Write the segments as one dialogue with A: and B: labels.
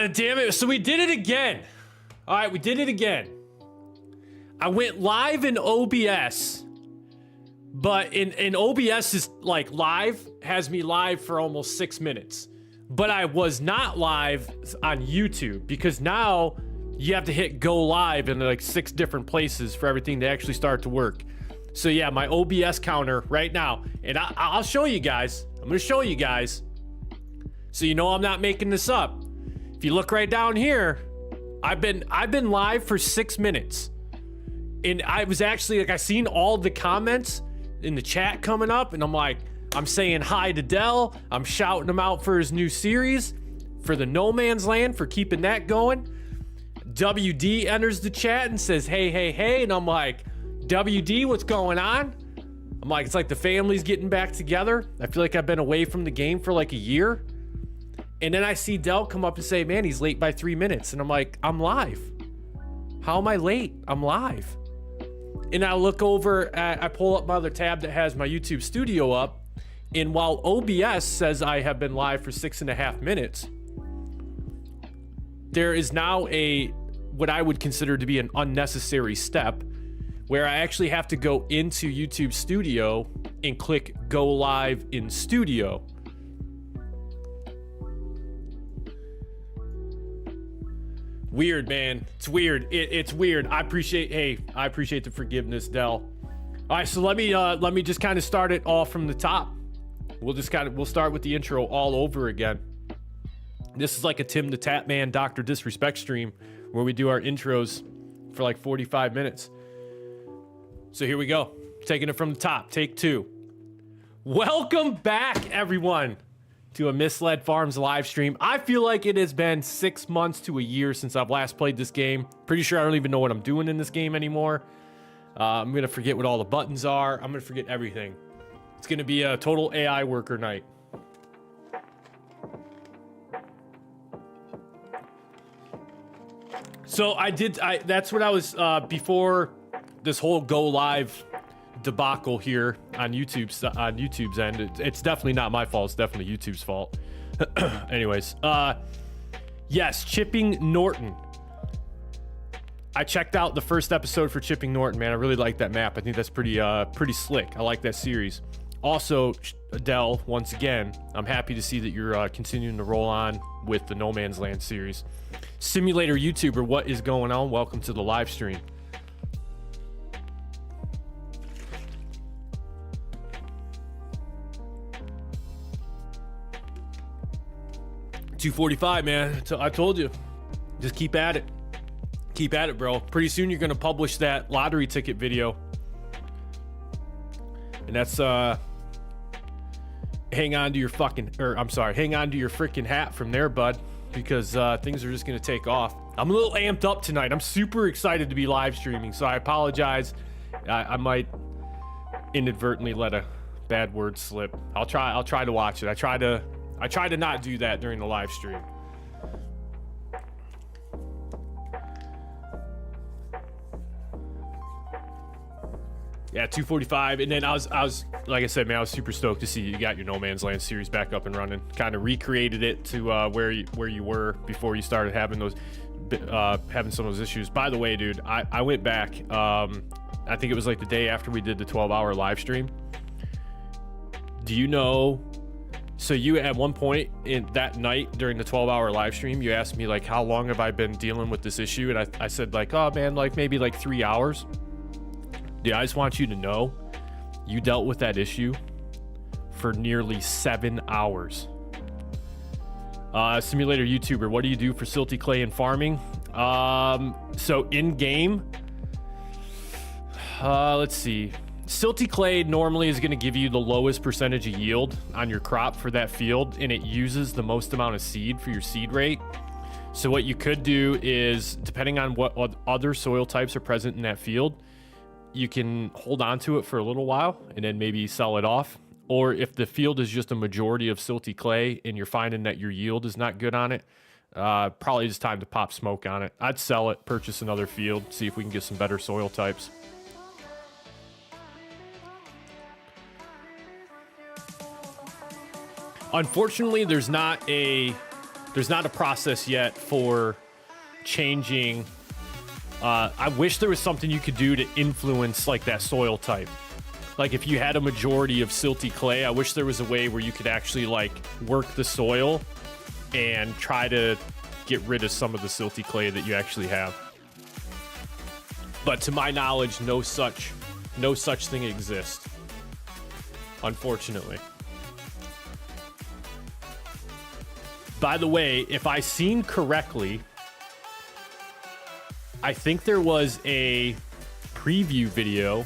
A: Damn it. So we did it again. All right, we did it again. I went live in OBS, but in OBS is like live, has me live for almost 6 minutes. But I was not live on YouTube because now you have to hit go live in like 6 different places for everything to actually start to work. So yeah, my OBS counter right now, and I'll show you guys. I'm gonna show you guys. So you know I'm not making this up. If you look right down here, I've been live for 6 minutes. And I was actually like, I seen all the comments in the chat coming up, and I'm like, I'm saying hi to Dell. I'm shouting him out for his new series, for the No Man's Land, for keeping that going. WD enters the chat and says, hey, and I'm like, WD, what's going on? I'm like, it's like the family's getting back together. I feel like I've been away from the game for like a year. And then I see Dell come up and say, man, he's late by 3 minutes. And I'm like, I'm live. How am I late? I'm live. And I look over, I pull up my other tab that has my YouTube studio up. And while OBS says I have been live for 6.5 minutes, there is now what I would consider to be an unnecessary step where I actually have to go into YouTube Studio and click Go Live in Studio. Weird, man. It's weird. It's weird. I appreciate the forgiveness, Dell. All right, so let me just kind of start it all from the top. We'll start with the intro all over again. This is like a Tim the Tap Man Dr. Disrespect stream where we do our intros for like 45 minutes. So here we go. Taking it from the top. Take 2. Welcome back, everyone, to a Misled Farms live stream. I feel like it has been 6 months to a year since I've last played this game. Pretty sure I don't even know what I'm doing in this game anymore. I'm gonna forget what all the buttons are. I'm gonna forget everything. It's gonna be a total AI worker night. So that's what I was, before this whole go live debacle here on YouTube's end. It's definitely not my fault. It's definitely YouTube's fault. Anyways, yes, Chipping Norton. I checked out the first episode for Chipping Norton, man. I really like that map. I think that's pretty slick. I like that series. Also, Dell, once again, I'm happy to see that you're continuing to roll on with the No Man's Land series. Simulator YouTuber, what is going on? Welcome to the live stream. $245, man. I told you. Just keep at it. Keep at it, bro. Pretty soon you're gonna publish that lottery ticket video. And that's hang on to your freaking hat from there, bud, because things are just gonna take off. I'm a little amped up tonight. I'm super excited to be live streaming, so I apologize. I might inadvertently let a bad word slip. I'll try to watch it. I try to not do that during the live stream. Yeah, 245, and then I was like I said, man, I was super stoked to see you got your No Man's Land series back up and running. Kind of recreated it to where you were before you started having some of those issues. By the way, dude, I went back. I think it was like the day after we did the 12-hour live stream. Do you know? So you at one point in that night during the 12-hour live stream, you asked me like, how long have I been dealing with this issue? And I said like, oh man, like maybe like 3 hours. Dude, I just want you to know, you dealt with that issue for nearly 7 hours. Simulator YouTuber, what do you do for silty clay and farming? So in game, let's see. Silty clay normally is going to give you the lowest percentage of yield on your crop for that field, and it uses the most amount of seed for your seed rate. So what you could do is, depending on what other soil types are present in that field, you can hold on to it for a little while and then maybe sell it off. Or if the field is just a majority of silty clay and you're finding that your yield is not good on it, probably just time to pop smoke on it. I'd sell it, purchase another field, see if we can get some better soil types. Unfortunately, there's not a There's not a process yet for changing. I wish there was something you could do to influence like that soil type. Like if you had a majority of silty clay, I wish there was a way where you could actually like work the soil and try to get rid of some of the silty clay that you actually have. But to my knowledge, no such thing exists, unfortunately. By the way, if I seen correctly, I think there was a preview video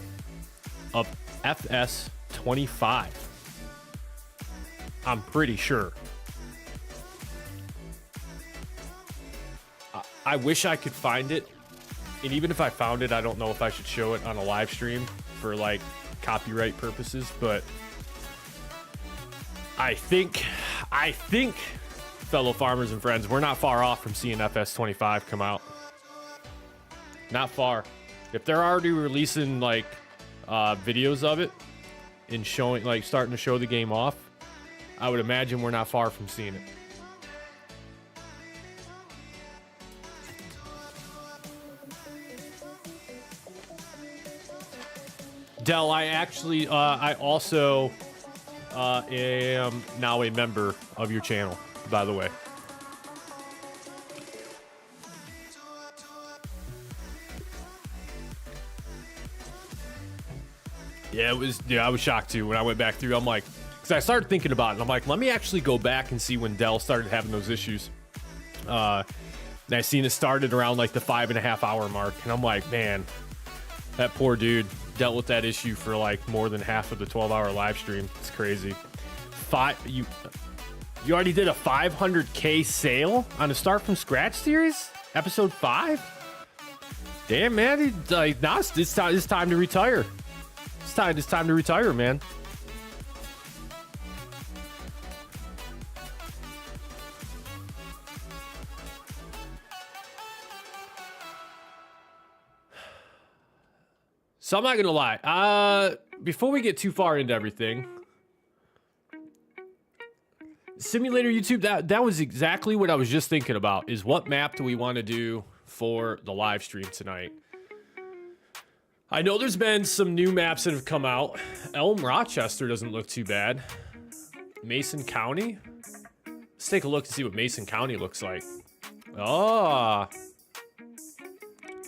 A: of FS25. I'm pretty sure. I wish I could find it. And even if I found it, I don't know if I should show it on a live stream for like copyright purposes, but I think, fellow farmers and friends, we're not far off from seeing FS25 come out. Not far. If they're already releasing like videos of it and showing, like starting to show the game off, I would imagine we're not far from seeing it. Dell, I actually, I also am now a member of your channel, by the way. Yeah, I was shocked too when I went back through. I'm like, because I started thinking about it. I'm like, let me actually go back and see when Dell started having those issues. And I seen it started around like the 5.5 hour mark. And I'm like, man, that poor dude dealt with that issue for like more than half of the 12-hour live stream. It's crazy. You already did a 500K sale on the Start From Scratch series, episode 5. Damn, man, like now it's time to retire. It's time to retire, man. So I'm not gonna lie. Before we get too far into everything, Simulator YouTube, that was exactly what I was just thinking about. Is what map do we want to do for the live stream tonight? I know there's been some new maps that have come out. Elm Rochester doesn't look too bad. Mason County. Let's take a look and see what Mason County looks like. Oh,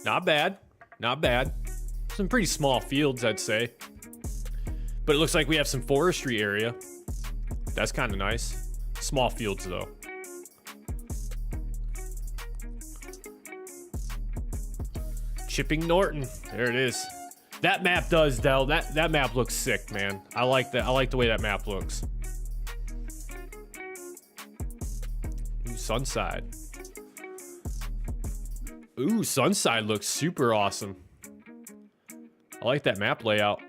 A: not bad, not bad. Some pretty small fields, I'd say. But it looks like we have some forestry area. That's kind of nice. Small fields, though. Chipping Norton. There it is. That map does, Dell. That map looks sick, man. I like that. I like the way that map looks. Ooh, Sunside. Ooh, Sunside looks super awesome. I like that map layout.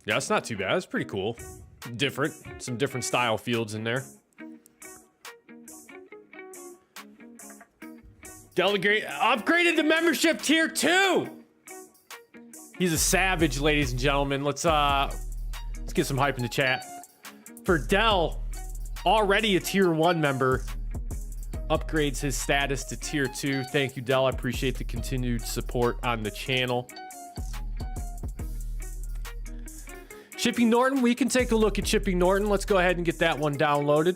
A: Yeah, it's not too bad. It's pretty cool. Different. Some different style fields in there. Delegate upgraded to membership tier 2. He's a savage, ladies and gentlemen. Let's get some hype in the chat. For Dell, already a tier 1 member, upgrades his status to tier 2. Thank you, Dell. I appreciate the continued support on the channel. Chipping Norton, we can take a look at Chipping Norton. Let's go ahead and get that one downloaded.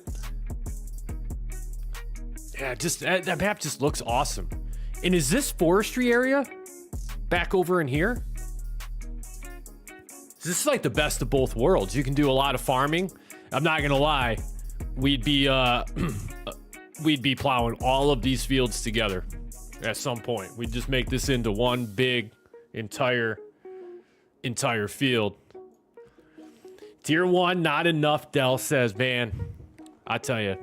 A: Yeah, just that map just looks awesome. And is this forestry area back over in here? This is like the best of both worlds. You can do a lot of farming. I'm not gonna lie, we'd be plowing all of these fields together at some point. We'd just make this into one big entire field. Tier 1, not enough, Dell says, man. I tell you,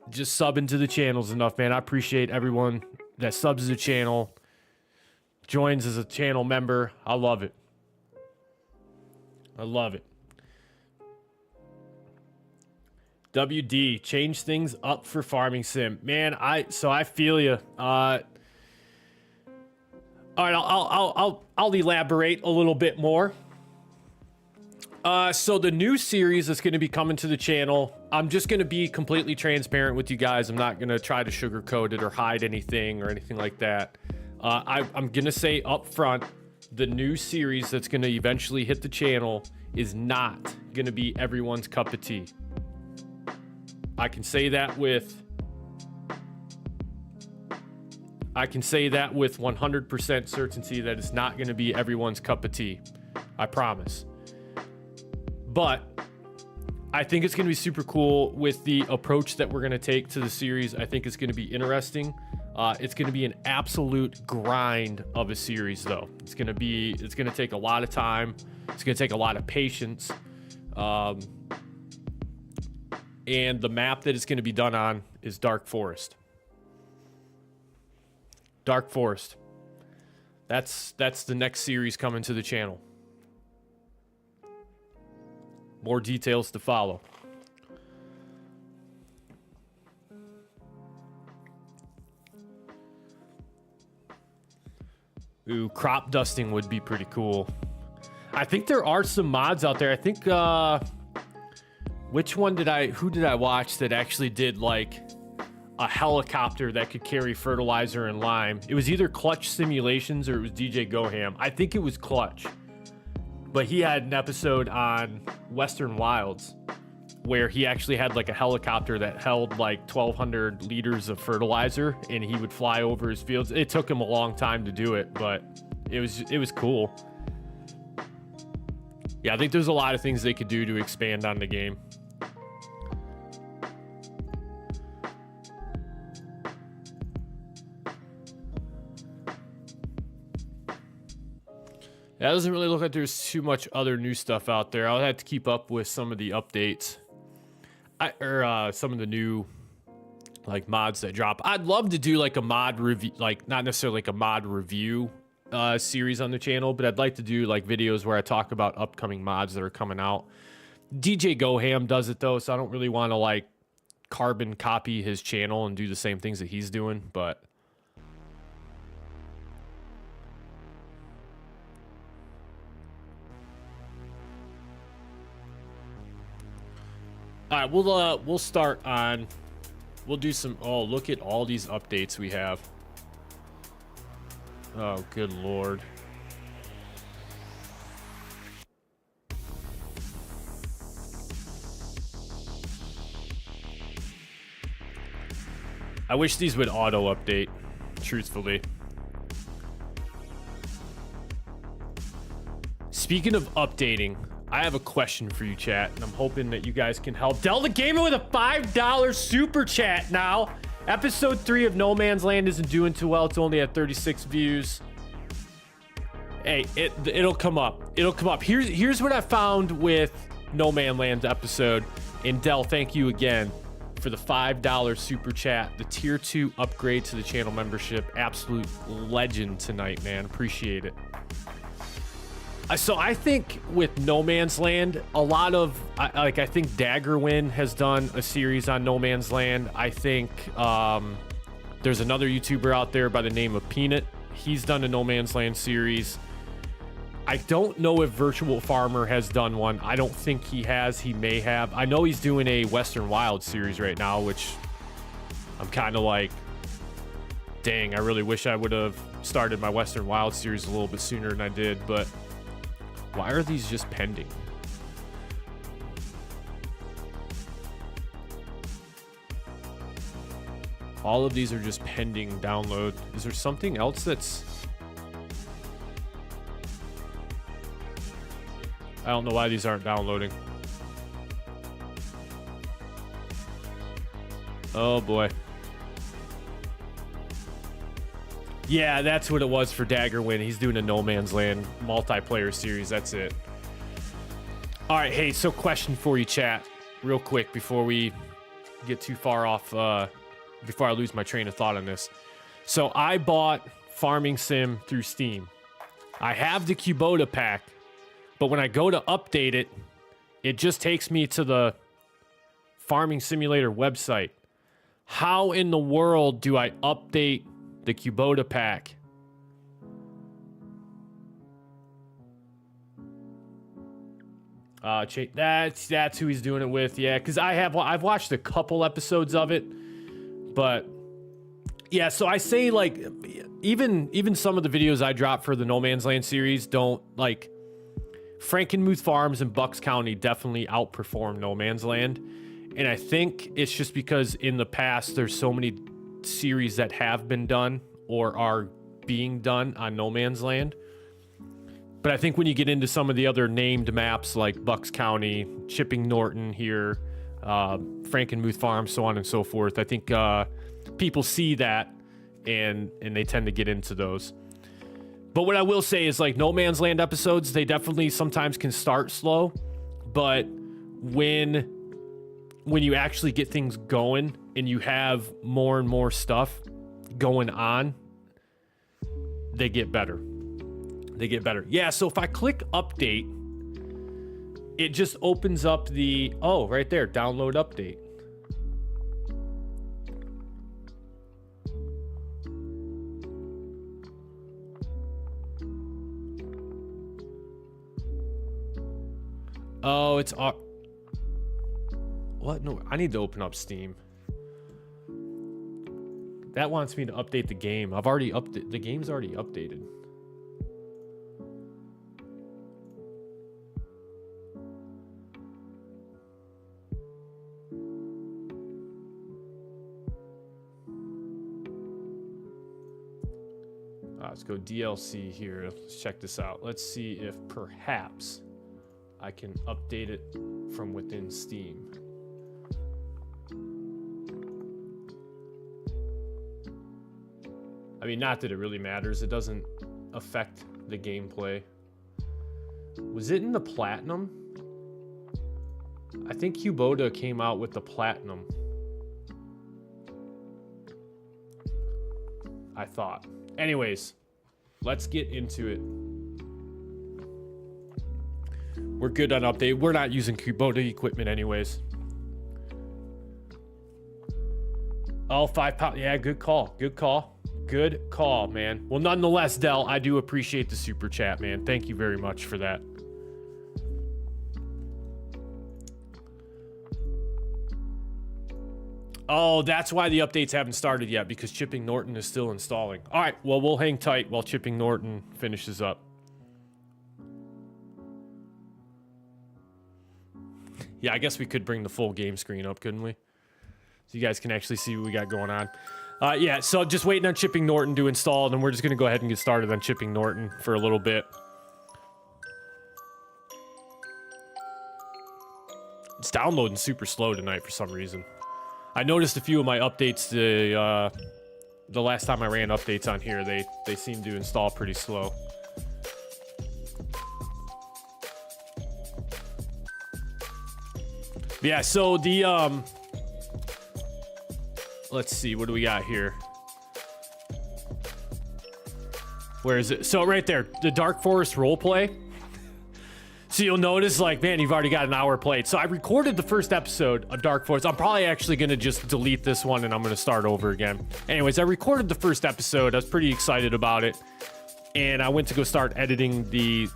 A: just subbing to the channel's enough, man. I appreciate everyone that subs to the channel, joins as a channel member. I love it. I love it. WD, change things up for farming sim. Man, I feel you. All right, I'll elaborate a little bit more. So the new series that's going to be coming to the channel, I'm just going to be completely transparent with you guys. I'm not going to try to sugarcoat it or hide anything or anything like that. I'm going to say up front, the new series that's going to eventually hit the channel is not going to be everyone's cup of tea. I can say that with 100% certainty that it's not going to be everyone's cup of tea. I promise. But I think it's going to be super cool with the approach that we're going to take to the series. I think it's going to be interesting. It's going to be an absolute grind of a series, though. It's going to take a lot of time. It's going to take a lot of patience. And the map that it's going to be done on is Dark Forest. Dark Forest. That's the next series coming to the channel. More details to follow. Ooh, crop dusting would be pretty cool. I think there are some mods out there. I think, who did I watch that actually did like a helicopter that could carry fertilizer and lime? It was either Clutch Simulations or it was DJ Goham. I think it was Clutch. But he had an episode on Western Wilds where he actually had like a helicopter that held like 1,200 liters of fertilizer and he would fly over his fields. It took him a long time to do it, but it was cool. Yeah, I think there's a lot of things they could do to expand on the game. Yeah, it doesn't really look like there's too much other new stuff out there. I'll have to keep up with some of the updates. Some of the new like mods that drop. I'd love to do like a mod review, like not necessarily like a mod review series on the channel, but I'd like to do like videos where I talk about upcoming mods that are coming out. DJ Goham does it though, so I don't really want to like carbon copy his channel and do the same things that he's doing, but all right, we'll start on, we'll do some, oh, look at all these updates we have. Oh, good Lord. I wish these would auto update, truthfully. Speaking of updating, I have a question for you, chat, and I'm hoping that you guys can help. Del the Gamer with a $5 super chat now. Episode 3 of No Man's Land isn't doing too well. It's only at 36 views. Hey, it'll come up. It'll come up. Here's what I found with No Man's Land episode. And Del, thank you again for the $5 super chat. The tier 2 upgrade to the channel membership. Absolute legend tonight, man. Appreciate it. So I think with No Man's Land, a lot of, I think Daggerwin has done a series on No Man's Land. I think there's another YouTuber out there by the name of Peanut. He's done a No Man's Land series. I don't know if Virtual Farmer has done one. I don't think he has. He may have. I know he's doing a Western Wild series right now, which I'm kind of like, dang, I really wish I would have started my Western Wild series a little bit sooner than I did, but why are these just pending? All of these are just pending download. Is there something else that's... I don't know why these aren't downloading. Oh boy. Yeah, that's what it was for Daggerwin. He's doing a No Man's Land multiplayer series. That's it. All right, hey, so question for you, chat, real quick before we get too far off, before I lose my train of thought on this. So I bought Farming Sim through Steam. I have the Kubota pack, but when I go to update it, it just takes me to the Farming Simulator website. How in the world do I update the Kubota pack? That's who he's doing it with. Yeah, because I've watched a couple episodes of it, but yeah. So I say like even some of the videos I drop for the No Man's Land series don't like Frankenmuth Farms and Bucks County definitely outperform No Man's Land, and I think it's just because in the past there's so many series that have been done or are being done on No Man's Land. But I think when you get into some of the other named maps like Bucks County, Chipping Norton here, Frankenmuth Farm, so on and so forth, I think people see that and they tend to get into those. But what I will say is like No Man's Land episodes, they definitely sometimes can start slow, but when you actually get things going and you have more and more stuff going on, they get better. They get better. Yeah, so if I click update, it just opens up the, oh, right there, download update. Oh, it's what? No, I need to open up Steam. That wants me to update the game. I've already updated. The game's already updated. Let's go DLC here. Let's check this out. Let's see if perhaps I can update it from within Steam. I mean, not that it really matters. It doesn't affect the gameplay. Was it in the Platinum? I think Kubota came out with the Platinum. I thought. Anyways, let's get into it. We're good on update. We're not using Kubota equipment anyways. Oh, 5 pounds. Yeah, good call. Good call. Good call, man. Well, nonetheless, Dell, I do appreciate the super chat, man. Thank you very much for that. Oh, that's why the updates haven't started yet, because Chipping Norton is still installing. All right, well, we'll hang tight while Chipping Norton finishes up. Yeah, I guess we could bring the full game screen up, couldn't we? So you guys can actually see what we got going on. Yeah, so just waiting on Chipping Norton to install, and we're just going to go ahead and get started on Chipping Norton for a little bit. It's downloading super slow tonight for some reason. I noticed a few of my updates, the last time I ran updates on here, they seem to install pretty slow. Yeah, so the, let's see, what do we got here? Where is it? So right there, the Dark Forest roleplay. So you'll notice, like, man, you've already got an hour played. So I recorded the first episode of Dark Forest. I'm probably actually going to just delete this one and I'm going to start over again. Anyways, I recorded the first episode. I was pretty excited about it. And I went to go start editing the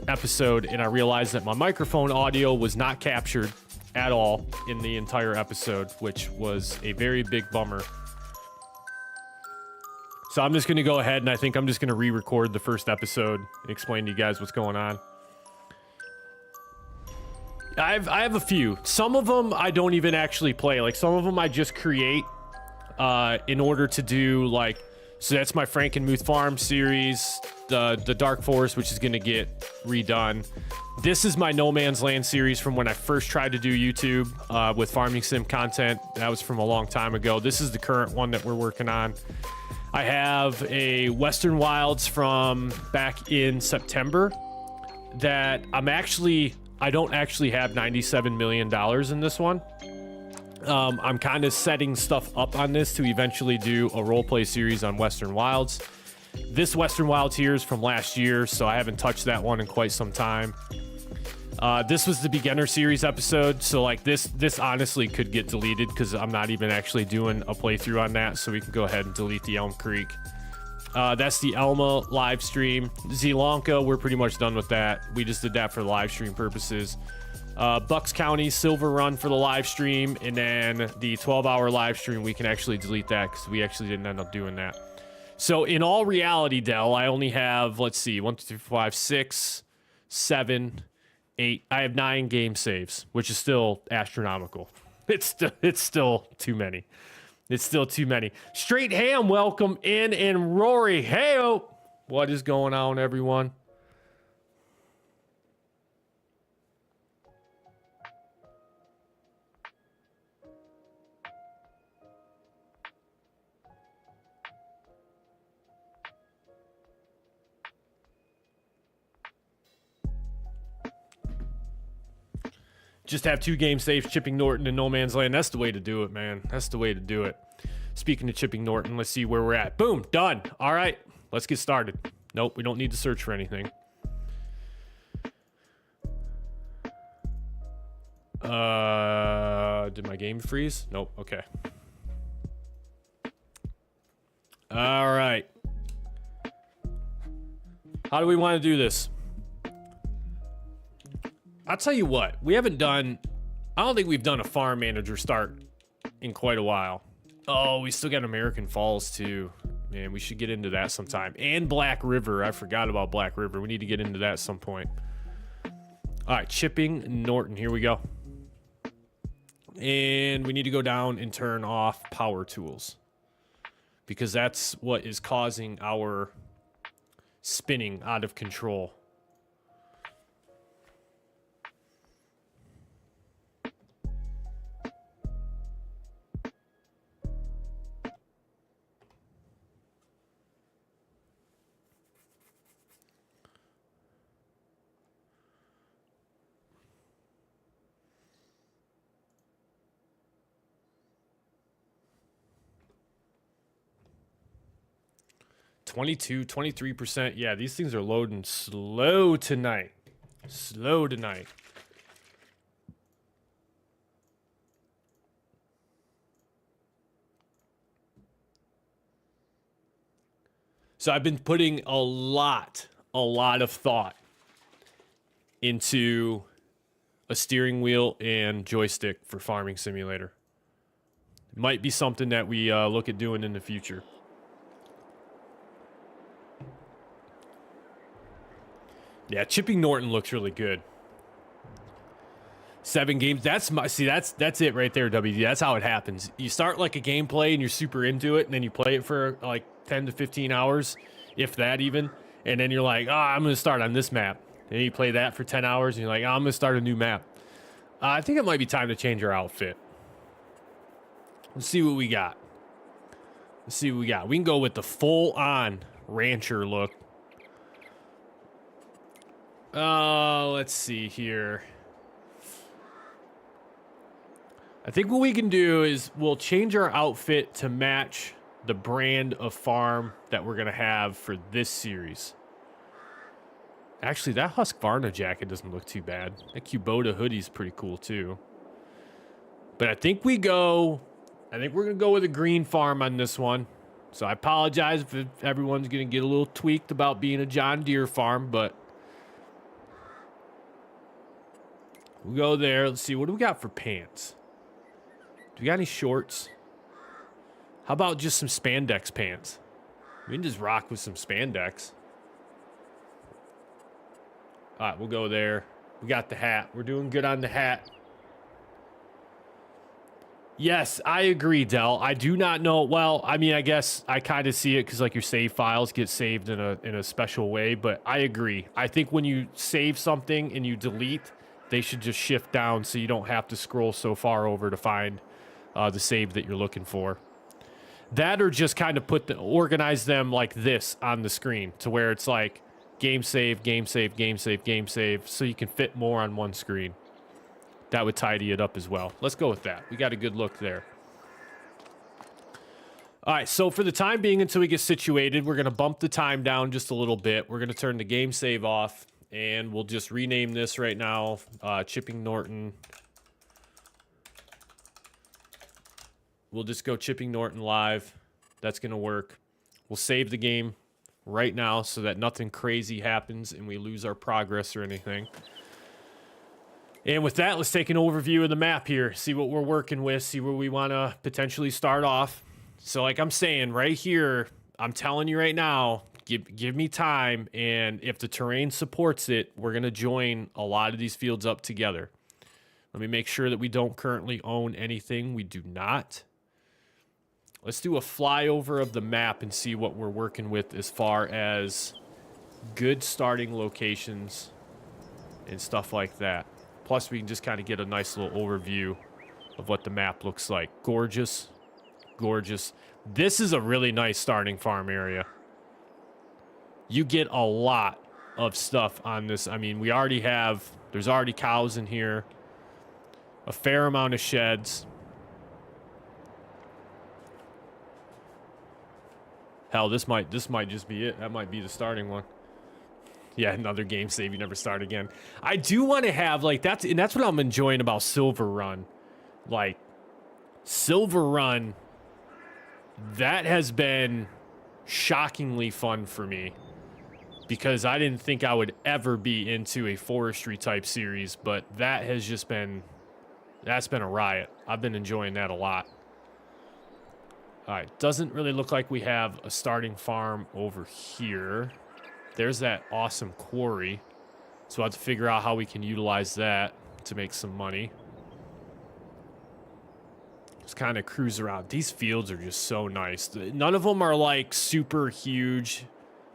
A: episode, and I realized that my microphone audio was not captured at all in the entire episode, which was a very big bummer. So I'm just going to go ahead, and I think I'm just going to re-record the first episode and explain to you guys what's going on. I have a few. Some of them I don't even actually play. Like, some of them I just create in order to do, like, so that's my Frankenmuth Farm series, the Dark Forest, which is going to get redone. This is my No Man's Land series from when I first tried to do YouTube with farming sim content. That was from a long time ago. This is the current one that we're working on. I have a Western Wilds from back in September that I don't actually have $97 million in this one. I'm kind of setting stuff up on this to eventually do a roleplay series on Western Wilds. This Western Wilds here is from last year, so I haven't touched that one in quite some time. This was the beginner series episode, so like this honestly could get deleted because I'm not even actually doing a playthrough on that, so we can go ahead and delete the Elm Creek. That's the Elma live stream. Zelonka, we're pretty much done with that. We just did that for live stream purposes. Bucks County Silver Run for the live stream, and then the 12-hour live stream, we can actually delete that because we actually didn't end up doing that. So in all reality, Dell, I only have, let's see, 1, 2, 3, 4, 5, 6, 7, 8. I have 9 game saves, which is still astronomical. It's still too many. It's still too many. Straight Ham, welcome in, and Rory, hey-o. What is going on, everyone? Just have 2 game saves, Chipping Norton and No Man's Land. That's the way to do it, man. That's the way to do it. Speaking of Chipping Norton, let's see where we're at. Boom, done. All right, let's get started. Nope, we don't need to search for anything. Did my game freeze? Nope, okay. All right. How do we want to do this? I'll tell you what, we haven't done, I don't think we've done a farm manager start in quite a while. Oh, we still got American Falls too. Man, we should get into that sometime. And Black River, I forgot about Black River. We need to get into that at some point. All right, Chipping Norton, here we go. And we need to go down and turn off power tools, because that's what is causing our spinning out of control. $22, 23%. Yeah, these things are loading slow tonight. Slow tonight. So I've been putting a lot of thought into a steering wheel and joystick for Farming Simulator. It might be something that we look at doing in the future. Yeah, Chipping Norton looks really good. 7 games. That's it right there, WD. That's how it happens. You start like a gameplay and you're super into it, and then you play it for like 10 to 15 hours, if that even. And then you're like, I'm going to start on this map. And you play that for 10 hours and you're like, I'm going to start a new map. I think it might be time to change our outfit. Let's see what we got. Let's see what we got. We can go with the full-on rancher look. Let's see here. I think what we can do is we'll change our outfit to match the brand of farm that we're going to have for this series. Actually, that Husqvarna jacket doesn't look too bad. That Kubota hoodie's pretty cool too. But I think we're going to go with a green farm on this one. So I apologize if everyone's going to get a little tweaked about being a John Deere farm, but we'll go there. Let's see. What do we got for pants? Do we got any shorts? How about just some spandex pants? We can just rock with some spandex. All right, we'll go there. We got the hat. We're doing good on the hat. Yes, I agree, Dell. I do not know. Well, I mean, I guess I kind of see it because like your save files get saved in a special way, but I agree. I think when you save something and you delete, they should just shift down so you don't have to scroll so far over to find the save that you're looking for. That, or just kind of organize them like this on the screen to where it's like game save, game save, game save, game save, so you can fit more on one screen. That would tidy it up as well. Let's go with that. We got a good look there. All right, so for the time being, until we get situated, we're going to bump the time down just a little bit. We're going to turn the game save off, and we'll just rename this right now, Chipping Norton. We'll just go Chipping Norton live. That's going to work. We'll save the game right now so that nothing crazy happens and we lose our progress or anything. And with that, let's take an overview of the map here, see what we're working with, see where we want to potentially start off. So like I'm saying right here, I'm telling you right now, give me time, and if the terrain supports it, we're going to join a lot of these fields up together. Let me make sure that we don't currently own anything. We do not. Let's do a flyover of the map and see what we're working with as far as good starting locations and stuff like that. Plus, we can just kind of get a nice little overview of what the map looks like. Gorgeous. Gorgeous. This is a really nice starting farm area. You get a lot of stuff on this. I mean, there's already cows in here. A fair amount of sheds. Hell, this might just be it. That might be the starting one. Yeah, another game save, you never start again. I do want to have, like, that's what I'm enjoying about Silver Run. Like, Silver Run, that has been shockingly fun for me. Because I didn't think I would ever be into a forestry type series, but that has just been, that's been a riot. I've been enjoying that a lot. All right, doesn't really look like we have a starting farm over here. There's that awesome quarry. So we'll have to figure out how we can utilize that to make some money. Just kind of cruise around. These fields are just so nice. None of them are like super huge,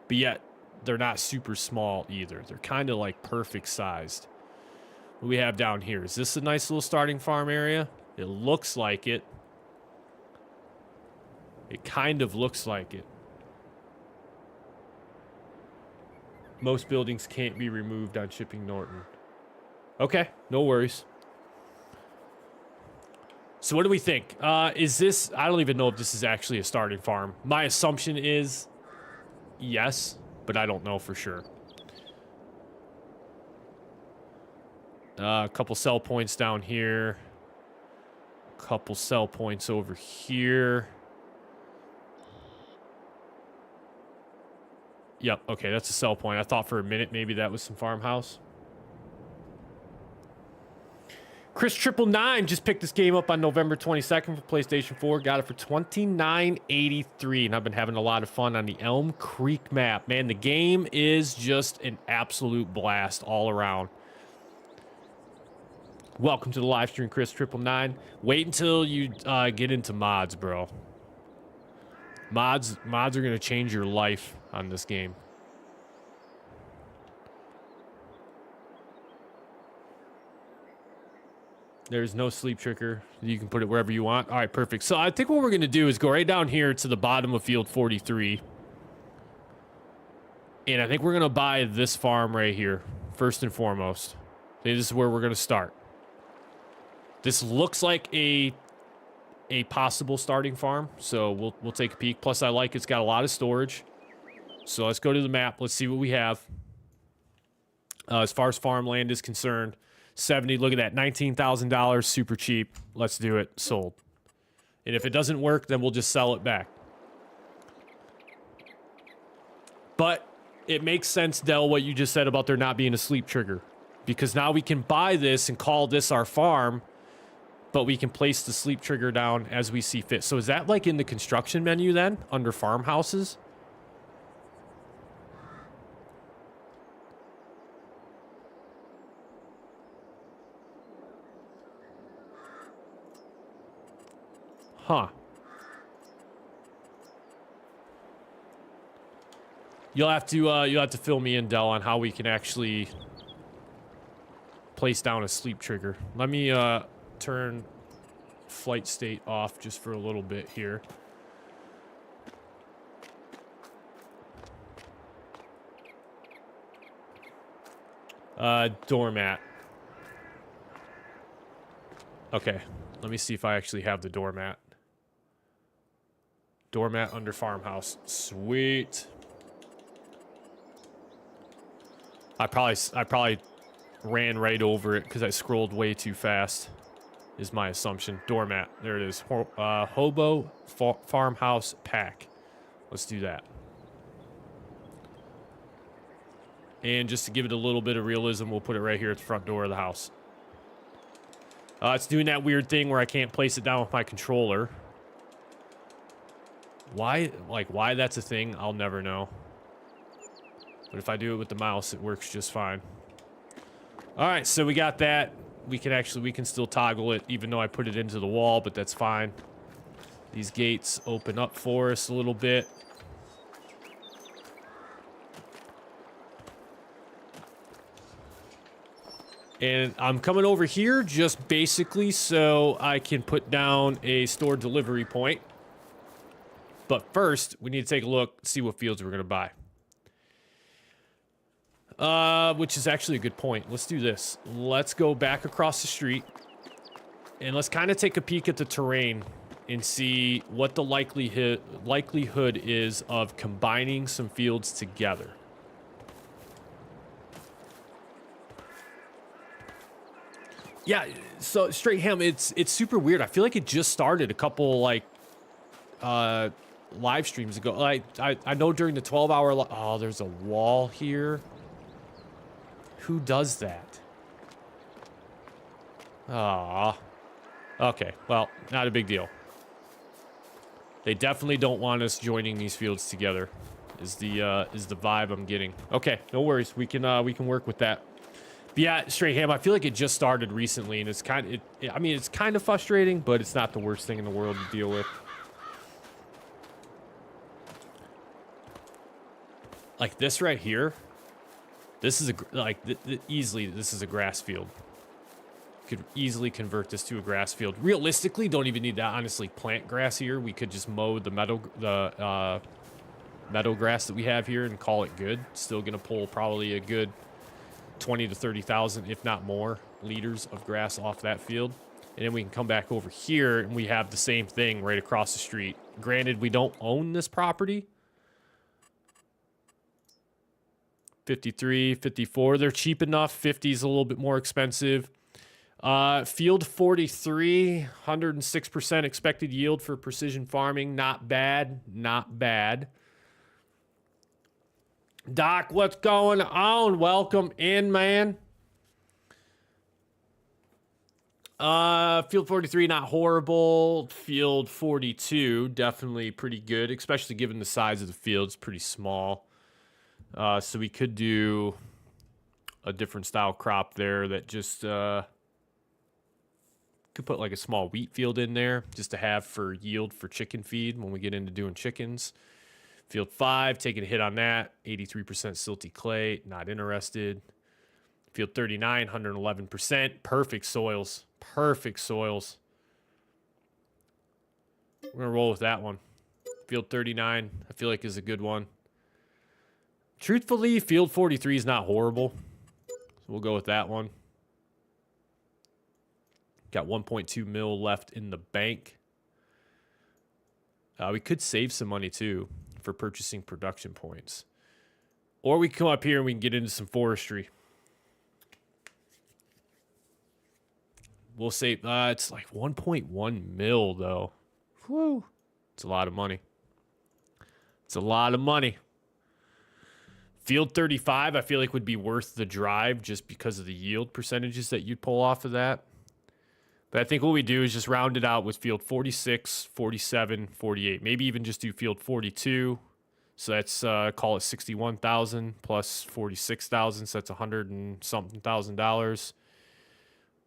A: but yet they're not super small either. They're kind of like perfect sized. What do we have down here? Is this a nice little starting farm area? It looks like it. It kind of looks like it. Most buildings can't be removed on shipping Norton. Okay, no worries. So what do we think? Is this... I don't even know if this is actually a starting farm. My assumption is yes, but I don't know for sure. A couple sell points down here. A couple sell points over here. Yep, okay, that's a sell point. I thought for a minute maybe that was some farmhouse. Chris 999 just picked this game up on November 22nd for PlayStation 4. Got it for $29.83, and I've been having a lot of fun on the Elm Creek map. Man, the game is just an absolute blast all around. Welcome to the live stream, Chris 999. Wait until you get into mods, bro. Mods are going to change your life on this game. There's no sleep trigger. You can put it wherever you want. All right, perfect. So I think what we're going to do is go right down here to the bottom of field 43. And I think we're going to buy this farm right here, first and foremost. This is where we're going to start. This looks like a possible starting farm, so we'll take a peek. Plus, I like it's got a lot of storage. So let's go to the map. Let's see what we have. As far as farmland is concerned, 70. Look at that, $19,000, super cheap. Let's do it. Sold. And if it doesn't work, then we'll just sell it back. But it makes sense, Del, what you just said about there not being a sleep trigger, because now we can buy this and call this our farm. But we can place the sleep trigger down as we see fit. So is that like in the construction menu then, under farmhouses? Huh. You'll have to fill me in, Del, on how we can actually place down a sleep trigger. Let me turn flight state off just for a little bit here. Doormat. Okay, let me see if I actually have the doormat. Doormat under farmhouse. Sweet. I probably ran right over it because I scrolled way too fast, is my assumption. Doormat. There it is. Hobo farmhouse pack. Let's do that. And just to give it a little bit of realism, we'll put it right here at the front door of the house. It's doing that weird thing where I can't place it down with my controller. Why that's a thing, I'll never know. But if I do it with the mouse, it works just fine. All right, so we got that. We can still toggle it even though I put it into the wall, but that's fine. These gates open up for us a little bit. And I'm coming over here just basically so I can put down a store delivery point. But first, we need to take a look, see what fields we're going to buy. Which is actually a good point. Let's do this. Let's go back across the street. And let's kind of take a peek at the terrain and see what the likelihood is of combining some fields together. Yeah, so Straight Ham, it's super weird. I feel like it just started a couple, like, live streams ago. Like, I know during the 12-hour... Oh, there's a wall here. Who does that? Aw. Okay, well, not a big deal. They definitely don't want us joining these fields together, is the vibe I'm getting. Okay, no worries. We can work with that. But yeah, Straight Ham, I feel like it just started recently, and it's I mean, it's kind of frustrating, but it's not the worst thing in the world to deal with. Like this right here, this is easily, this is a grass field. Could easily convert this to a grass field. Realistically, don't even need to honestly plant grass here. We could just mow the meadow grass that we have here and call it good. Still gonna pull probably a good 20 to 30,000, if not more, liters of grass off that field. And then we can come back over here and we have the same thing right across the street. Granted, we don't own this property. 53, 54, they're cheap enough. 50 is a little bit more expensive. Field 43, 106% expected yield for precision farming. Not bad, not bad. Doc, what's going on? Welcome in, man. Field 43, not horrible. Field 42, definitely pretty good, especially given the size of the field. It's pretty small. So we could do a different style crop there that just, could put like a small wheat field in there just to have for yield for chicken feed when we get into doing chickens. Field 5, taking a hit on that. 83% silty clay, not interested. Field 39, 111%. Perfect soils. Perfect soils. We're going to roll with that one. Field 39, I feel like is a good one. Truthfully, Field 43 is not horrible. So we'll go with that one. Got 1.2 mil left in the bank. We could save some money, too, for purchasing production points. Or we can come up here and we can get into some forestry. We'll save... it's like 1.1 mil, though. Whew. It's a lot of money. It's a lot of money. Field 35, I feel like would be worth the drive just because of the yield percentages that you'd pull off of that. But I think what we do is just round it out with field 46, 47, 48. Maybe even just do field 42. So that's, call it 61,000 plus 46,000. So that's 100 and something thousand dollars.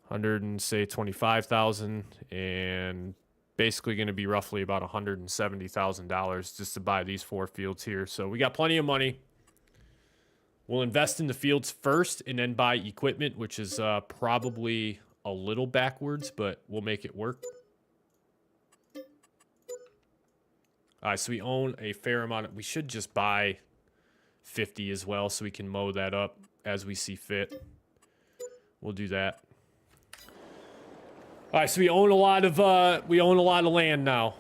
A: 100 and say 25,000. And basically going to be roughly about $170,000 just to buy these 4 fields here. So we got plenty of money. We'll invest in the fields first and then buy equipment, which is probably a little backwards, but we'll make it work. All right, so we own a fair amount. We should just buy 50 as well so we can mow that up as we see fit. We'll do that. All right, so we own a lot of land now.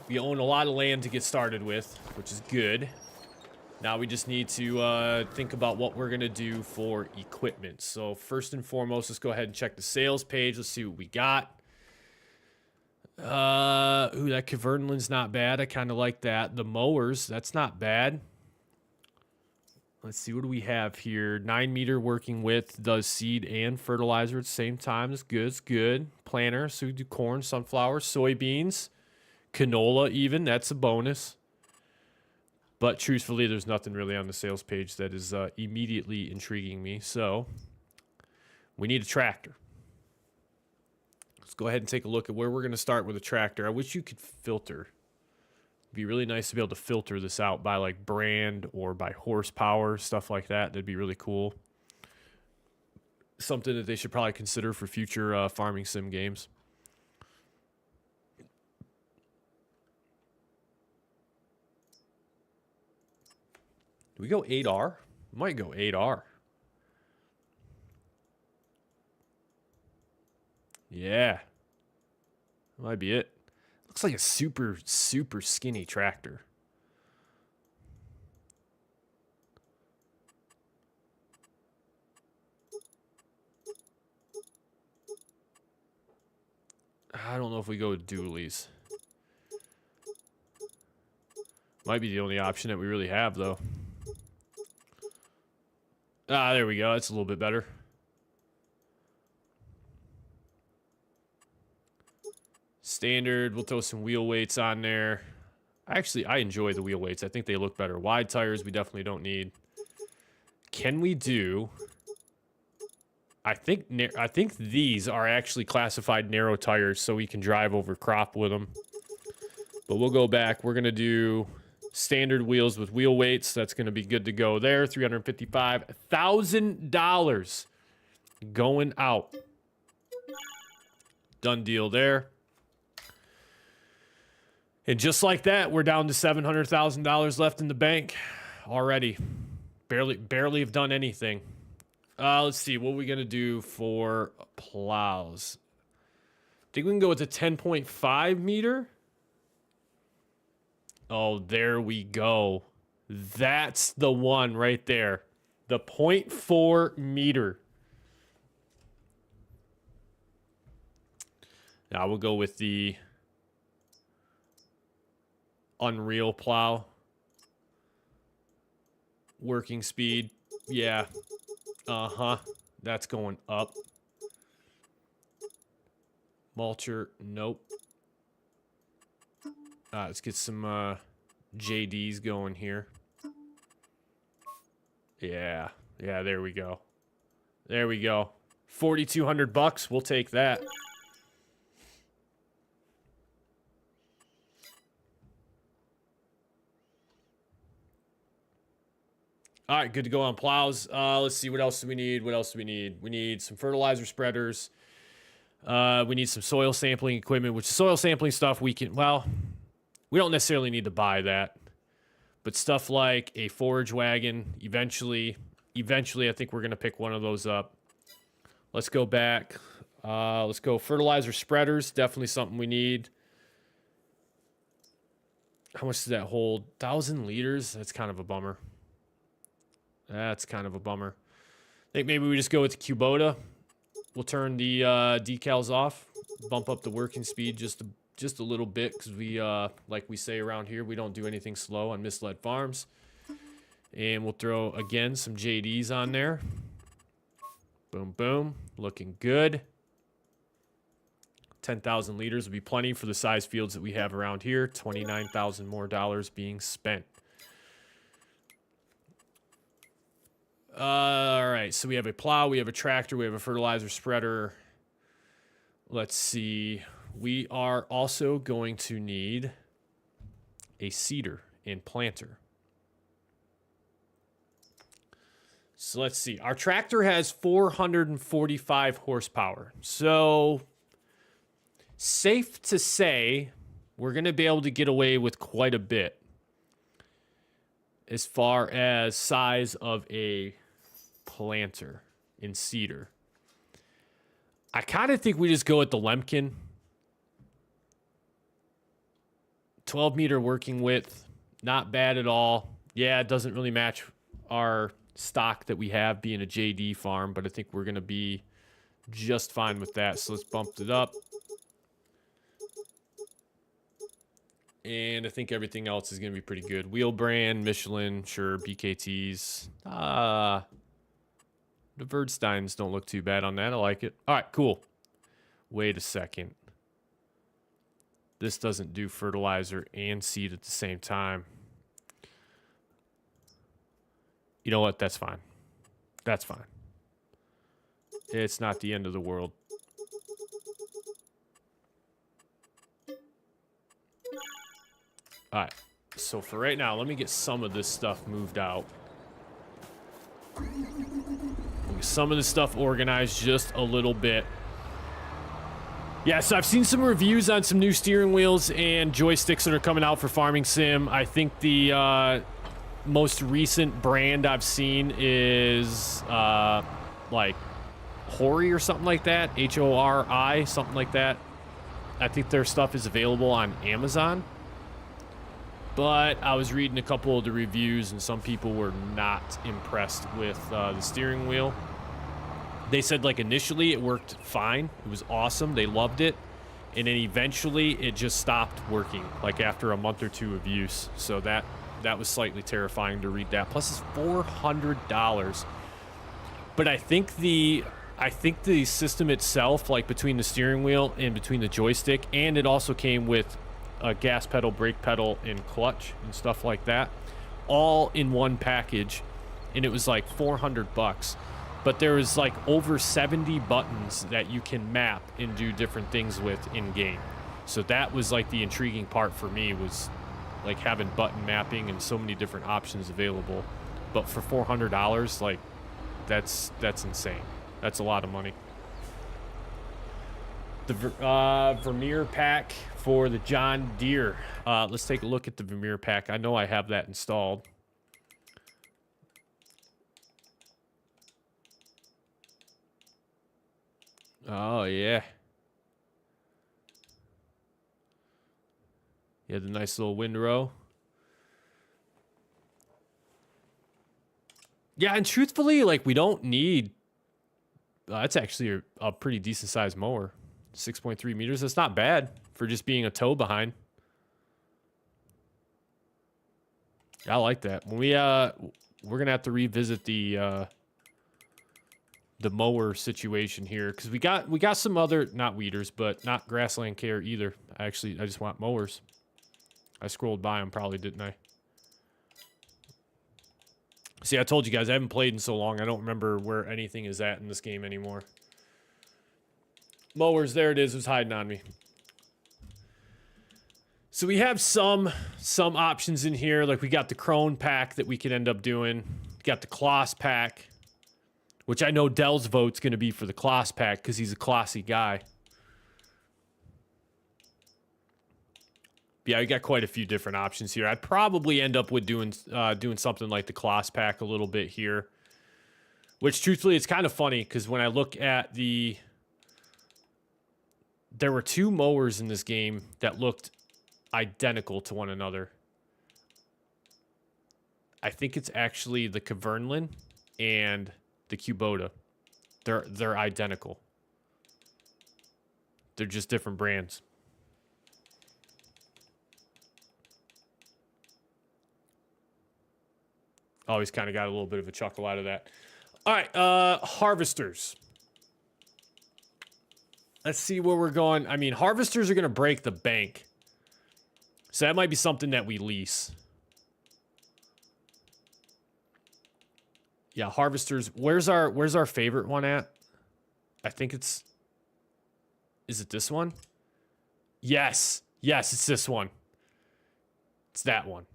A: We own a lot of land to get started with, which is good. Now we just need to think about what we're going to do for equipment. So first and foremost, let's go ahead and check the sales page. Let's see what we got. Ooh, that Kverneland's not bad. I kind of like that. The mowers, that's not bad. Let's see, what do we have here? 9-meter working width, does seed and fertilizer at the same time. It's good, it's good. Planter, so we do corn, sunflowers, soybeans, canola even, that's a bonus. But truthfully, there's nothing really on the sales page that is immediately intriguing me. So we need a tractor. Let's go ahead and take a look at where we're going to start with a tractor. I wish you could filter. It'd be really nice to be able to filter this out by like brand or by horsepower, stuff like that. That'd be really cool. Something that they should probably consider for future farming sim games. Do we go 8R? We might go 8R. Yeah. That might be it. Looks like a super, super skinny tractor. I don't know if we go with dualies. Might be the only option that we really have, though. Ah, there we go. That's a little bit better. Standard. We'll throw some wheel weights on there. Actually, I enjoy the wheel weights. I think they look better. Wide tires, we definitely don't need. Can we do... I think these are actually classified narrow tires, so we can drive over crop with them. But we'll go back. We're going to do standard wheels with wheel weights. That's going to be good to go there. $355,000 going out. Done deal there. And just like that, we're down to $700,000 left in the bank already. Barely have done anything. Let's see. What are we going to do for plows? I think we can go with the 10.5 meter. Oh, there we go. That's the one right there. The 0.4 meter. Now we'll go with the Unreal plow. Working speed. Yeah. Uh-huh. That's going up. Mulcher. Nope. Let's get some JDs going here. Yeah. Yeah, there we go. There we go. $4,200. We'll take that. All right, good to go on plows. Let's see, what else do we need? What else do we need? We need some fertilizer spreaders. We need some soil sampling equipment, which soil sampling stuff we can, well, we don't necessarily need to buy that. But stuff like a forage wagon, eventually, I think we're going to pick one of those up. Let's go back. Let's go fertilizer spreaders, definitely something we need. How much does that hold? 1,000 liters? That's kind of a bummer. That's kind of a bummer. I think maybe we just go with the Kubota. We'll turn the decals off, bump up the working speed just a little bit, because we, like we say around here, we don't do anything slow on Misled Farms. And we'll throw, again, some JDs on there. Boom, boom. Looking good. 10,000 liters would be plenty for the size fields that we have around here. $29,000 more being spent. All right, so we have a plow, we have a tractor, we have a fertilizer spreader. Let's see. We are also going to need a seeder and planter. So let's see. Our tractor has 445 horsepower. So safe to say we're going to be able to get away with quite a bit as far as size of a planter and seeder. I kind of think we just go with the Lemken. 12-meter working width. Not bad at all. Yeah, it doesn't really match our stock that we have being a JD farm, but I think we're going to be just fine with that. So let's bump it up. And I think everything else is going to be pretty good. Wheel brand, Michelin, sure, BKTs. The Verdsteins don't look too bad on that. I like it. All right, cool. Wait a second. This doesn't do fertilizer and seed at the same time. You know what? That's fine. That's fine. It's not the end of the world. All right. So for right now, let me get some of this stuff moved out. Get some of this stuff organized just a little bit. Yeah, so I've seen some reviews on some new steering wheels and joysticks that are coming out for Farming Sim. I think the most recent brand I've seen is like Hori or something like that. Hori, something like that. I think their stuff is available on Amazon. But I was reading a couple of the reviews and some people were not impressed with the steering wheel. They said like initially it worked fine. It was awesome. They loved it. And then eventually it just stopped working like after a month or two of use. So that was slightly terrifying to read that. Plus it's $400. But I think the system itself, like between the steering wheel and between the joystick, and it also came with a gas pedal, brake pedal, and clutch and stuff like that, all in one package, and it was like $400. But there was like over 70 buttons that you can map and do different things with in game. So that was like the intriguing part for me, was like having button mapping and so many different options available. But for $400, like that's insane. That's a lot of money. The Vermeer pack for the John Deere. Let's take a look at the Vermeer pack. I know I have that installed. Oh, yeah. You had the nice little windrow. Yeah, and truthfully, like, we don't need... that's actually a pretty decent-sized mower. 6.3 meters. That's not bad for just being a tow behind. I like that. When we're gonna have to revisit the mower situation here, because we got some other, not weeders, but not grassland care either. I just want mowers. I scrolled by them probably, didn't I? See, I told you guys I haven't played in so long. I don't remember where anything is at in this game anymore. Mowers, there it is. It was hiding on me. So we have some options in here. Like we got the Crone pack that we could end up doing. We got the Kloss pack, which I know Dell's vote's going to be for the Kloss pack because he's a Klossy guy. Yeah, we got quite a few different options here. I'd probably end up with doing something like the Kloss pack a little bit here. Which, truthfully, it's kind of funny because when I look at the... There were two mowers in this game that looked identical to one another. I think it's actually the Kverneland and the Kubota. They're identical. They're just different brands. Always kind of got a little bit of a chuckle out of that. All right, harvesters. Let's see where we're going. I mean, harvesters are going to break the bank. So that might be something that we lease. Yeah, harvesters. Where's our favorite one at? I think it's... Is it this one? Yes. Yes, it's this one. It's that one.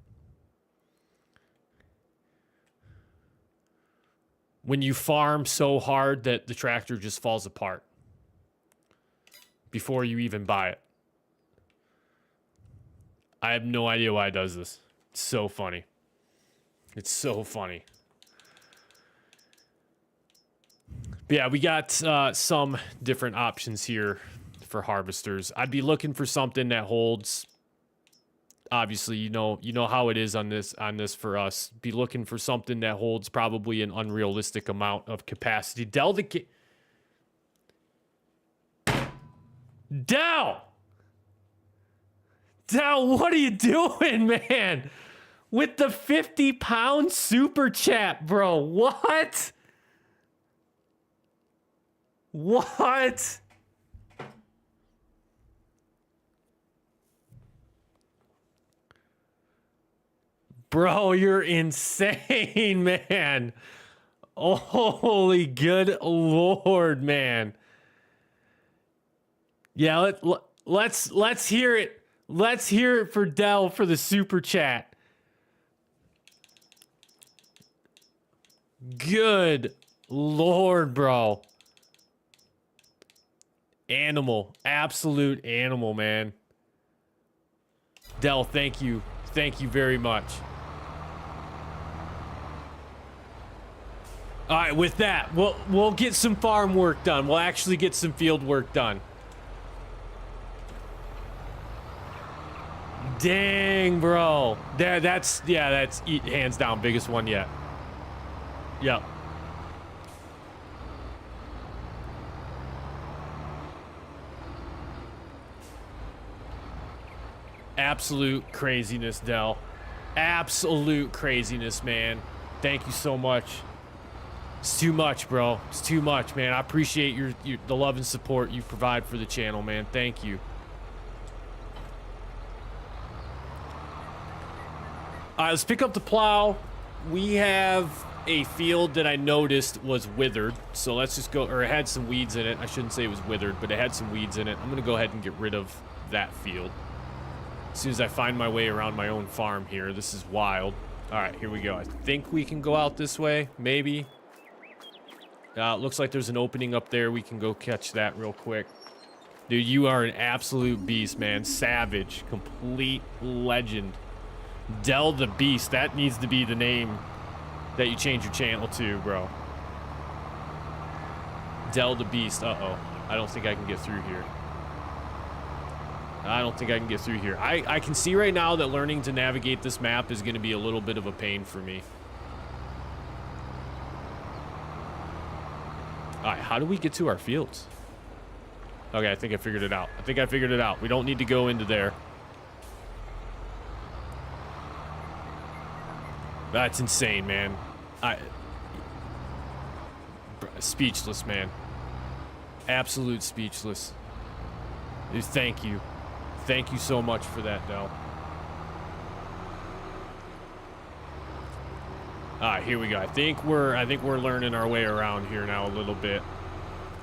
A: When you farm so hard that the tractor just falls apart before you even buy it. I have no idea why it does this. It's so funny. It's so funny. But yeah, we got some different options here for harvesters. I'd be looking for something that holds... Obviously, you know how it is on this for us. Be looking for something that holds probably an unrealistic amount of capacity. Dell! Del, what are you doing, man? With the 50-pound super chat, bro. What? What? Bro, you're insane, man. Oh, holy good Lord, man. Yeah, let's hear it. Let's hear it for Del for the super chat. Good Lord, bro. Animal. Absolute animal, man. Del, thank you. Thank you very much. All right, with that, we'll get some farm work done. We'll actually get some field work done. Dang, bro. That's hands down biggest one yet. Yep. Absolute craziness, Del. Absolute craziness, man. Thank you so much. It's too much, bro. It's too much, man. I appreciate the love and support you provide for the channel, man. Thank you. All right, let's pick up the plow. We have a field that I noticed was withered, so let's just go, or it had some weeds in it. I shouldn't say it was withered, but it had some weeds in it. I'm gonna go ahead and get rid of that field as soon as I find my way around my own farm here. This is wild. All right, here we go. I think we can go out this way, maybe. It looks like there's an opening up there. We can go catch that real quick. Dude, you are an absolute beast, man. Savage. Complete legend. Del the Beast. That needs to be the name that you change your channel to, bro. Del the Beast. Uh-oh. I don't think I can get through here. I don't think I can get through here. I can see right now that learning to navigate this map is going to be a little bit of a pain for me. All right, how do we get to our fields? Okay, I think I figured it out. I think I figured it out. We don't need to go into there. That's insane, man. Speechless, man. Absolute speechless. Dude, thank you. Thank you so much for that, Del. All right, here we go. I think we're learning our way around here now a little bit.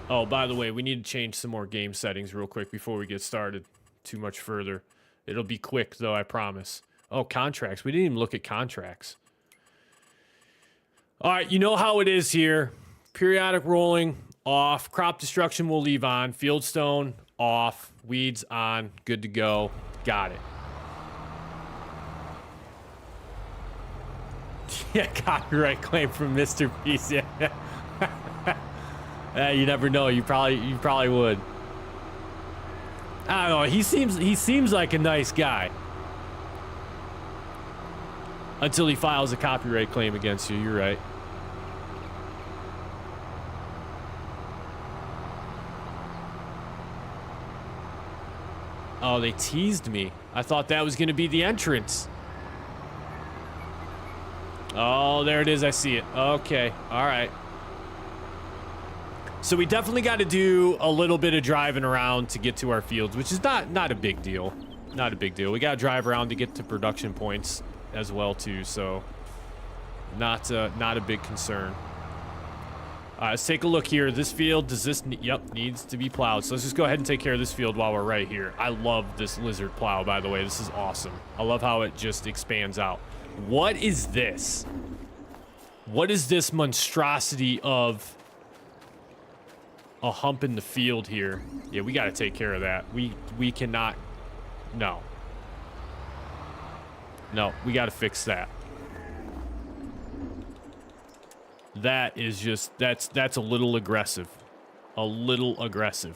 A: Oh, by the way, we need to change some more game settings real quick before we get started too much further. It'll be quick, though, I promise. Oh, contracts. We didn't even look at contracts. All right, you know how it is here. Periodic rolling, off. Crop destruction we'll leave on. Fieldstone, off. Weeds on. Good to go. Got it. Yeah, copyright claim from Mr. Beast. Yeah. You never know. You probably would. I don't know. He seems like a nice guy. Until he files a copyright claim against you. You're right. Oh, they teased me. I thought that was going to be the entrance. Oh, there it is. I see it. Okay. All right. So we definitely got to do a little bit of driving around to get to our fields, which is not a big deal. Not a big deal. We got to drive around to get to production points as well, too. So not a big concern. Let's take a look here. This field, does this, yep, needs to be plowed. So let's just go ahead and take care of this field while we're right here. I love this lizard plow, by the way. This is awesome. I love how it just expands out. What is this? What is this monstrosity of a hump in the field here? Yeah, we got to take care of that. We cannot. No. No, we got to fix that. That is just, that's a little aggressive. A little aggressive.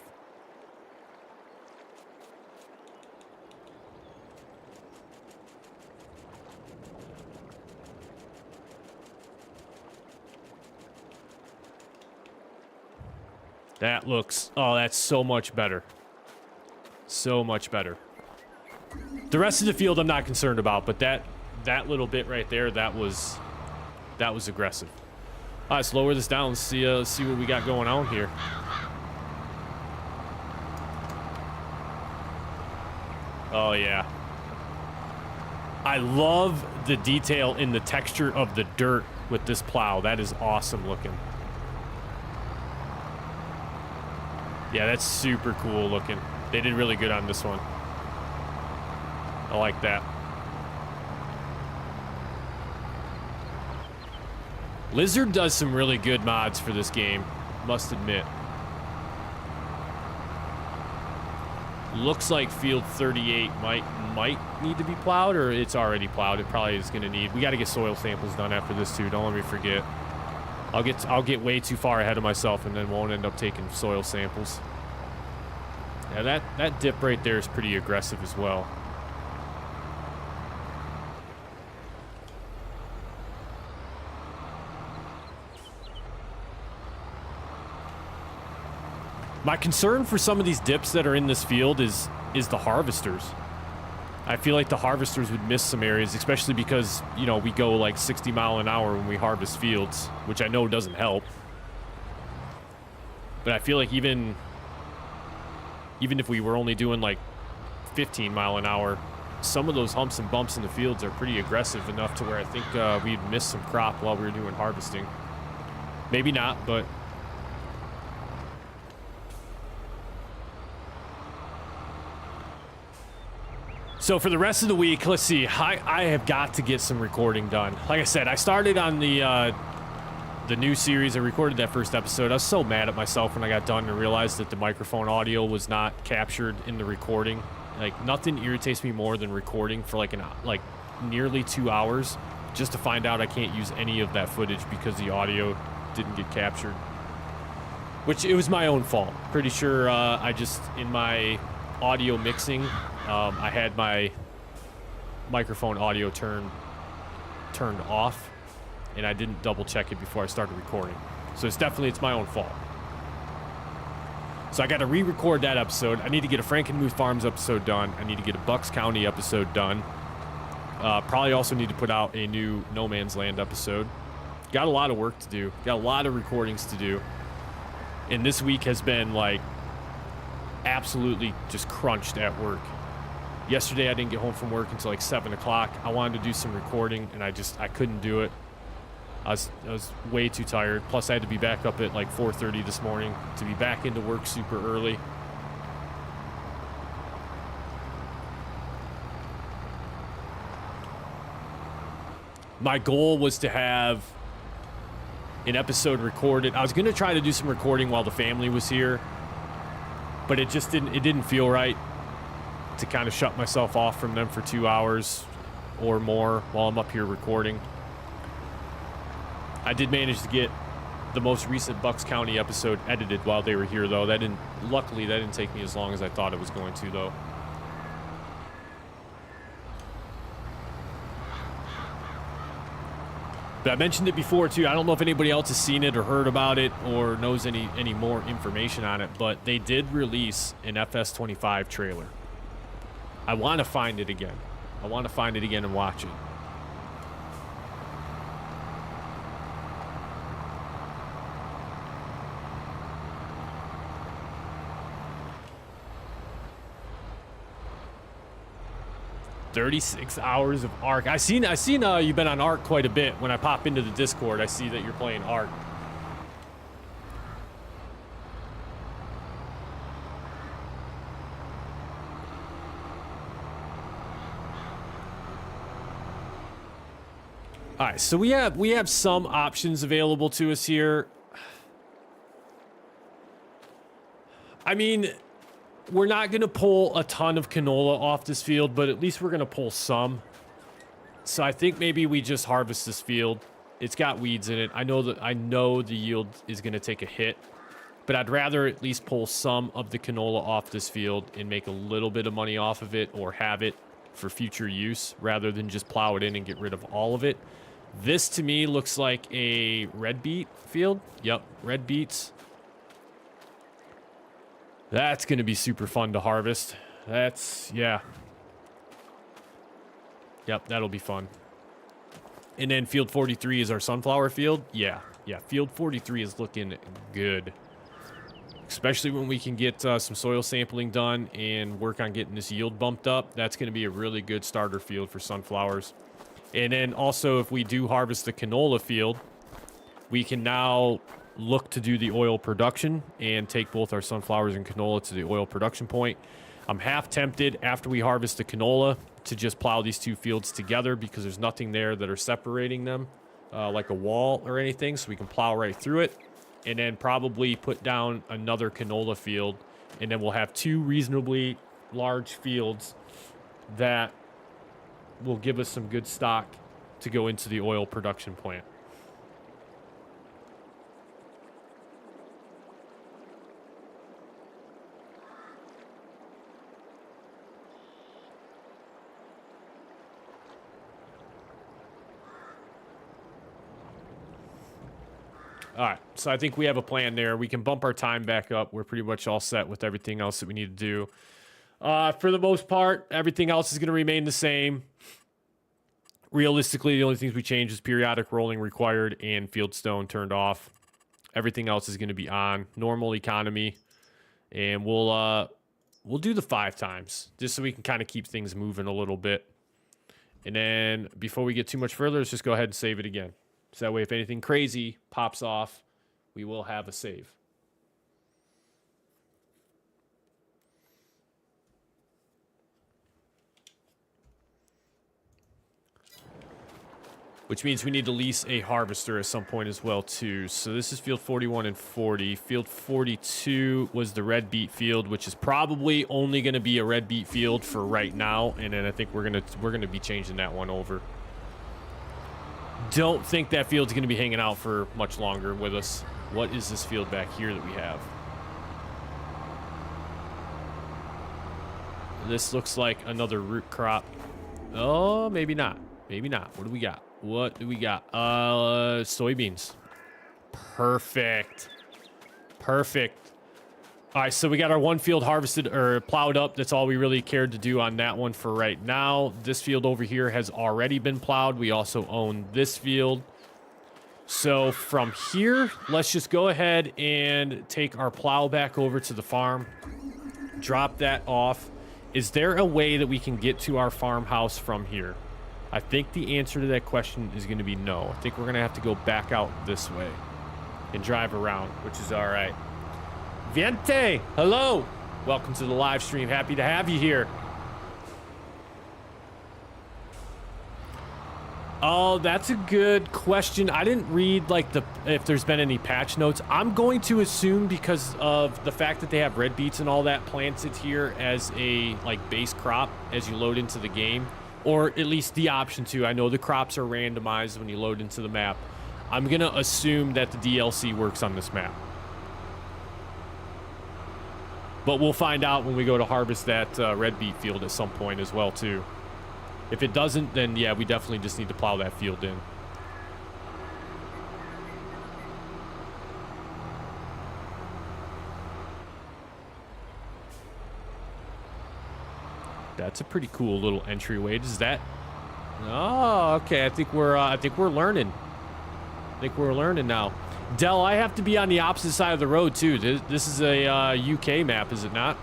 A: That looks, oh, that's so much better. So much better. The rest of the field I'm not concerned about, but that little bit right there, that was aggressive. All right, let's lower this down. Let's see what we got going on here. Oh yeah. I love the detail in the texture of the dirt with this plow. That is awesome looking. Yeah, that's super cool looking. They did really good on this one. I like that. Lizard does some really good mods for this game, must admit. Looks like field 38 might need to be plowed, or it's already plowed. It probably is going to need. We got to get soil samples done after this too. Don't let me forget. I'll get way too far ahead of myself and then won't end up taking soil samples. Yeah, that dip right there is pretty aggressive as well. My concern for some of these dips that are in this field is the harvesters. I feel like the harvesters would miss some areas, especially because, you know, we go like 60 mile an hour when we harvest fields, which I know doesn't help. But I feel like even if we were only doing like 15 mile an hour, some of those humps and bumps in the fields are pretty aggressive enough to where I think we'd miss some crop while we were doing harvesting. Maybe not, but... So for the rest of the week, let's see. I have got to get some recording done. Like I said, I started on the new series. I recorded that first episode. I was so mad at myself when I got done and realized that the microphone audio was not captured in the recording. Like, nothing irritates me more than recording for like nearly 2 hours just to find out I can't use any of that footage because the audio didn't get captured. Which, it was my own fault. Pretty sure I just, in my audio mixing, I had my microphone audio turned off, and I didn't double check it before I started recording. So it's my own fault. So I got to re-record that episode. I need to get a Frankenmuth Farms episode done. I need to get a Bucks County episode done. Probably also need to put out a new No Man's Land episode. Got a lot of work to do. Got a lot of recordings to do. And this week has been like absolutely just crunched at work. Yesterday I didn't get home from work until like 7 o'clock. I wanted to do some recording and I couldn't do it. I was way too tired. Plus I had to be back up at like 4:30 this morning to be back into work super early. My goal was to have an episode recorded. I was going to try to do some recording while the family was here, but it didn't feel right to kind of shut myself off from them for 2 hours or more while I'm up here recording. I did manage to get the most recent Bucks County episode edited while they were here, though. Luckily, that didn't take me as long as I thought it was going to, though. But I mentioned it before, too. I don't know if anybody else has seen it or heard about it or knows any more information on it, but they did release an FS25 trailer. I want to find it again. I want to find it again and watch it. "36 hours of Ark." I seen you've been on Ark quite a bit. When I pop into the Discord, I see that you're playing Ark. All right, so we have some options available to us here. I mean, we're not going to pull a ton of canola off this field, but at least we're going to pull some. So I think maybe we just harvest this field. It's got weeds in it. I know the yield is going to take a hit, but I'd rather at least pull some of the canola off this field and make a little bit of money off of it or have it for future use rather than just plow it in and get rid of all of it. This to me looks like a red beet field. Yep, red beets. That's going to be super fun to harvest. Yeah. Yep, that'll be fun. And then field 43 is our sunflower field. Yeah, field 43 is looking good. Especially when we can get some soil sampling done and work on getting this yield bumped up. That's going to be a really good starter field for sunflowers. And then also, if we do harvest the canola field, we can now look to do the oil production and take both our sunflowers and canola to the oil production point. I'm half tempted after we harvest the canola to just plow these two fields together because there's nothing there that are separating them, like a wall or anything, so we can plow right through it. And then probably put down another canola field, and then we'll have two reasonably large fields that will give us some good stock to go into the oil production plant. All right, so I think we have a plan there. We can bump our time back up. We're pretty much all set with everything else that we need to do. For the most part, everything else is going to remain the same. Realistically, the only things we change is periodic rolling required and fieldstone turned off. Everything else is going to be on normal economy, and we'll do the 5 times just so we can kind of keep things moving a little bit. And then before we get too much further, let's just go ahead and save it again. So that way, if anything crazy pops off, we will have a save. Which means we need to lease a harvester at some point as well, too. So this is field 41 and 40. Field 42 was the red beet field, which is probably only going to be a red beet field for right now. And then I think we're gonna be changing that one over. Don't think that field's going to be hanging out for much longer with us. What is this field back here that we have? This looks like another root crop. Oh, maybe not. Maybe not. What do we got? What do we got? Soybeans. Perfect. Perfect. All right, so we got our one field harvested or plowed up. That's all we really cared to do on that one for right now. This field over here has already been plowed. We also own this field. So from here, let's just go ahead and take our plow back over to the farm. Drop that off. Is there a way that we can get to our farmhouse from here? I think the answer to that question is going to be no. I think we're going to have to go back out this way and drive around, which is all right. Viente, hello. Welcome to the live stream. Happy to have you here. Oh, that's a good question. I didn't read like if there's been any patch notes. I'm going to assume because of the fact that they have red beets and all that planted here as a like base crop as you load into the game, or at least the option to. I know the crops are randomized when you load into the map. I'm going to assume that the DLC works on this map. But we'll find out when we go to harvest that red beet field at some point as well, too. If it doesn't, then yeah, we definitely just need to plow that field in. That's a pretty cool little entryway. Does that? Oh, okay. I think we're learning. I think we're learning now. Dell, I have to be on the opposite side of the road, too. This is a UK map, is it not?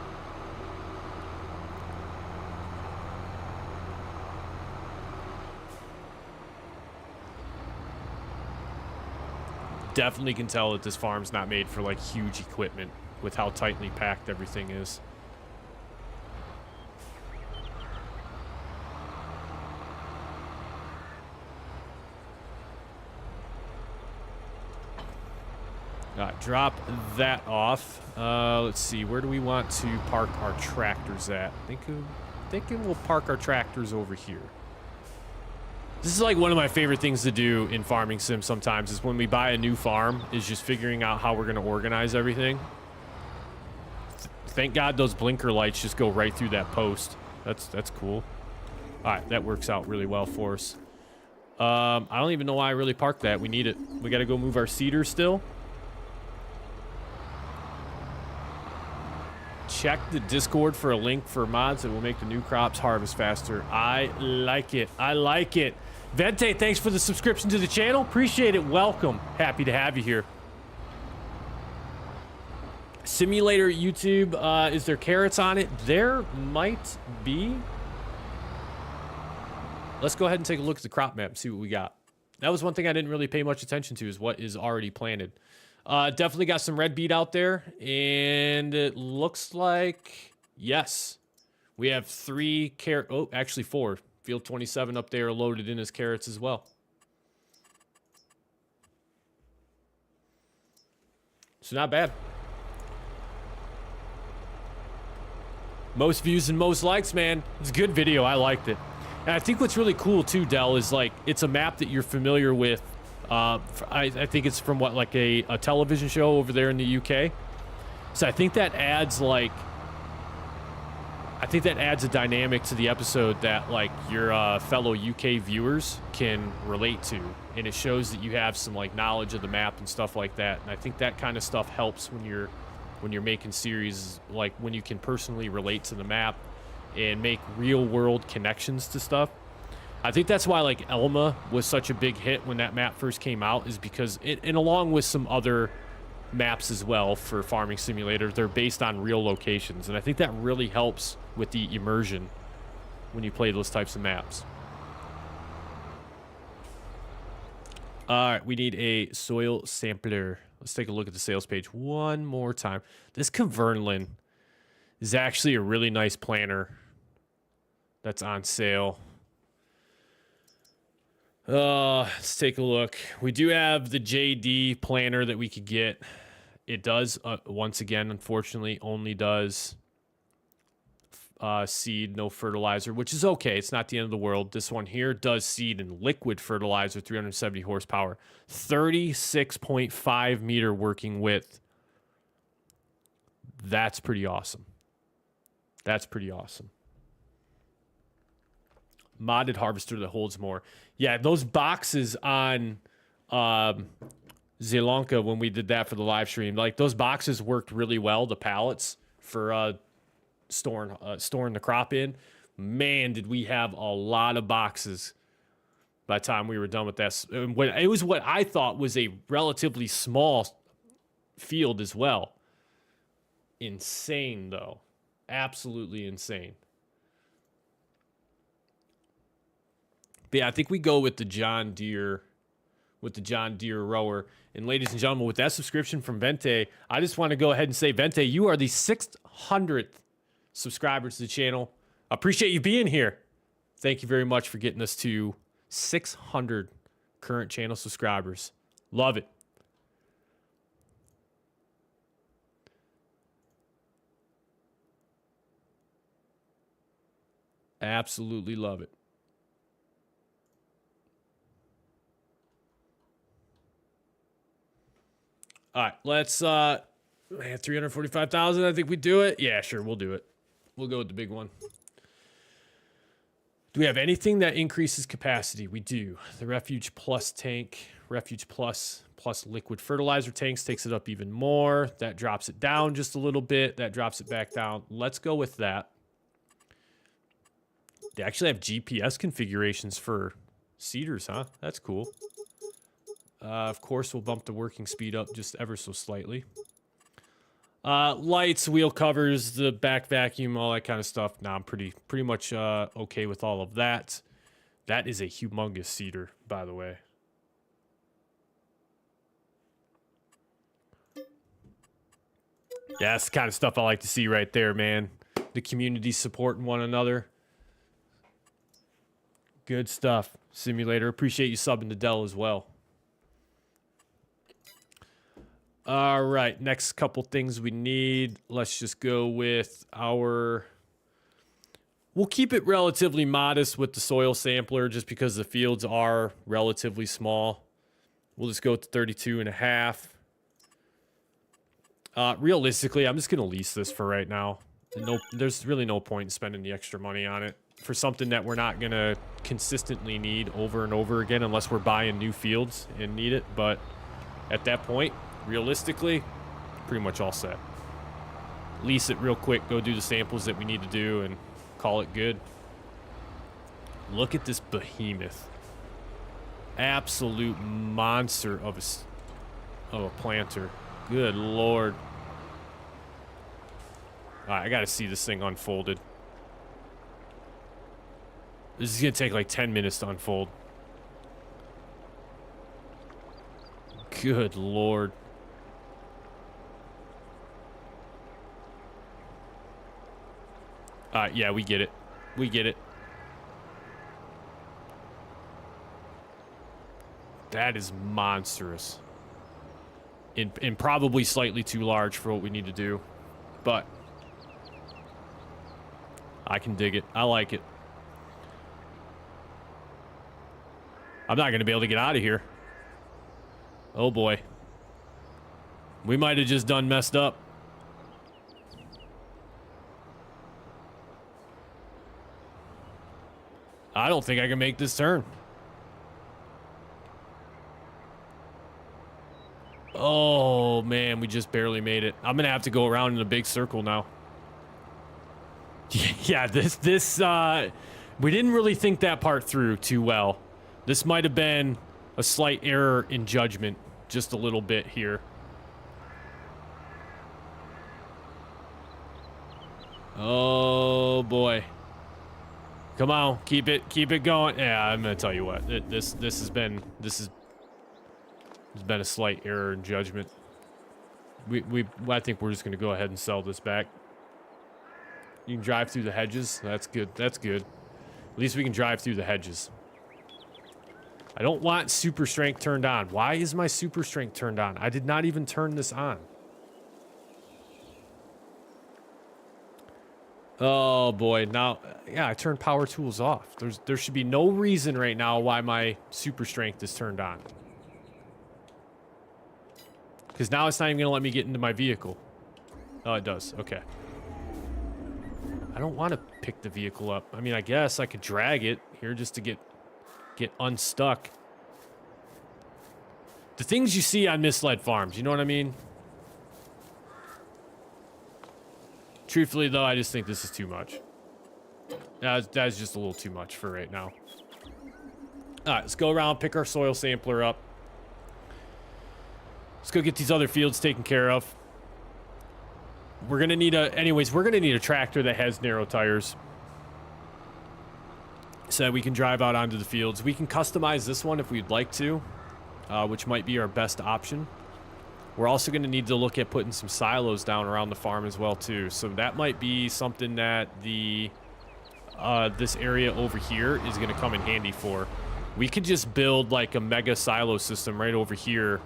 A: Definitely can tell that this farm's not made for, like, huge equipment with how tightly packed everything is. Drop that off. Let's see. Where do we want to park our tractors at? Thinking we'll park our tractors over here. This is like one of my favorite things to do in farming sim sometimes is when we buy a new farm is just figuring out how we're going to organize everything. Thank God those blinker lights just go right through that post. That's cool. All right, that works out really well for us. I don't even know why I really parked that. We need it. We got to go move our cedar still. check the Discord for a link for mods that will make the new crops harvest faster. I like it. I like it. Vente, thanks for the subscription to the channel. Appreciate it. Welcome. Happy to have you here. Simulator YouTube, is there carrots on it? There might be. Let's go ahead and take a look at the crop map and see what we got. That was one thing I didn't really pay much attention to, is what is already planted. Definitely got some red beet out there, and it looks like, yes, we have 3 carrot, oh, actually 4. Field 27 up there loaded in as carrots as well. So not bad. Most views and most likes, man. It's a good video. I liked it. And I think what's really cool too, Del, is like it's a map that you're familiar with. I think it's from what, like a television show over there in the UK. So I think that adds like, I think that adds a dynamic to the episode that like your fellow UK viewers can relate to, and it shows that you have some like knowledge of the map and stuff like that. And I think that kind of stuff helps when you're making series, like when you can personally relate to the map and make real world connections to stuff. I think that's why like Elma was such a big hit when that map first came out, is because it, and along with some other maps as well for Farming Simulator, they're based on real locations, and I think that really helps with the immersion when you play those types of maps. All right, we need a soil sampler. Let's take a look at the sales page one more time. This Kverneland is actually a really nice planter that's on sale. Let's take a look. We do have the JD planter that we could get. It does, once again, unfortunately, only does seed, no fertilizer, which is okay. It's not the end of the world. This one here does seed and liquid fertilizer, 370 horsepower, 36.5 meter working width. That's pretty awesome. That's pretty awesome. Modded harvester that holds more. Yeah, those boxes on Zelonka, when we did that for the live stream, like those boxes worked really well, the pallets for storing the crop in. Man, did we have a lot of boxes by the time we were done with that. It was what I thought was a relatively small field as well. Insane, though. Absolutely insane. But yeah, I think we go with the John Deere, rower. And ladies and gentlemen, with that subscription from Vente, I just want to go ahead and say, Vente, you are the 600th subscriber to the channel. I appreciate you being here. Thank you very much for getting us to 600 current channel subscribers. Love it. Absolutely love it. All right, let's, man, 345,000, I think we do it. Yeah, sure, we'll do it. We'll go with the big one. Do we have anything that increases capacity? We do. The Refuge Plus tank, Refuge Plus liquid fertilizer tanks takes it up even more. That drops it down just a little bit. That drops it back down. Let's go with that. They actually have GPS configurations for seeders, huh? That's cool. Of course, we'll bump the working speed up just ever so slightly. Lights, wheel covers, the back vacuum, all that kind of stuff. Nah, I'm pretty much okay with all of that. That is a humongous seeder, by the way. Yeah, that's the kind of stuff I like to see right there, man. The community supporting one another. Good stuff, Simulator. Appreciate you subbing to Dell as well. All right, next couple things we need. Let's just go with our... We'll keep it relatively modest with the soil sampler just because the fields are relatively small. We'll just go with the 32 and a half. Realistically, I'm just going to lease this for right now. There's really no point in spending the extra money on it for something that we're not going to consistently need over and over again unless we're buying new fields and need it. But at that point, realistically, pretty much all set. Lease it real quick, go do the samples that we need to do, and call it good. Look at this behemoth. Absolute monster of a planter. Good lord. Alright, I gotta see this thing unfolded. This is gonna take like 10 minutes to unfold. Good lord. Yeah, we get it. We get it. That is monstrous. And probably slightly too large for what we need to do. But I can dig it. I like it. I'm not going to be able to get out of here. Oh boy. We might have just done messed up. I don't think I can make this turn. Oh man, we just barely made it. I'm gonna have to go around in a big circle now. Yeah, we didn't really think that part through too well. This might have been a slight error in judgment, just a little bit here. Oh boy. Come on, keep it going. Yeah, I'm gonna tell you what. This has been a slight error in judgment. I think we're just gonna go ahead and sell this back. You can drive through the hedges. That's good. That's good. At least we can drive through the hedges. I don't want super strength turned on. Why is my super strength turned on? I did not even turn this on. Oh boy, now, yeah, I turned power tools off. There should be no reason right now why my super strength is turned on. Because now it's not even gonna let me get into my vehicle. Oh, it does, okay. I don't want to pick the vehicle up. I mean, I guess I could drag it here just to get unstuck. The things you see on misled farms, you know what I mean? Truthfully, though, I just think this is too much. That's just a little too much for right now. All right, let's go around, pick our soil sampler up. Let's go get these other fields taken care of. We're gonna need we're gonna need a tractor that has narrow tires, so that we can drive out onto the fields. We can customize this one if we'd like to, which might be our best option. We're also going to need to look at putting some silos down around the farm as well too. So that might be something that this area over here is going to come in handy for. We could just build like a mega silo system right over here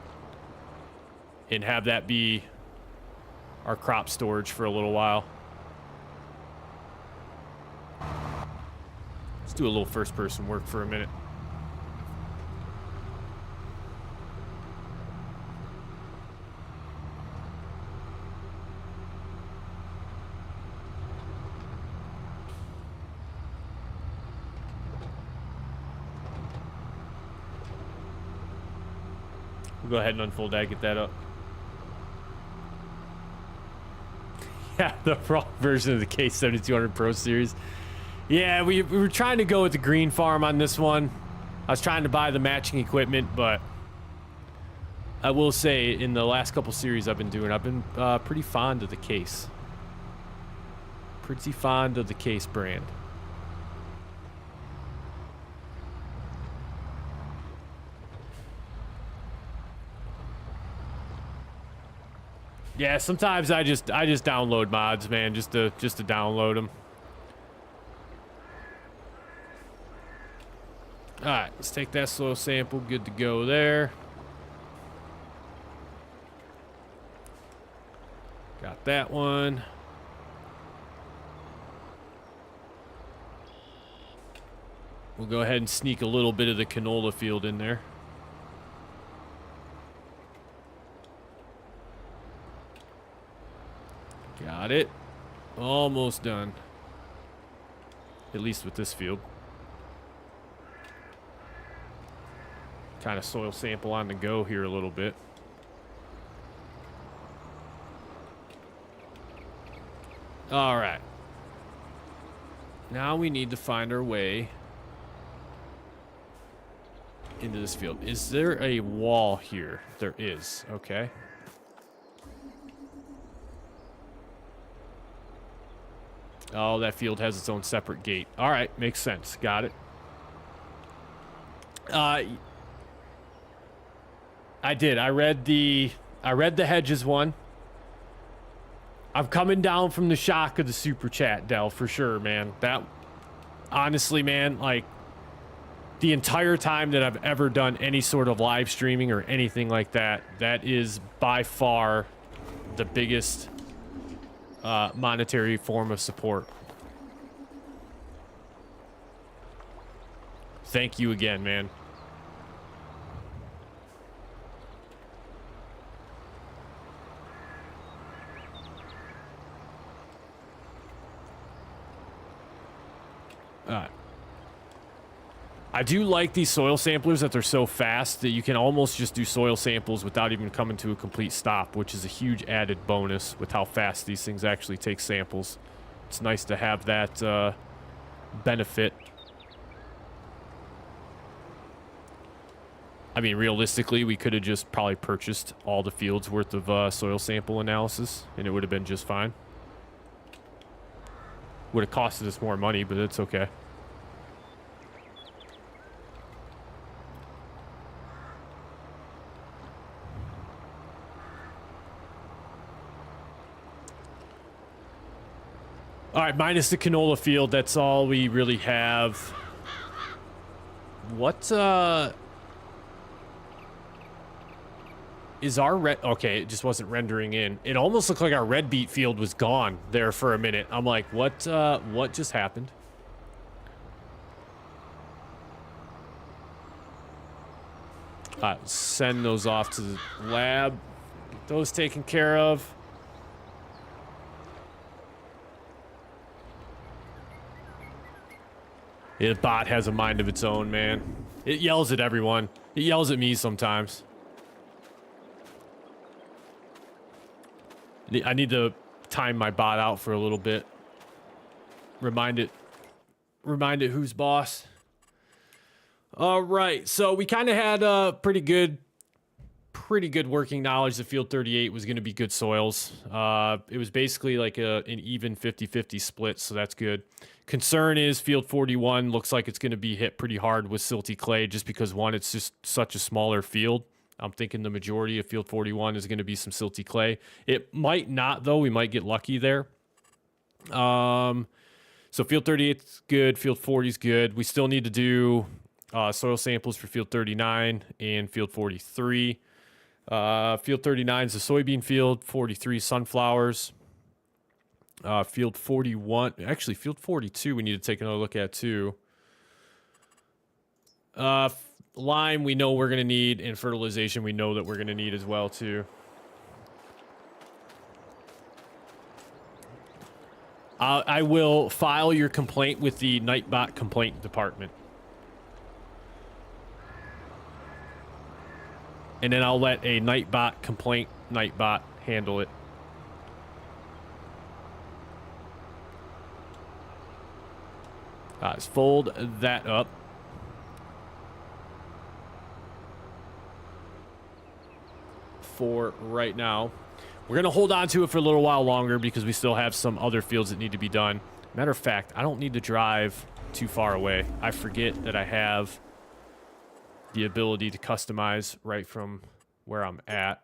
A: and have that be our crop storage for a little while. Let's do a little first person work for a minute. Go ahead and unfold that, get that up. Yeah, the raw version of the K7200 Pro Series. Yeah, we were trying to go with the green farm on this one. I was trying to buy the matching equipment, but I will say in the last couple series I've been pretty fond of the case. Pretty fond of the case brand. Yeah, sometimes I just download mods, man, just to download them. All right, let's take that soil sample. Good to go there. Got that one. We'll go ahead and sneak a little bit of the canola field in there. Got it. Almost done. At least with this field. Kind of soil sample on the go here a little bit. All right. Now we need to find our way into this field. Is there a wall here? There is. Okay. Oh, that field has its own separate gate. All right, makes sense. Got it. I did. I read the hedges one. I'm coming down from the shock of the super chat, Del, for sure, man. That, honestly, man, like, the entire time that I've ever done any sort of live streaming or anything like that, that is by far the biggest monetary form of support. Thank you again, man. I do like these soil samplers that they're so fast that you can almost just do soil samples without even coming to a complete stop, which is a huge added bonus with how fast these things actually take samples. It's nice to have that benefit. I mean, realistically, we could have just probably purchased all the fields worth of soil sample analysis, and it would have been just fine. Would have costed us more money, but it's okay. All right, minus the canola field, that's all we really have. What, is our red... Okay, it just wasn't rendering in. It almost looked like our red beet field was gone there for a minute. I'm like, what just happened? Send those off to the lab. Get those taken care of. The bot has a mind of its own, man. It yells at everyone. It yells at me sometimes. I need to time my bot out for a little bit. Remind it who's boss. All right, so we kind of had a pretty good working knowledge that field 38 was going to be good soils. It was basically like an even 50-50 split, so that's good. Concern is field 41 looks like it's going to be hit pretty hard with silty clay just because, one, it's just such a smaller field. I'm thinking the majority of field 41 is going to be some silty clay. It might not, though. We might get lucky there. So field 38 is good. Field 40 is good. We still need to do soil samples for field 39 and field 43. Field 39 is a soybean field. 43 sunflowers. Field 41, actually field 42 we need to take another look at too. Lime we know we're going to need, and fertilization we know that we're going to need as well too. I will file your complaint with the Nightbot complaint department. And then I'll let a Nightbot complaint Nightbot handle it. Let's fold that up. For right now. We're going to hold on to it for a little while longer because we still have some other fields that need to be done. Matter of fact, I don't need to drive too far away. I forget that I have the ability to customize right from where I'm at.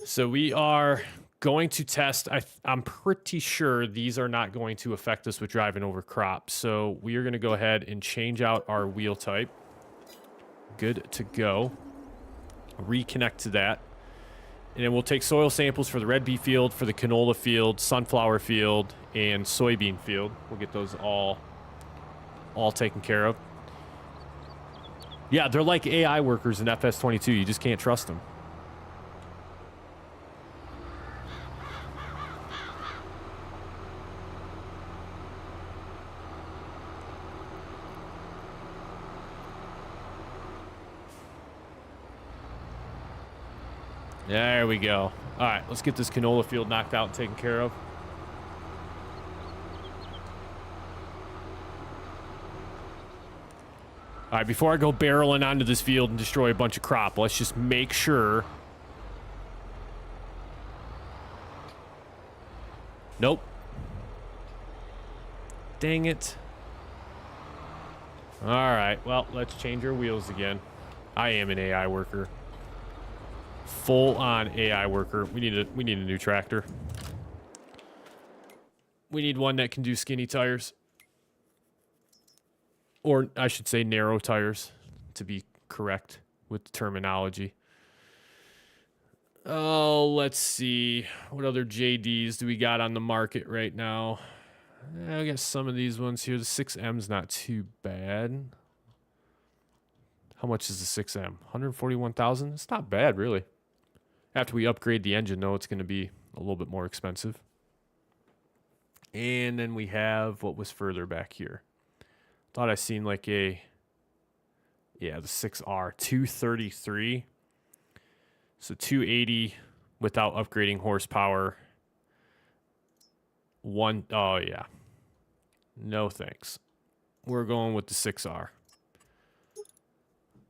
A: So we are going to test. I'm pretty sure these are not going to affect us with driving over crops. So we are going to go ahead and change out our wheel type. Good to go. Reconnect to that. And then we'll take soil samples for the red beet field, for the canola field, sunflower field, and soybean field. We'll get those all taken care of. Yeah, they're like AI workers in FS22. You just can't trust them. There we go. All right, let's get this canola field knocked out and taken care of. All right, before I go barreling onto this field and destroy a bunch of crop, let's just make sure. Nope. Dang it. All right, well, let's change our wheels again. I am an AI worker. Full-on AI worker. We need a new tractor. We need one that can do skinny tires. Or I should say narrow tires, to be correct with the terminology. Oh, let's see. What other JDs do we got on the market right now? I got some of these ones here. The 6M's not too bad. How much is the 6M? 141,000? It's not bad, really. After we upgrade the engine, though, it's going to be a little bit more expensive. And then we have what was further back here. Thought I seen like a, yeah, the 6R, 233. So 280 without upgrading horsepower. Oh yeah. No thanks. We're going with the 6R.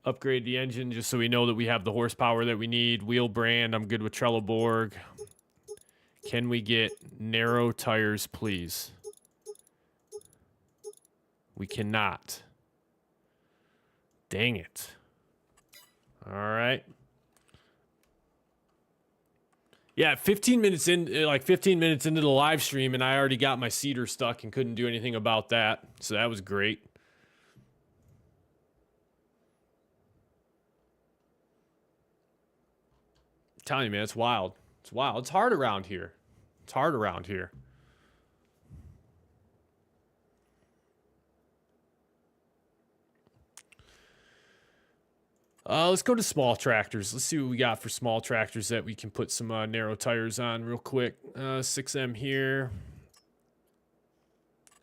A: Upgrade the engine just so we know that we have the horsepower that we need. Wheel brand, I'm good with Trelleborg. Can we get narrow tires, please? We cannot. Dang it. All right. Yeah, 15 minutes in, like 15 minutes into the live stream, and I already got my seeder stuck and couldn't do anything about that. So that was great. I'm telling you, man, it's wild. It's wild. It's hard around here. It's hard around here. Let's go to small tractors. Let's see what we got for small tractors that we can put some narrow tires on real quick. 6M here.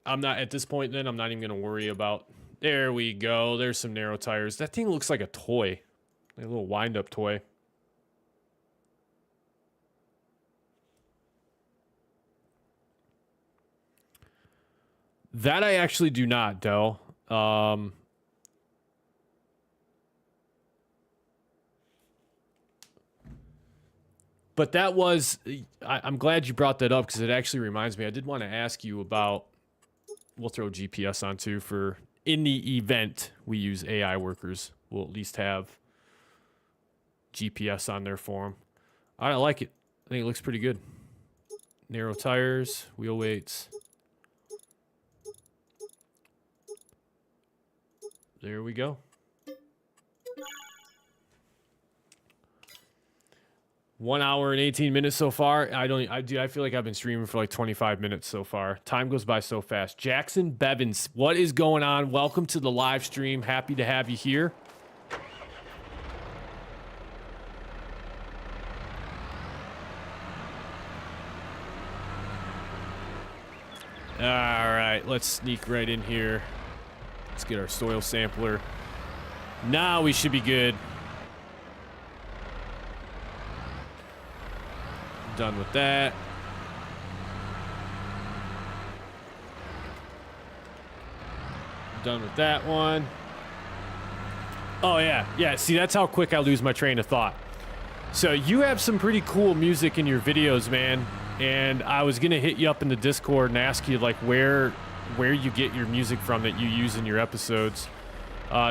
A: I'm not, at this point then, I'm not even going to worry about. There we go. There's some narrow tires. That thing looks like a toy. Like a little wind-up toy. That I actually do not, Del. But that was, I'm glad you brought that up because it actually reminds me, I did want to ask you about, we'll throw GPS on too, for in the event we use AI workers, we'll at least have GPS on there for them. I like it. I think it looks pretty good. Narrow tires, wheel weights. There we go. 1 hour and 18 minutes so far. I feel like I've been streaming for like 25 minutes so far. Time goes by so fast. Jackson Bevins, what is going on? Welcome to the live stream. Happy to have you here. All right, let's sneak right in here. Let's get our soil sampler. Now we should be good. Done with that. Done with that one. Oh, yeah. Yeah, see, that's how quick I lose my train of thought. So you have some pretty cool music in your videos, man. And I was going to hit you up in the Discord and ask you, like, where you get your music from that you use in your episodes.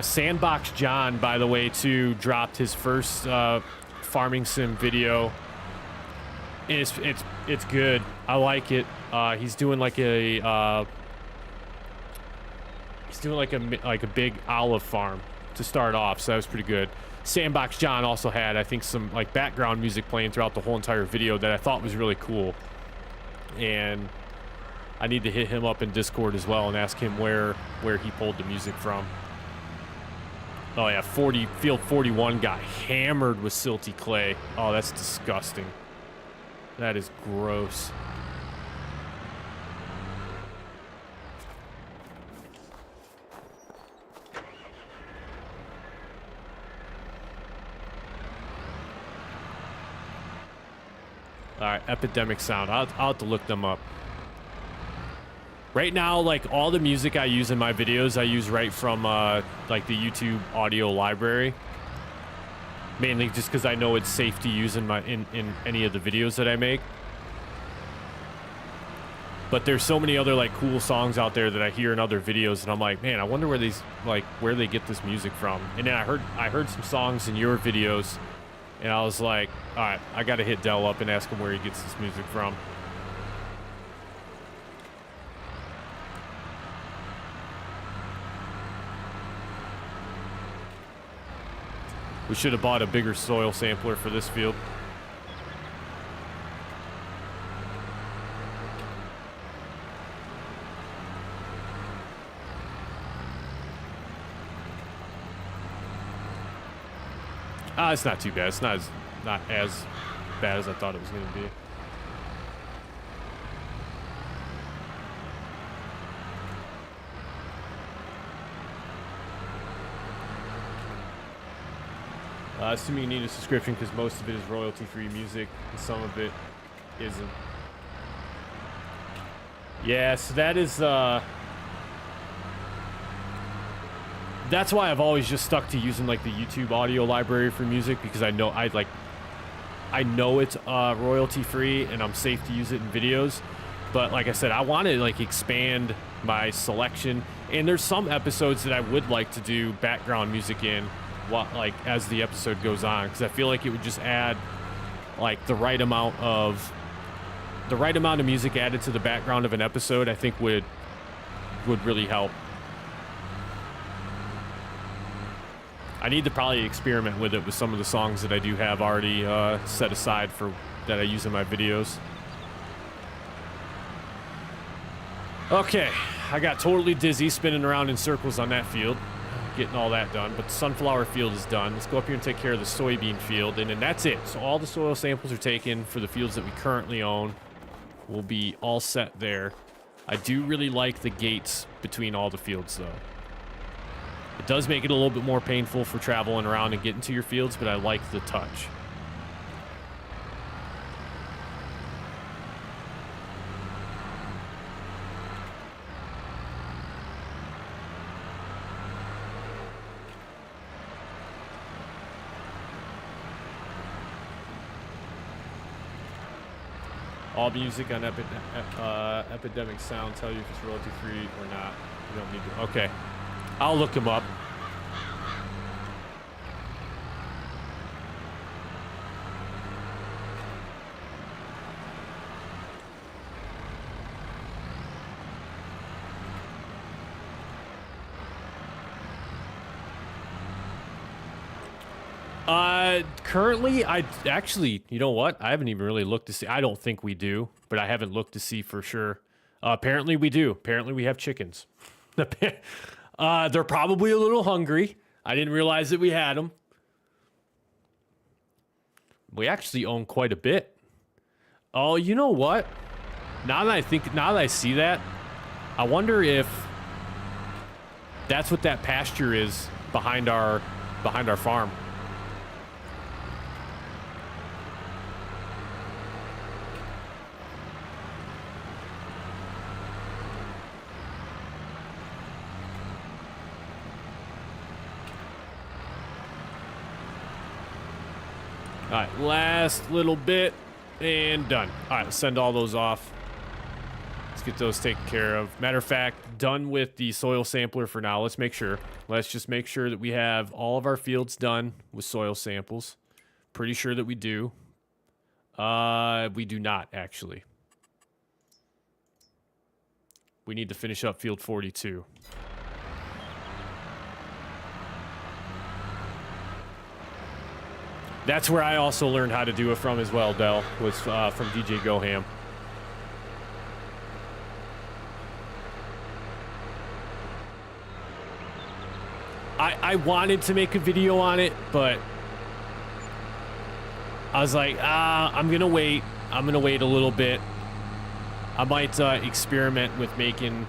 A: Sandbox John, by the way, too, dropped his first farming sim video. It's good. I like it. He's doing like a big olive farm to start off, so that was pretty good. Sandbox John also had, I think, some like background music playing throughout the whole entire video that I thought was really cool. And I need to hit him up in Discord as well and ask him where he pulled the music from. Oh yeah, Field 41 got hammered with silty clay. Oh, that's disgusting. That is gross. right, Epidemic Sound. I'll have to look them up. Right now, like, all the music I use in my videos, I use right from, like, the YouTube audio library. Mainly just because I know it's safe to use in any of the videos that I make. But there's so many other, like, cool songs out there that I hear in other videos, and I'm like, man, I wonder where these, like, where they get this music from. And then I heard some songs in your videos, and I was like, all right, I got to hit Dell up and ask him where he gets this music from. We should have bought a bigger soil sampler for this field. It's not too bad. It's not as bad as I thought it was going to be. Assuming you need a subscription because most of it is royalty-free music and some of it isn't. Yeah, so that is... That's why I've always just stuck to using like the YouTube audio library for music, because I know it's royalty free and I'm safe to use it in videos. But like I said, I want to like expand my selection, and there's some episodes that I would like to do background music in, like as the episode goes on, because I feel like it would just add like the right amount of music added to the background of an episode. I think would really help. I need to probably experiment with it with some of the songs that I do have already set aside for that I use in my videos. Okay, I got totally dizzy spinning around in circles on that field, getting all that done, but the sunflower field is done. Let's go up here and take care of the soybean field, and then that's it. So all the soil samples are taken for the fields that we currently own. We'll be all set there. I do really like the gates between all the fields, though. It does make it a little bit more painful for traveling around and getting to your fields, but I like the touch. All music on Epidemic Sound tell you if it's royalty free or not. You don't need to. Okay. I'll look him up. Currently, you know what? I haven't even really looked to see. I don't think we do, but I haven't looked to see for sure. Apparently we do. Apparently we have chickens. They're probably a little hungry. I didn't realize that we had them. We actually own quite a bit. Oh, you know what? Now that I see that, I wonder if that's what that pasture is behind our farm. All right, last little bit and done. All right, let's send all those off. Let's get those taken care of. Matter of fact, done with the soil sampler for now. Let's make sure. Let's just make sure that we have all of our fields done with soil samples. Pretty sure that we do. We do not, actually. We need to finish up field 42. That's where I also learned how to do it from as well, Dell, was from DJ Goham. I wanted to make a video on it, but I was like, I'm going to wait. I'm going to wait a little bit. I might experiment with making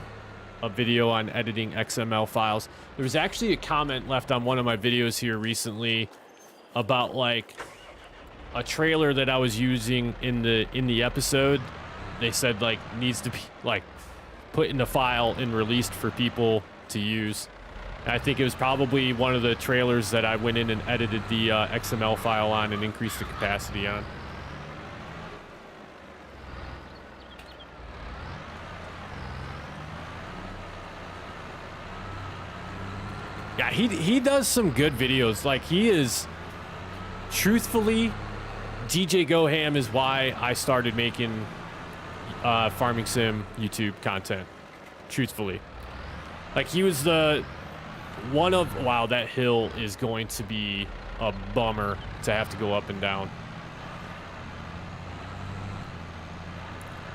A: a video on editing XML files. There was actually a comment left on one of my videos here recently about like a trailer that I was using in the episode, they said like needs to be like put in a file and released for people to use. And I think it was probably one of the trailers that I went in and edited the XML file on and increased the capacity on. Yeah, he does some good videos. Like, he is, truthfully, DJ Go Ham is why I started making farming sim YouTube content. Truthfully, like, he was the one of, wow, that hill is going to be a bummer to have to go up and down.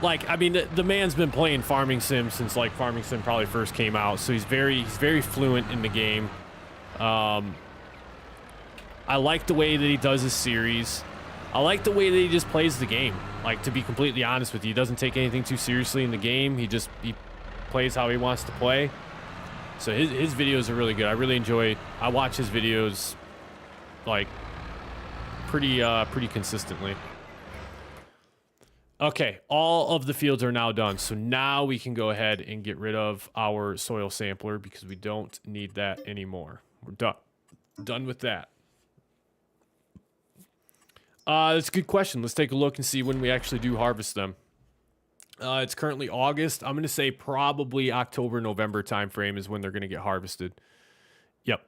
A: Like, I mean, the man's been playing farming sim since like farming sim probably first came out, so he's very fluent in the game. I like the way that he does his series. I like the way that he just plays the game. Like, to be completely honest with you, he doesn't take anything too seriously in the game. He plays how he wants to play. So his videos are really good. I really enjoy. I watch his videos like pretty consistently. Okay, all of the fields are now done. So now we can go ahead and get rid of our soil sampler because we don't need that anymore. We're done. Done with that. That's a good question. Let's take a look and see when we actually do harvest them. It's currently August. I'm going to say probably October, November timeframe is when they're going to get harvested. Yep.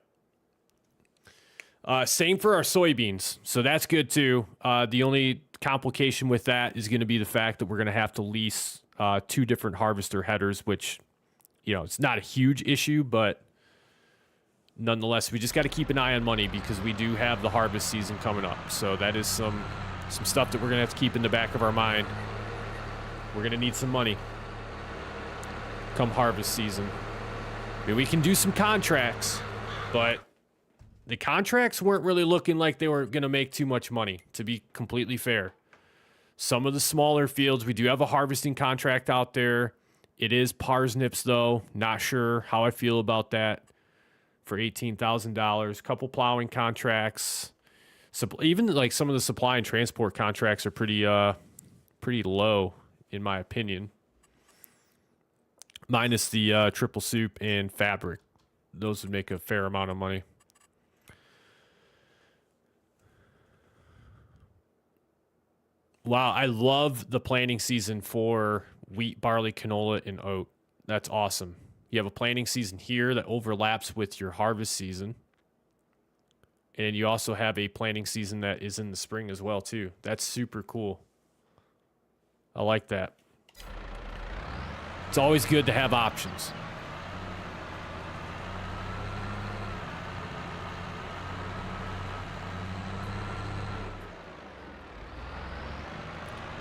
A: Same for our soybeans. So that's good too. The only complication with that is going to be the fact that we're going to have to lease 2 different harvester headers, which, you know, it's not a huge issue, but nonetheless, we just got to keep an eye on money because we do have the harvest season coming up. So that is some stuff that we're going to have to keep in the back of our mind. We're going to need some money come harvest season. I mean, we can do some contracts, but the contracts weren't really looking like they were going to make too much money, to be completely fair. Some of the smaller fields, we do have a harvesting contract out there. It is parsnips, though. Not sure how I feel about that for $18,000. Couple plowing contracts. So even like some of the supply and transport contracts are pretty low, in my opinion. Minus the triple soup and fabric. Those would make a fair amount of money. Wow, I love the planting season for wheat, barley, canola, and oat. That's awesome. You have a planting season here that overlaps with your harvest season. And you also have a planting season that is in the spring as well, too. That's super cool. I like that. It's always good to have options.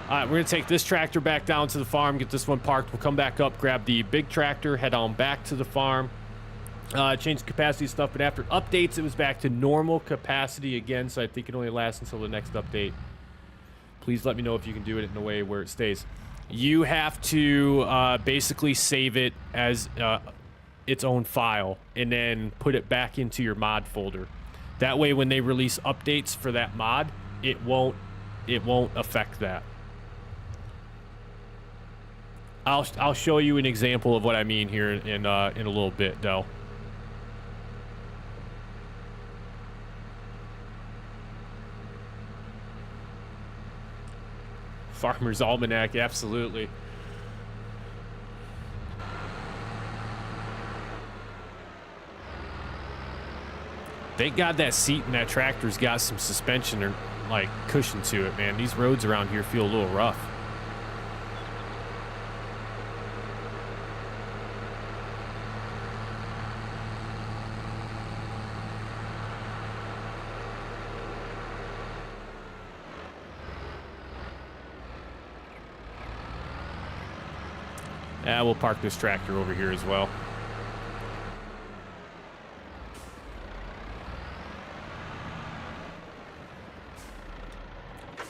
A: All right, we're going to take this tractor back down to the farm, get this one parked. We'll come back up, grab the big tractor, head on back to the farm. Change the capacity stuff, but after updates, it was back to normal capacity again, so I think it only lasts until the next update. Please let me know if you can do it in a way where it stays. You have to basically save it as its own file and then put it back into your mod folder. That way, when they release updates for that mod, it won't affect that. I'll show you an example of what I mean here in a little bit, Del. Farmer's Almanac, absolutely. Thank God that seat in that tractor's got some suspension or like cushion to it, man. These roads around here feel a little rough. Yeah, we'll park this tractor over here as well.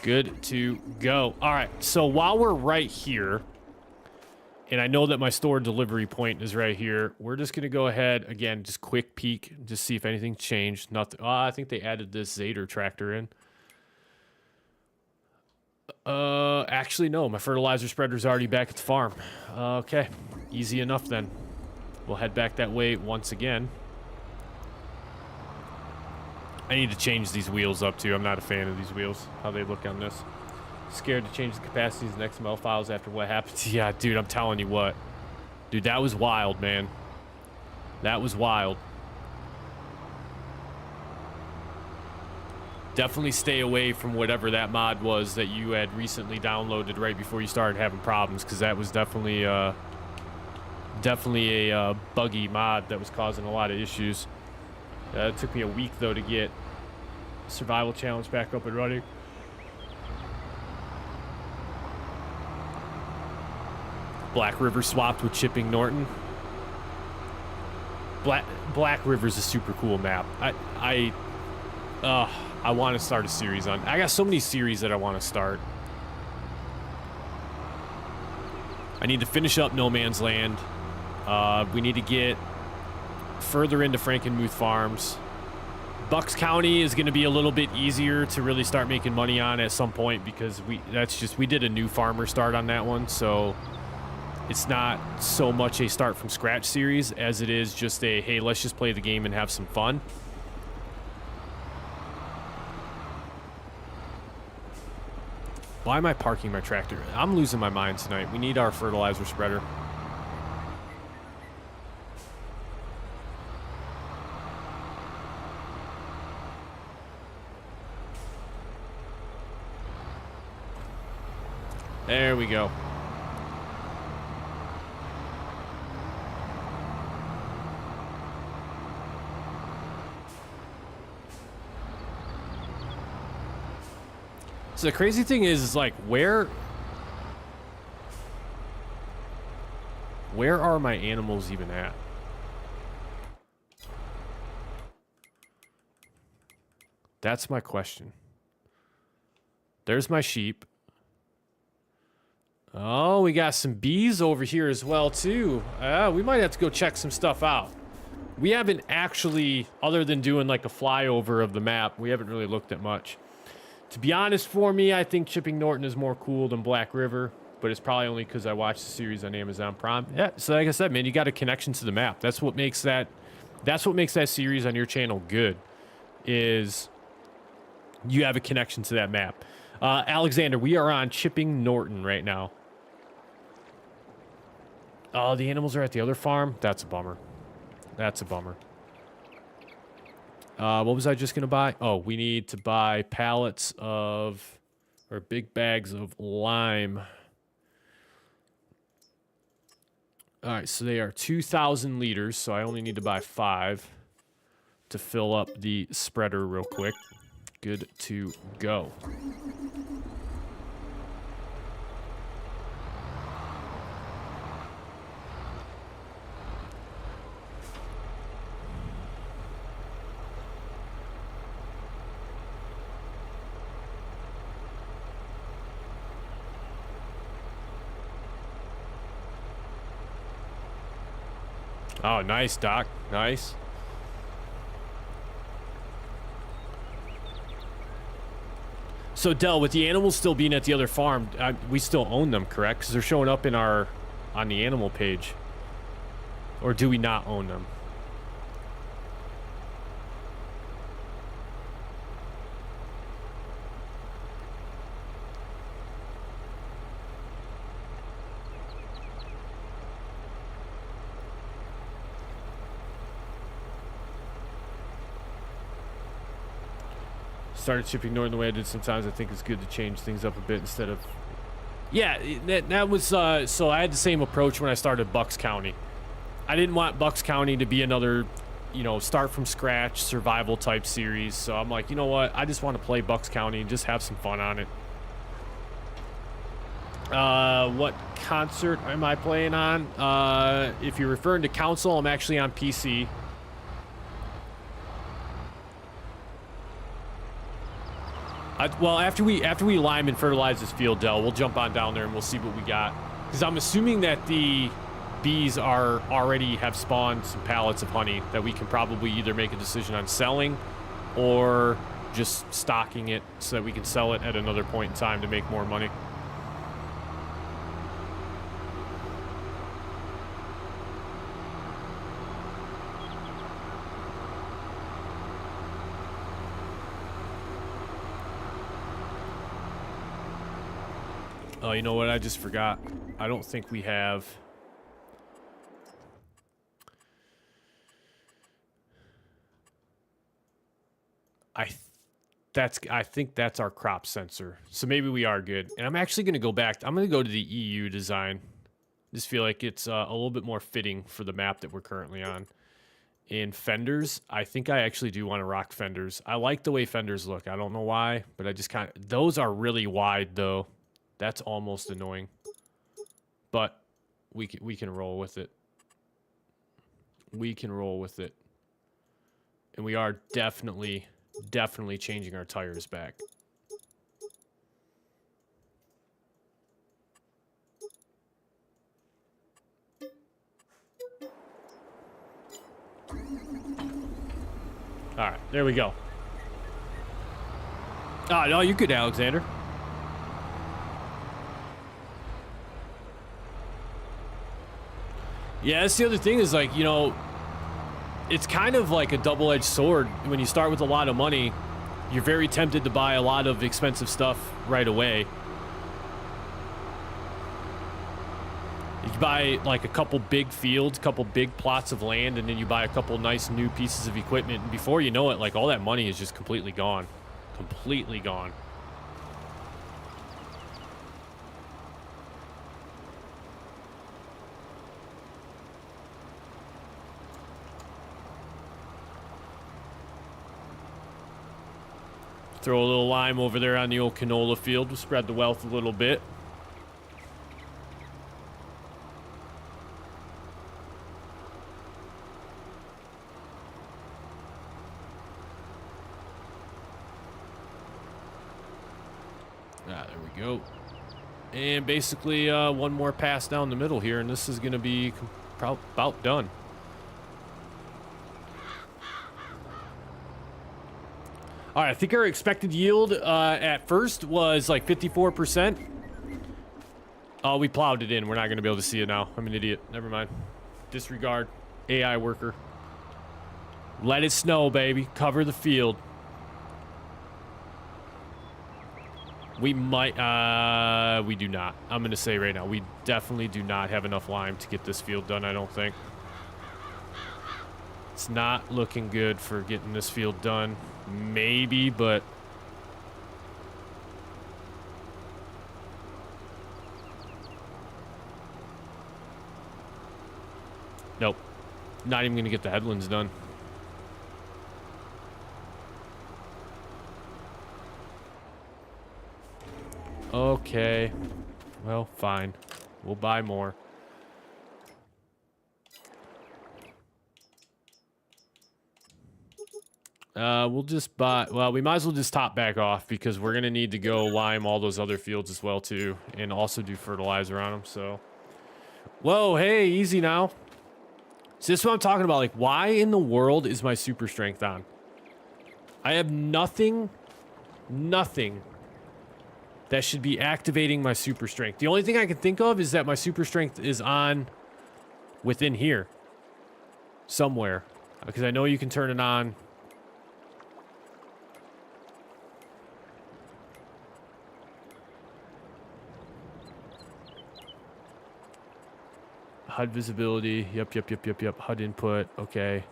A: Good to go. All right, so while we're right here, and I know that my store delivery point is right here, we're just going to go ahead, again, just quick peek, just see if anything changed. Nothing. I think they added this Zader tractor in. Actually, no. My fertilizer spreader's already back at the farm. Okay. Easy enough then. We'll head back that way once again. I need to change these wheels up, too. I'm not a fan of these wheels, how they look on this. Scared to change the capacities and XML files after what happened. Yeah, dude, I'm telling you what. Dude, that was wild, man. That was wild. Definitely stay away from whatever that mod was that you had recently downloaded right before you started having problems, because that was definitely a buggy mod that was causing a lot of issues. It took me a week, though, to get Survival Challenge back up and running. Black River swapped with Chipping Norton. Black River's a super cool map. I want to start a series on. I got so many series that I want to start. I need to finish up No Man's Land. We need to get further into Frankenmuth Farms. Bucks County is going to be a little bit easier to really start making money on at some point, because we did a new farmer start on that one, so it's not so much a start from scratch series as it is just a, hey, let's just play the game and have some fun. Why am I parking my tractor? I'm losing my mind tonight. We need our fertilizer spreader. There we go. So the crazy thing is like, where are my animals even at? That's my question. There's my sheep. Oh, we got some bees over here as well, too. We might have to go check some stuff out. We haven't actually, other than doing like a flyover of the map, we haven't really looked at much. To be honest, for me, I think Chipping Norton is more cool than Black River, but it's probably only because I watched the series on Amazon Prime. Yeah, so like I said, man, you got a connection to the map. That's what makes that series on your channel good, is you have a connection to that map. Alexander, we are on Chipping Norton right now. Oh, the animals are at the other farm? That's a bummer. That's a bummer. What was I just going to buy? Oh, we need to buy pallets of, or big bags of lime. All right, so they are 2,000 liters, so I only need to buy 5 to fill up the spreader real quick. Good to go. Oh, nice, Doc. Nice. So, Del, with the animals still being at the other farm, we still own them, correct? Because they're showing up in on the animal page. Or do we not own them? Started Chipping Norton the way I did sometimes. I think it's good to change things up a bit instead of... Yeah, that was... so I had the same approach when I started Bucks County. I didn't want Bucks County to be another, you know, start from scratch survival type series. So I'm like, you know what? I just want to play Bucks County and just have some fun on it. What concert am I playing on? If you're referring to console, I'm actually on PC. Well, after we lime and fertilize this field, Del, we'll jump on down there and we'll see what we got. Because I'm assuming that the bees already have spawned some pallets of honey that we can probably either make a decision on selling or just stocking it so that we can sell it at another point in time to make more money. Oh, you know what? I just forgot. I don't think we have... I think that's our crop sensor. So maybe we are good. And I'm actually going to go back. I'm going to go to the EU design. Just feel like it's a little bit more fitting for the map that we're currently on. In fenders, I think I actually do want to rock fenders. I like the way fenders look. I don't know why, but I just kind of... Those are really wide, though. That's almost annoying. But we can roll with it. We can roll with it. And we are definitely changing our tires back. All right, there we go. Oh, no, you're good, Alexander. Yeah, that's the other thing is, like, you know, it's kind of like a double-edged sword. When you start with a lot of money, you're very tempted to buy a lot of expensive stuff right away. You buy like a couple big fields, couple big plots of land, and then you buy a couple nice new pieces of equipment. And before you know it, like all that money is just completely gone. Completely gone. Throw a little lime over there on the old canola field to spread the wealth a little bit. Ah, there we go. And basically one more pass down the middle here, and this is going to be about done. All right, I think our expected yield at first was like 54%. Oh, we plowed it in. We're not going to be able to see it now. I'm an idiot. Never mind. Disregard. AI worker. Let it snow, baby. Cover the field. We might, we do not. I'm going to say right now, we definitely do not have enough lime to get this field done, I don't think. It's not looking good for getting this field done. Maybe, but... Nope. Not even going to get the headlands done. Okay. Well, fine. We'll buy more. We'll just buy... Well, we might as well just top back off because we're going to need to go lime all those other fields as well, too. And also do fertilizer on them, so... Whoa, hey, easy now. So this is what I'm talking about. Like, why in the world is my super strength on? I have nothing that should be activating my super strength. The only thing I can think of is that my super strength is on within here. Somewhere. Because I know you can turn it on. HUD visibility. Yep. HUD input. Okay.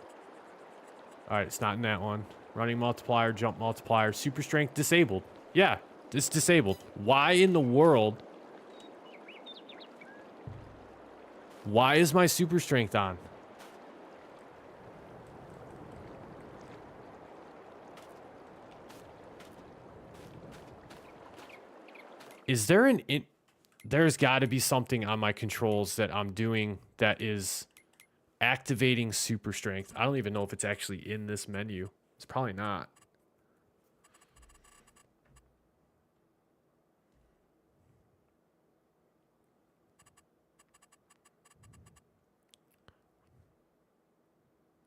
A: Alright, it's not in that one. Running multiplier, jump multiplier, super strength disabled. Yeah, it's disabled. Why in the world? Why is my super strength on? Is there an... There's got to be something on my controls that I'm doing that is activating super strength. I don't even know if it's actually in this menu. It's probably not.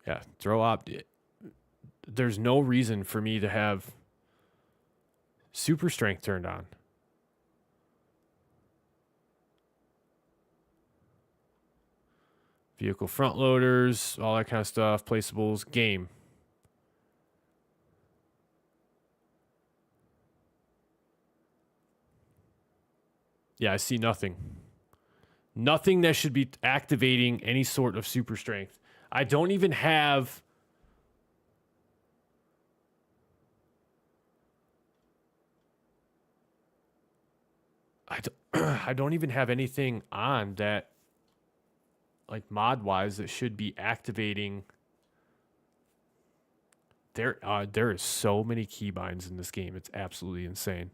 A: Yeah, throw op. There's no reason for me to have Super strength turned on. Vehicle front loaders, all that kind of stuff. Placeables, game. Yeah, I see nothing. Nothing that should be activating any sort of super strength. I don't even have... I don't even have anything on that, like mod-wise, that should be activating. There is so many keybinds in this game. It's absolutely insane.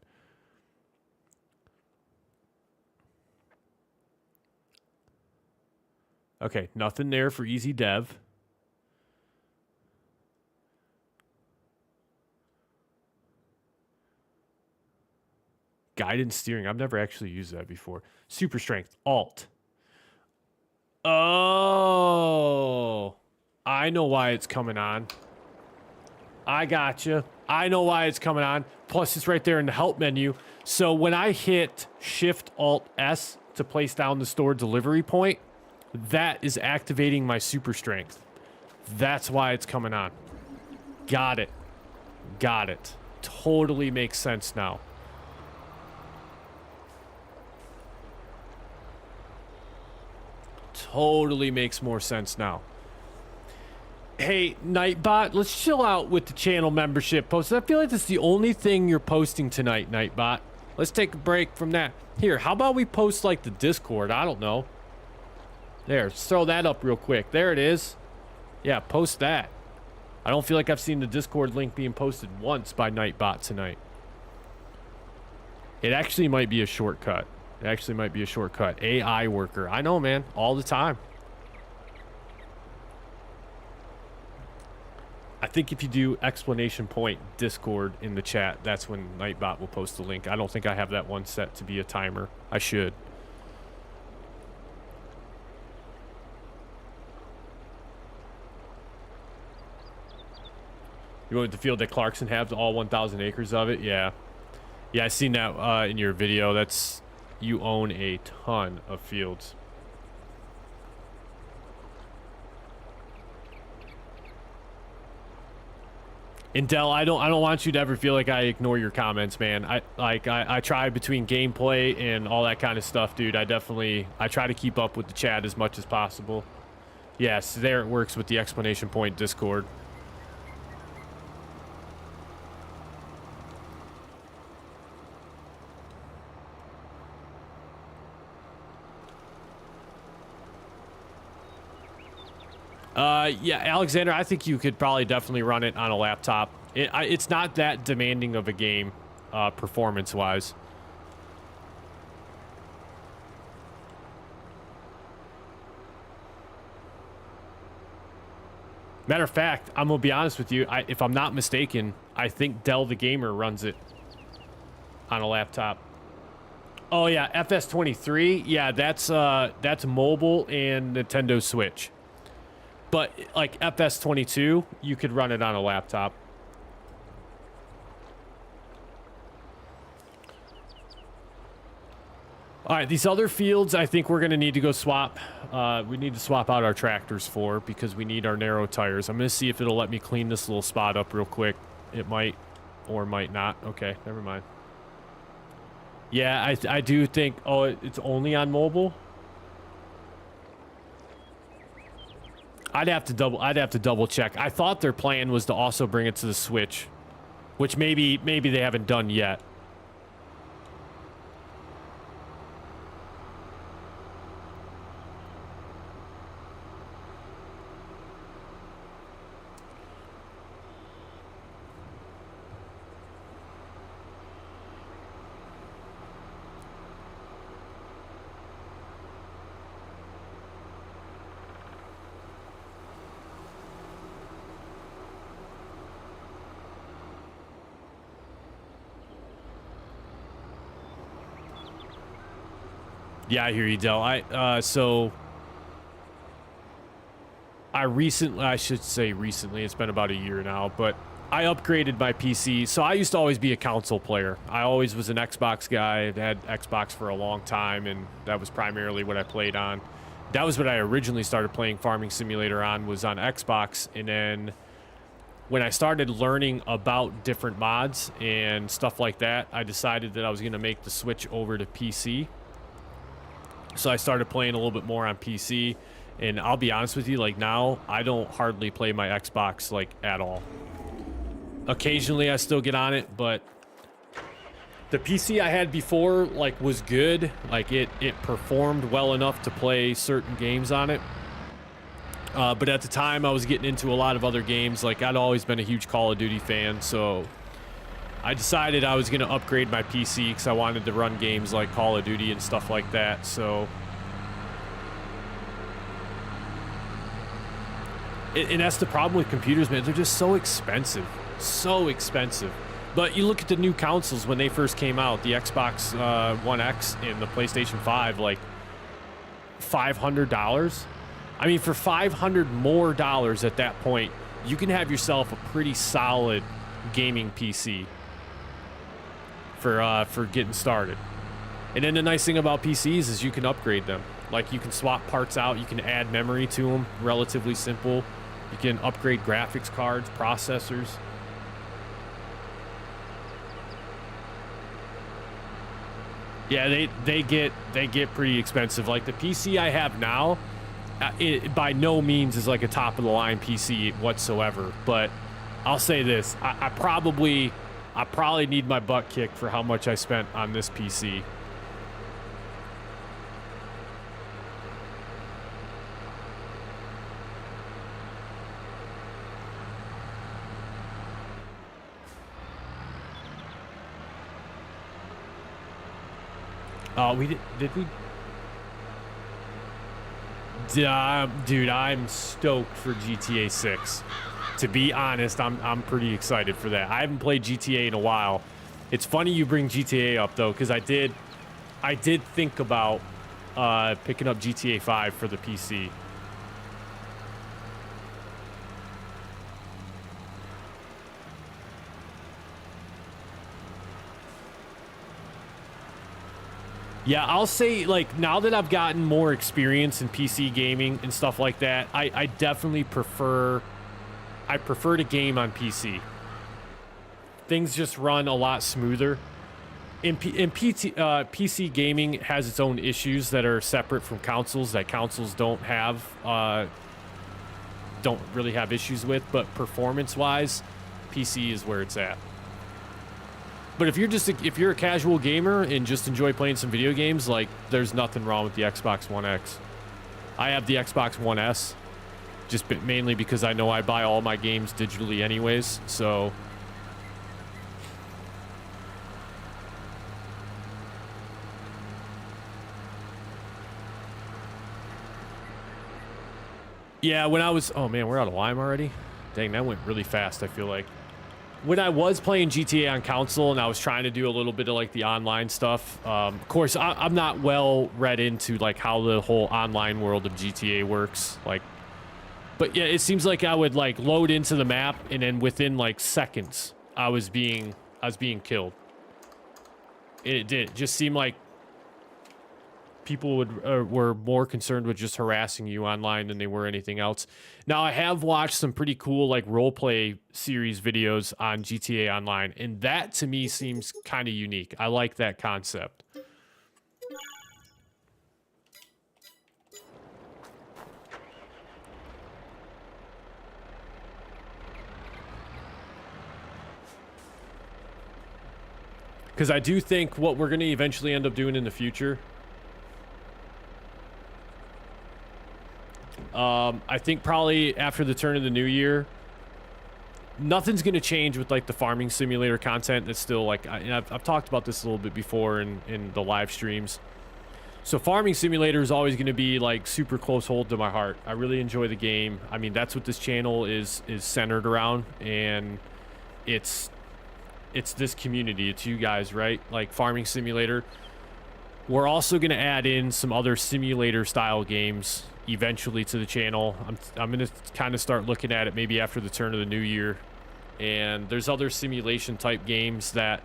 A: Okay, nothing there for easy dev. Guidance steering. I've never actually used that before. Super strength. Alt. Oh. I know why it's coming on. I gotcha. I know why it's coming on. Plus, it's right there in the help menu. So when I hit Shift Alt S to place down the store delivery point, that is activating my super strength. That's why it's coming on. Got it. Got it. Totally makes sense now. Totally makes more sense now. Hey, Nightbot, let's chill out with the channel membership posts. I feel like that's the only thing you're posting tonight, Nightbot. Let's take a break from that. Here, how about we post like the Discord? I don't know. There, let's throw that up real quick. There it is. Yeah, post that. I don't feel like I've seen the Discord link being posted once by Nightbot tonight. It actually might be a shortcut. It actually might be a shortcut. AI worker. I know, man. All the time. I think if you do exclamation point Discord in the chat, that's when Nightbot will post the link. I don't think I have that one set to be a timer. I should. You want the field that Clarkson has all 1,000 acres of it? Yeah. Yeah, I seen that in your video. That's... You own a ton of fields. And Dell, I don't want you to ever feel like I ignore your comments, man. I try between gameplay and all that kind of stuff, dude. I try to keep up with the chat as much as possible. Yes, there it works with the exclamation point Discord. Yeah, Alexander, I think you could probably definitely run it on a laptop. It's not that demanding of a game, performance-wise. Matter of fact, I'm gonna be honest with you. If I'm not mistaken, I think Dell the Gamer runs it on a laptop. Oh yeah, FS23. Yeah, that's mobile and Nintendo Switch. But like FS22, you could run it on a laptop. All right, these other fields, I think we're going to need to go swap. We need to swap out our tractors for because we need our narrow tires. I'm going to see if it'll let me clean this little spot up real quick. It might or might not. Okay, never mind. Yeah, I do think... Oh, it's only on mobile? I'd have to double check. I thought their plan was to also bring it to the Switch, which maybe they haven't done yet. Yeah, I hear you, Del. So I should say recently, it's been about a year now, but I upgraded my PC. So I used to always be a console player. I always was an Xbox guy. I had Xbox for a long time, and that was primarily what I played on. That was what I originally started playing Farming Simulator on, was on Xbox. And then when I started learning about different mods and stuff like that, I decided that I was going to make the switch over to PC. So I started playing a little bit more on PC. And I'll be honest with you, like now, I don't hardly play my Xbox like at all. Occasionally I still get on it, but the PC I had before like was good. Like it performed well enough to play certain games on it. But at the time I was getting into a lot of other games. Like I'd always been a huge Call of Duty fan, so I decided I was going to upgrade my PC because I wanted to run games like Call of Duty and stuff like that. So, and that's the problem with computers, man. They're just so expensive. So expensive. But you look at the new consoles when they first came out, the Xbox One X and the PlayStation 5, like $500. I mean, for $500 more at that point, you can have yourself a pretty solid gaming PC for getting started. And then the nice thing about PCs is you can upgrade them. Like you can swap parts out, you can add memory to them, relatively simple. You can upgrade graphics cards, processors. Yeah, they get pretty expensive. Like the PC I have now, it by no means is like a top of the line PC whatsoever. But I'll say this: I probably need my butt kicked for how much I spent on this PC. Did we? Dude, I'm stoked for GTA 6. To be honest, I'm pretty excited for that. I haven't played GTA in a while. It's funny you bring GTA up though, because I did think about picking up GTA 5 for the PC. Yeah, I'll say, like, now that I've gotten more experience in PC gaming and stuff like that, I definitely prefer to game on PC. Things just run a lot smoother. PC gaming has its own issues that are separate from consoles that consoles don't really have issues with, but performance-wise, PC is where it's at. But if you're a casual gamer and just enjoy playing some video games, like there's nothing wrong with the Xbox One X. I have the Xbox One S, just mainly because I know I buy all my games digitally anyways, so. Yeah, when I was, oh man, we're out of lime already? Dang, that went really fast, I feel like. When I was playing GTA on console and I was trying to do a little bit of like the online stuff, of course, I'm not well read into like how the whole online world of GTA works. Like, but yeah, it seems like I would like load into the map and then within like seconds, I was being killed. It just seemed like people were more concerned with just harassing you online than they were anything else. Now, I have watched some pretty cool like roleplay series videos on GTA Online, and that to me seems kind of unique. I like that concept. Because I do think what we're going to eventually end up doing in the future, I think probably after the turn of the new year, nothing's going to change with like the farming simulator content. That's still like, I've talked about this a little bit before in the live streams. So farming simulator is always going to be like super close hold to my heart. I really enjoy the game. I mean, that's what this channel is centered around, and it's this community. It's you guys, right? Like farming simulator. We're also going to add in some other simulator style games eventually to the channel. I'm going to kind of start looking at it maybe after the turn of the new year, and there's other simulation type games that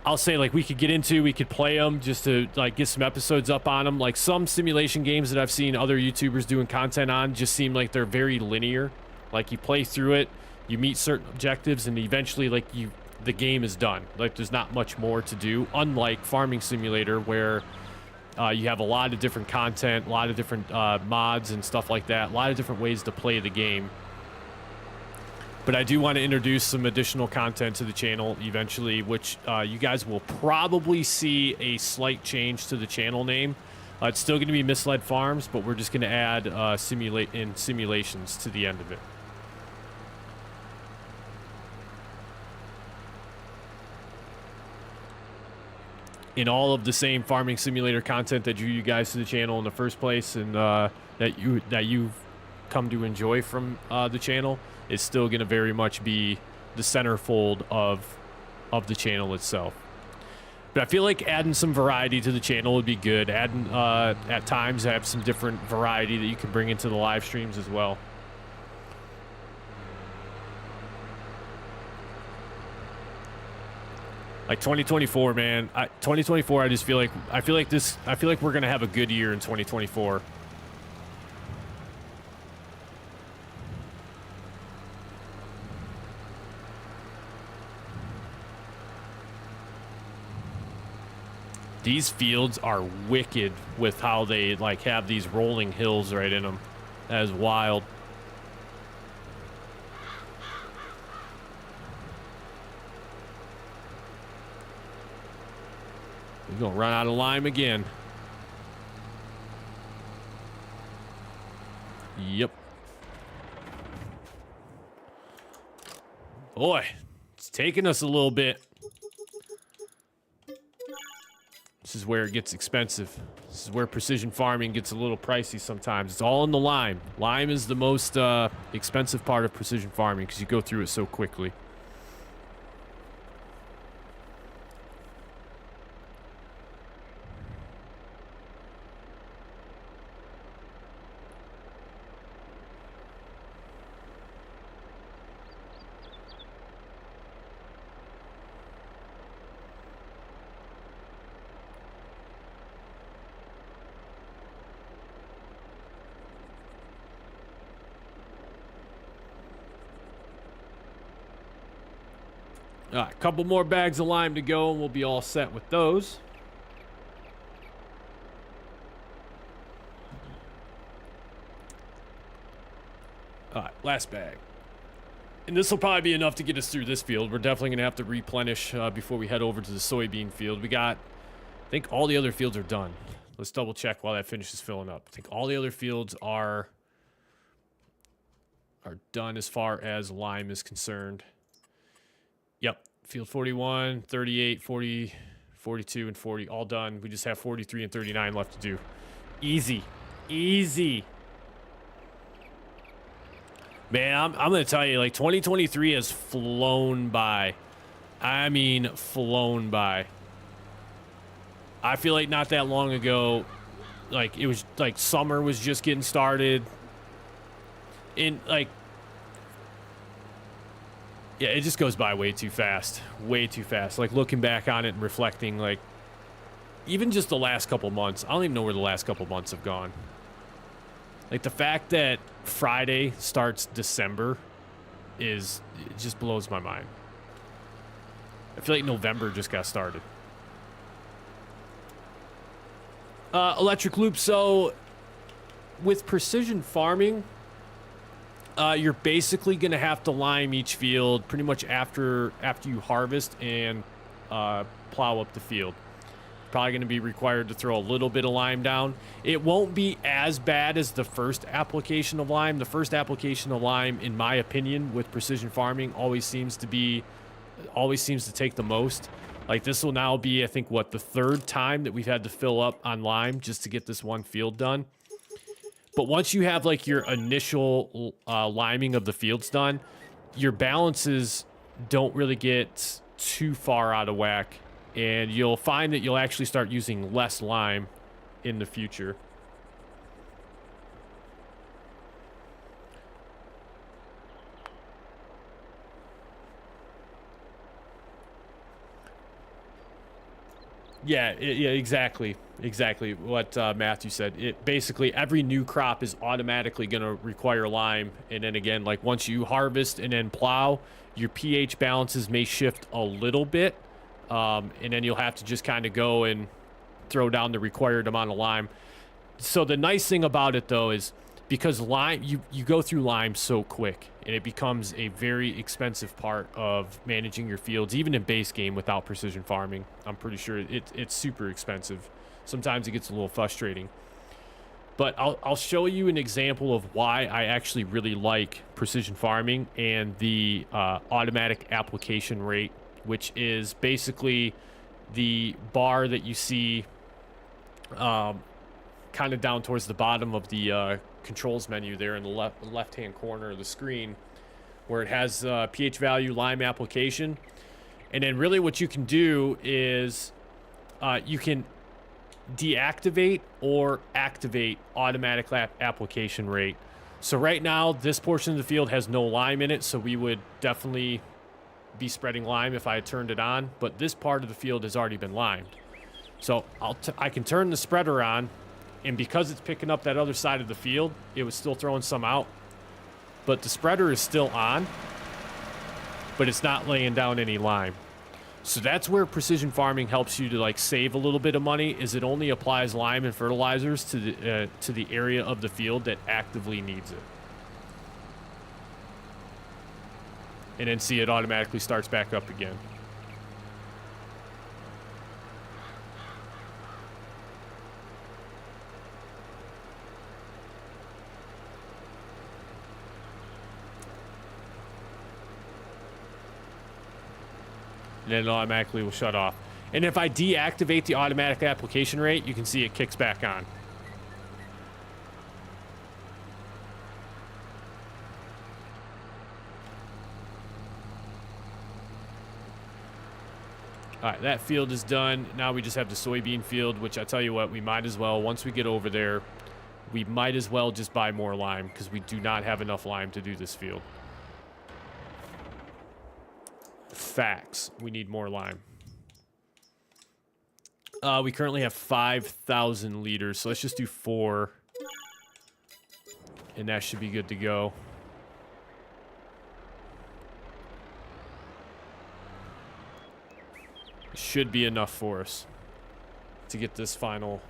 A: I'll say like we could get into, we could play them just to like get some episodes up on them. Like some simulation games that I've seen other YouTubers doing content on just seem like they're very linear. Like you play through it, you meet certain objectives, and eventually like the game is done. Like there's not much more to do, unlike Farming Simulator where you have a lot of different content, a lot of different mods and stuff like that, a lot of different ways to play the game. But I do want to introduce some additional content to the channel eventually, which you guys will probably see a slight change to the channel name. It's still going to be Misled Farms, but we're just going to add simulations to the end of it. In all of the same Farming Simulator content that drew you guys to the channel in the first place, and that you've come to enjoy from the channel, is still going to very much be the centerfold of the channel itself. But I feel like adding some variety to the channel would be good. Adding at times have some different variety that you can bring into the live streams as well. Like 2024, man. 2024, I just feel like we're gonna have a good year in 2024. These fields are wicked with how they like have these rolling hills right in them. That is wild. We're gonna run out of lime again. Yep. Boy, it's taking us a little bit. This is where it gets expensive. This is where precision farming gets a little pricey sometimes. It's all in the lime. Lime is the most expensive part of precision farming because you go through it so quickly. All right, a couple more bags of lime to go, and we'll be all set with those. All right, last bag. And this will probably be enough to get us through this field. We're definitely going to have to replenish before we head over to the soybean field. We got, I think all the other fields are done. Let's double check while that finishes filling up. I think all the other fields are done as far as lime is concerned. Yep, field 41, 38, 40, 42, and 40, all done. We just have 43 and 39 left to do. Easy. Easy. Man, I'm going to tell you, like, 2023 has flown by. I mean, flown by. I feel like not that long ago, like, it was, like, summer was just getting started. In, like, yeah, it just goes by way too fast. Way too fast. Like, looking back on it and reflecting, like, even just the last couple months. I don't even know where the last couple months have gone. Like, the fact that Friday starts December it just blows my mind. I feel like November just got started. Electric loop. So, with precision farming, you're basically going to have to lime each field pretty much after you harvest and plow up the field. Probably going to be required to throw a little bit of lime down. It won't be as bad as the first application of lime. The first application of lime, in my opinion, with precision farming always seems to take the most. Like, this will now be, I think, what, the third time that we've had to fill up on lime just to get this one field done. But once you have, like, your initial liming of the fields done, your balances don't really get too far out of whack, and you'll find that you'll actually start using less lime in the future. Yeah, yeah, exactly. Exactly what Matthew said. It basically every new crop is automatically going to require lime, and then again, like once you harvest and then plow, your pH balances may shift a little bit, and then you'll have to just kind of go and throw down the required amount of lime. So the nice thing about it though is because lime, you go through lime so quick, and it becomes a very expensive part of managing your fields, even in base game without precision farming. I'm pretty sure it's super expensive. Sometimes it gets a little frustrating. But I'll show you an example of why I actually really like precision farming and the automatic application rate, which is basically the bar that you see kind of down towards the bottom of the controls menu there in the left-hand corner of the screen, where it has pH value, lime application. And then really what you can do is you can deactivate or activate automatic application rate. So right now, this portion of the field has no lime in it, so we would definitely be spreading lime if I had turned it on, but this part of the field has already been limed. So I can turn the spreader on, and because it's picking up that other side of the field, it was still throwing some out. But the spreader is still on, but it's not laying down any lime. So that's where precision farming helps you to like save a little bit of money, is it only applies lime and fertilizers to the area of the field that actively needs it. And then see, it automatically starts back up again. And then it automatically will shut off. And if I deactivate the automatic application rate, you can see it kicks back on. All right, that field is done. Now we just have the soybean field, which I tell you what, we might as well, once we get over there, we might as well just buy more lime, because we do not have enough lime to do this field. Facts. We need more lime. We currently have 5,000 liters, so let's just do 4. And that should be good to go. Should be enough for us to get this final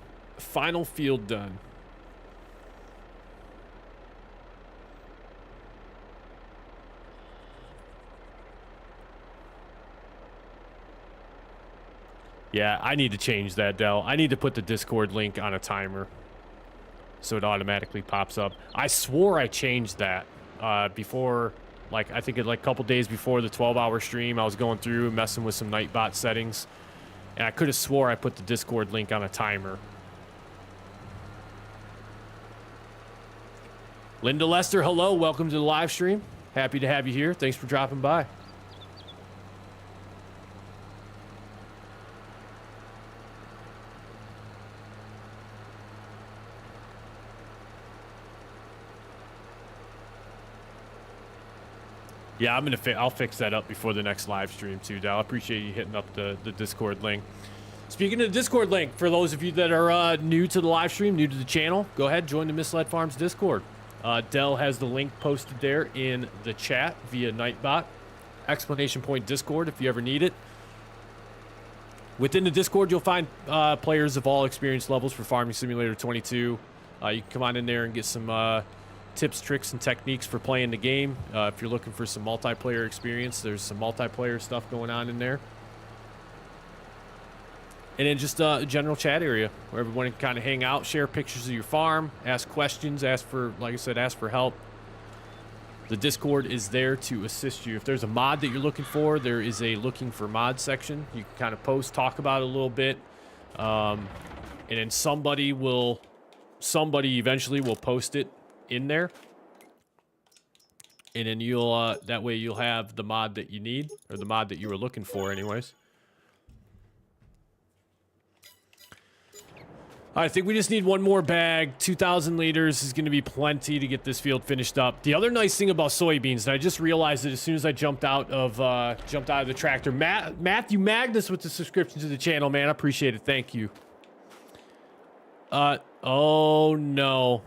A: field done. Yeah, I need to change that, Dell. I need to put the Discord link on a timer so it automatically pops up. I swore I changed that before, like, I think like a couple days before the 12-hour stream. I was going through messing with some Nightbot settings, and I could have swore I put the Discord link on a timer. Linda Lester, hello. Welcome to the live stream. Happy to have you here. Thanks for dropping by. Yeah, I'll fix that up before the next live stream too, Dal. I appreciate you hitting up the Discord link. Speaking of the Discord link, for those of you that are new to the live stream, new to the channel, go ahead, join the Misled Farms Discord. Dell has the link posted there in the chat via Nightbot. Exclamation point Discord if you ever need it. Within the Discord, you'll find players of all experience levels for Farming Simulator 22. You can come on in there and get some tips, tricks, and techniques for playing the game. If you're looking for some multiplayer experience, there's some multiplayer stuff going on in there. And then just a general chat area where everyone can kind of hang out, share pictures of your farm, ask questions, ask for, like I said, ask for help. The Discord is there to assist you. If there's a mod that you're looking for, there is a looking for mod section. You can kind of post, talk about it a little bit. And then somebody eventually will post it in there, and then you'll that way you'll have the mod that you need, or the mod that you were looking for anyways. I think we just need one more bag. 2,000 liters is going to be plenty to get this field finished up. The other nice thing about soybeans, and I just realized it as soon as I jumped out of the tractor. Matthew Magnus with the subscription to the channel, man. I appreciate it. Thank you. Oh no.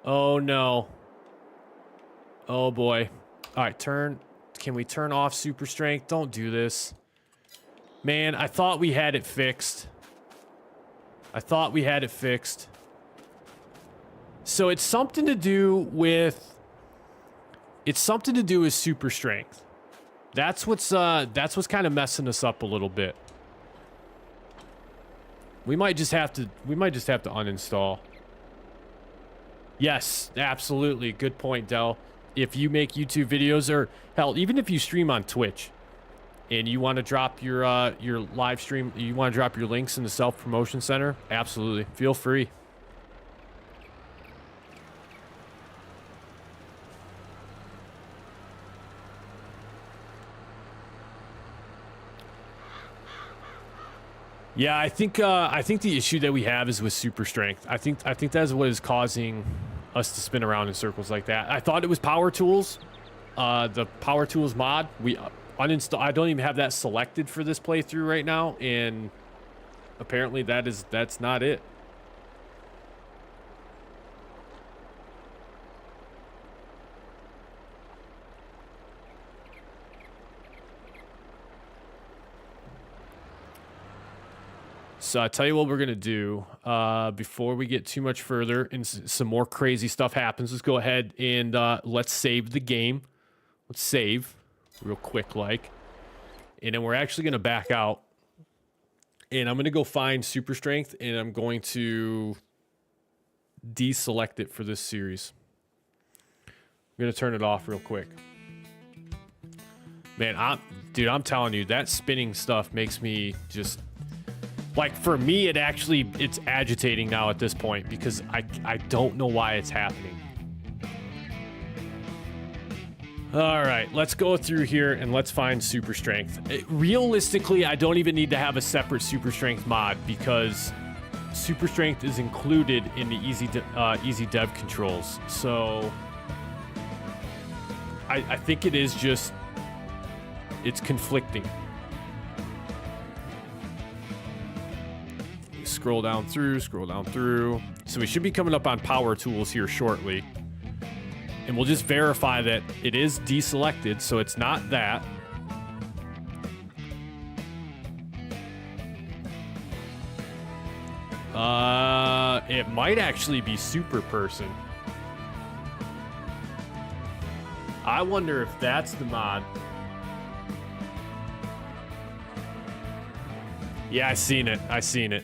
A: Oh no. Oh boy. All right, turn. Can we turn off super strength? Don't do this. Man, I thought we had it fixed. I thought we had it fixed. So it's something to do with... It's something to do with super strength. That's what's kind of messing us up a little bit. We might just have to uninstall. Yes, absolutely. Good point, Del. If you make YouTube videos, or hell, even if you stream on Twitch and you want to drop your live stream, you want to drop your links in the self-promotion center, absolutely. Feel free. Yeah, I think the issue that we have is with super strength. I think that's what is causing us to spin around in circles like that. I thought it was power tools, the power tools mod. We uninstall. I don't even have that selected for this playthrough right now, and apparently that's not it. So I tell you what we're gonna do before we get too much further and some more crazy stuff happens. Let's go ahead and let's save the game. Let's save real quick, like, and then we're actually gonna back out. And I'm gonna go find super strength, and I'm going to deselect it for this series. I'm gonna turn it off real quick. Man, I'm telling you, that spinning stuff makes me just. Like, for me, it's agitating now at this point because I don't know why it's happening. All right, let's go through here and let's find super strength. Realistically, I don't even need to have a separate super strength mod because super strength is included in the easy dev controls. So I think it is just, it's conflicting. Scroll down through. So we should be coming up on power tools here shortly. And we'll just verify that it is deselected, so it's not that. It might actually be super person. I wonder if that's the mod. Yeah, I seen it.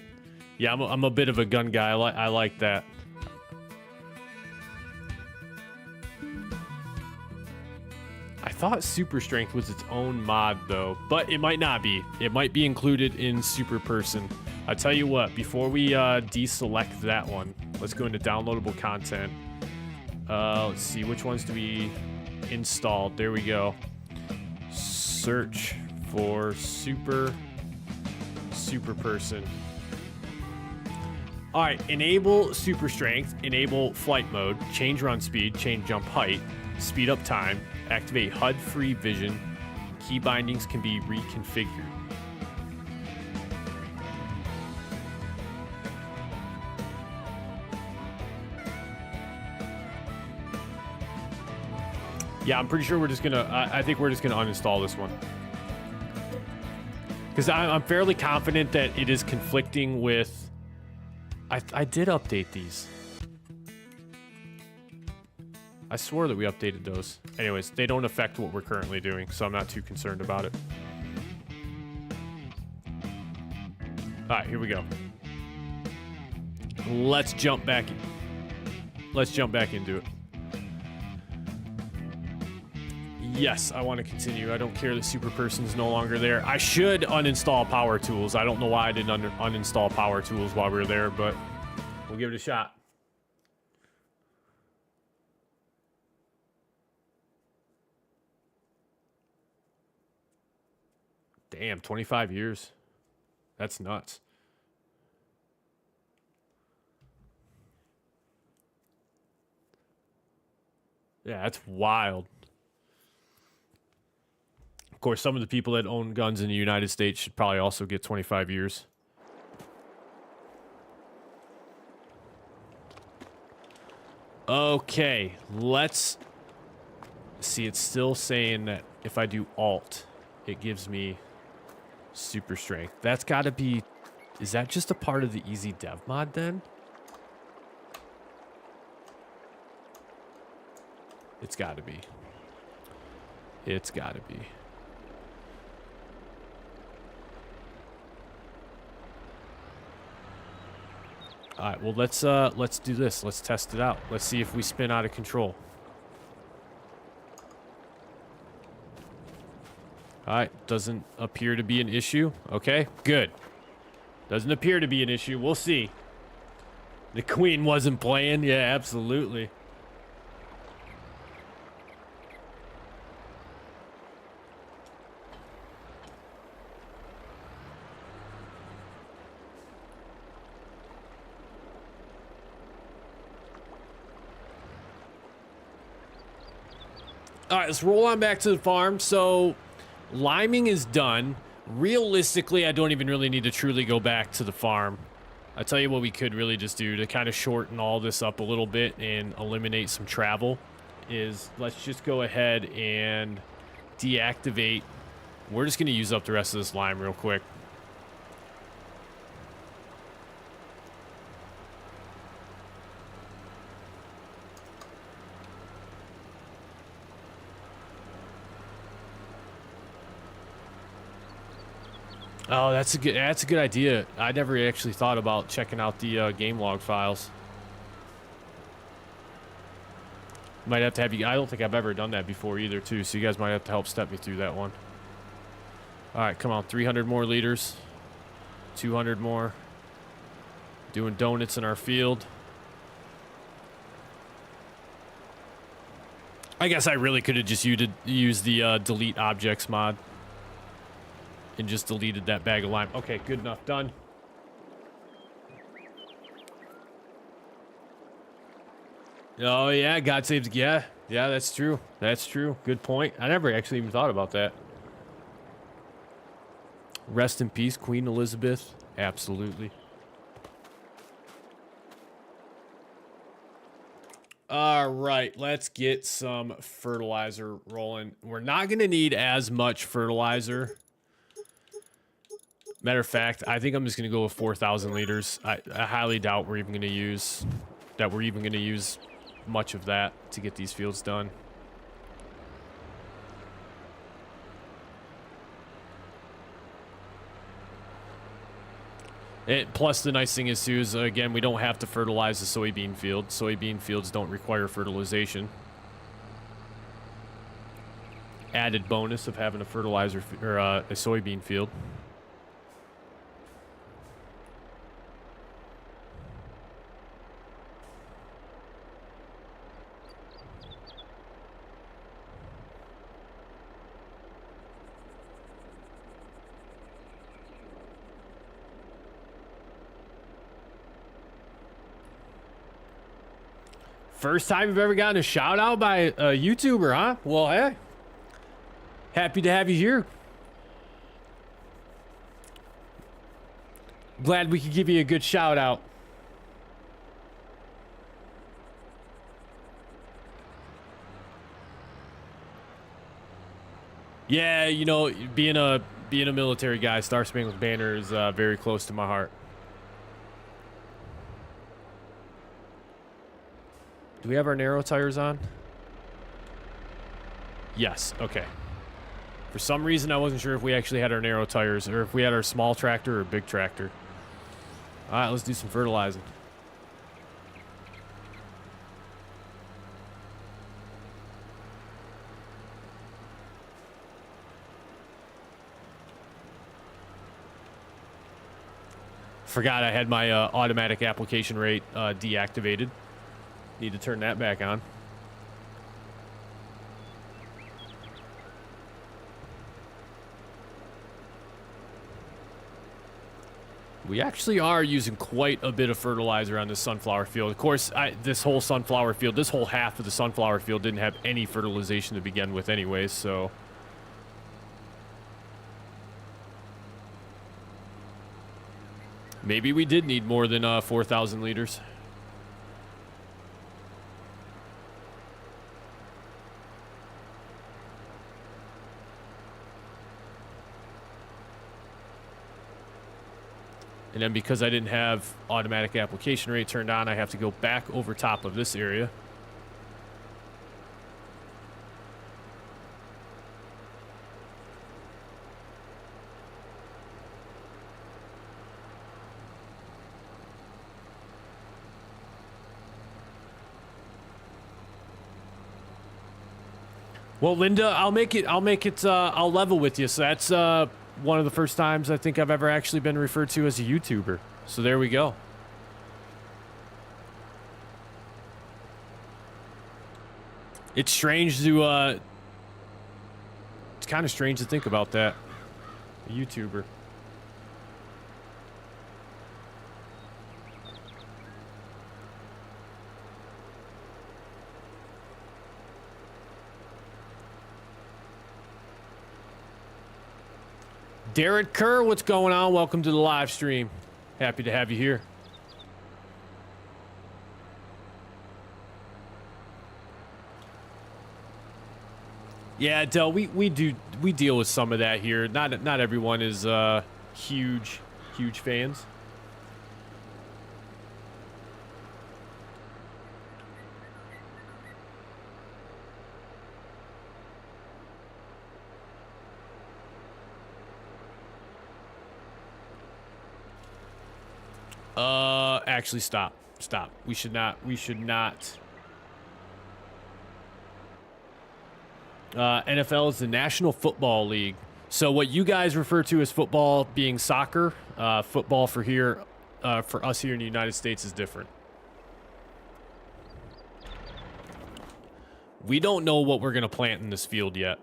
A: Yeah, I'm a bit of a gun guy. I like that. I thought super strength was its own mod though, but it might not be. It might be included in super person. I tell you what, before we deselect that one, let's go into downloadable content. Let's see, which ones do we installed? There we go. Search for super person. All right, enable super strength, enable flight mode, change run speed, change jump height, speed up time, activate HUD-free vision. Key bindings can be reconfigured. Yeah, I'm pretty sure we're just gonna, I think we're just gonna uninstall this one. Because I'm fairly confident that it is conflicting with, I did update these. I swore that we updated those. Anyways, they don't affect what we're currently doing, so I'm not too concerned about it. All right, here we go. Let's jump back into it. Yes, I want to continue. I don't care that super person's no longer there. I should uninstall power tools. I don't know why I didn't uninstall power tools while we were there, but we'll give it a shot. Damn, 25 years. That's nuts. Yeah, that's wild. Of course, some of the people that own guns in the United States should probably also get 25 years. Okay, let's see. It's still saying that if I do Alt, it gives me super strength. That's got to be... Is that just a part of the easy dev mod then? It's got to be. It's got to be. All right, well, let's do this. Let's test it out. Let's see if we spin out of control. All right, doesn't appear to be an issue. Okay, good. Doesn't appear to be an issue. We'll see. The queen wasn't playing. Yeah, absolutely. All right, let's roll on back to the farm. So, liming is done. Realistically, I don't even really need to truly go back to the farm. I'll tell you what we could really just do to kind of shorten all this up a little bit and eliminate some travel is let's just go ahead and deactivate. We're just going to use up the rest of this lime real quick. Oh, that's a good idea. I never actually thought about checking out the game log files. Might have to have you. I don't think I've ever done that before either, too. So you guys might have to help step me through that one. All right, come on, 300 more liters, 200 more. Doing donuts in our field. I guess I really could have just used the delete objects mod. And just deleted that bag of lime. Okay, good enough. Done. Oh, yeah. God saves. Yeah. Yeah, that's true. That's true. Good point. I never actually even thought about that. Rest in peace, Queen Elizabeth. Absolutely. All right. Let's get some fertilizer rolling. We're not going to need as much fertilizer. Matter of fact, I think I'm just going to go with 4,000 liters. I highly doubt we're even going to use much of that to get these fields done. Plus, the nice thing is, too, is, again, we don't have to fertilize the soybean field. Soybean fields don't require fertilization. Added bonus of having a fertilizer or a soybean field. First time you've ever gotten a shout out by a YouTuber, huh? Well, hey. Happy to have you here. Glad we could give you a good shout out. Yeah, you know, being a military guy, Star Spangled Banner is very close to my heart. Do we have our narrow tires on? Yes, okay. For some reason, I wasn't sure if we actually had our narrow tires or if we had our small tractor or big tractor. All right, let's do some fertilizing. Forgot I had my automatic application rate deactivated. Need to turn that back on. We actually are using quite a bit of fertilizer on this sunflower field. Of course, this whole sunflower field, this whole half of the sunflower field didn't have any fertilization to begin with anyways, so... maybe we did need more than 4,000 liters. And then because I didn't have automatic application rate turned on, I have to go back over top of this area. Well, Linda, I'll level with you. So that's one of the first times I think I've ever actually been referred to as a YouTuber. So there we go. It's strange to, it's kind of strange to think about that. A YouTuber. Derek Kerr, what's going on? Welcome to the live stream. Happy to have you here. Yeah, Del, we deal with some of that here. Not everyone is huge fans. Actually, stop. We should not. NFL is the National Football League. So what you guys refer to as football being soccer, football for us here in the United States is different. We don't know what we're going to plant in this field yet.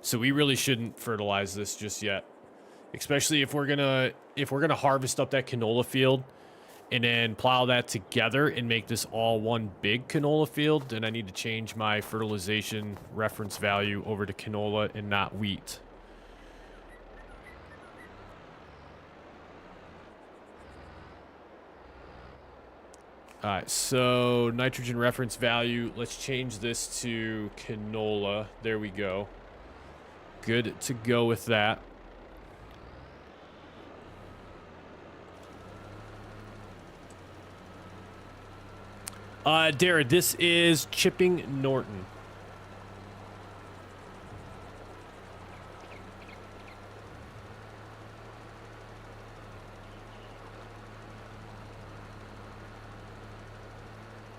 A: So we really shouldn't fertilize this just yet. Especially if we're gonna harvest up that canola field and then plow that together and make this all one big canola field, then I need to change my fertilization reference value over to canola and not wheat. All right, so nitrogen reference value, let's change this to canola. There we go. Good to go with that. Dara, this is Chipping Norton.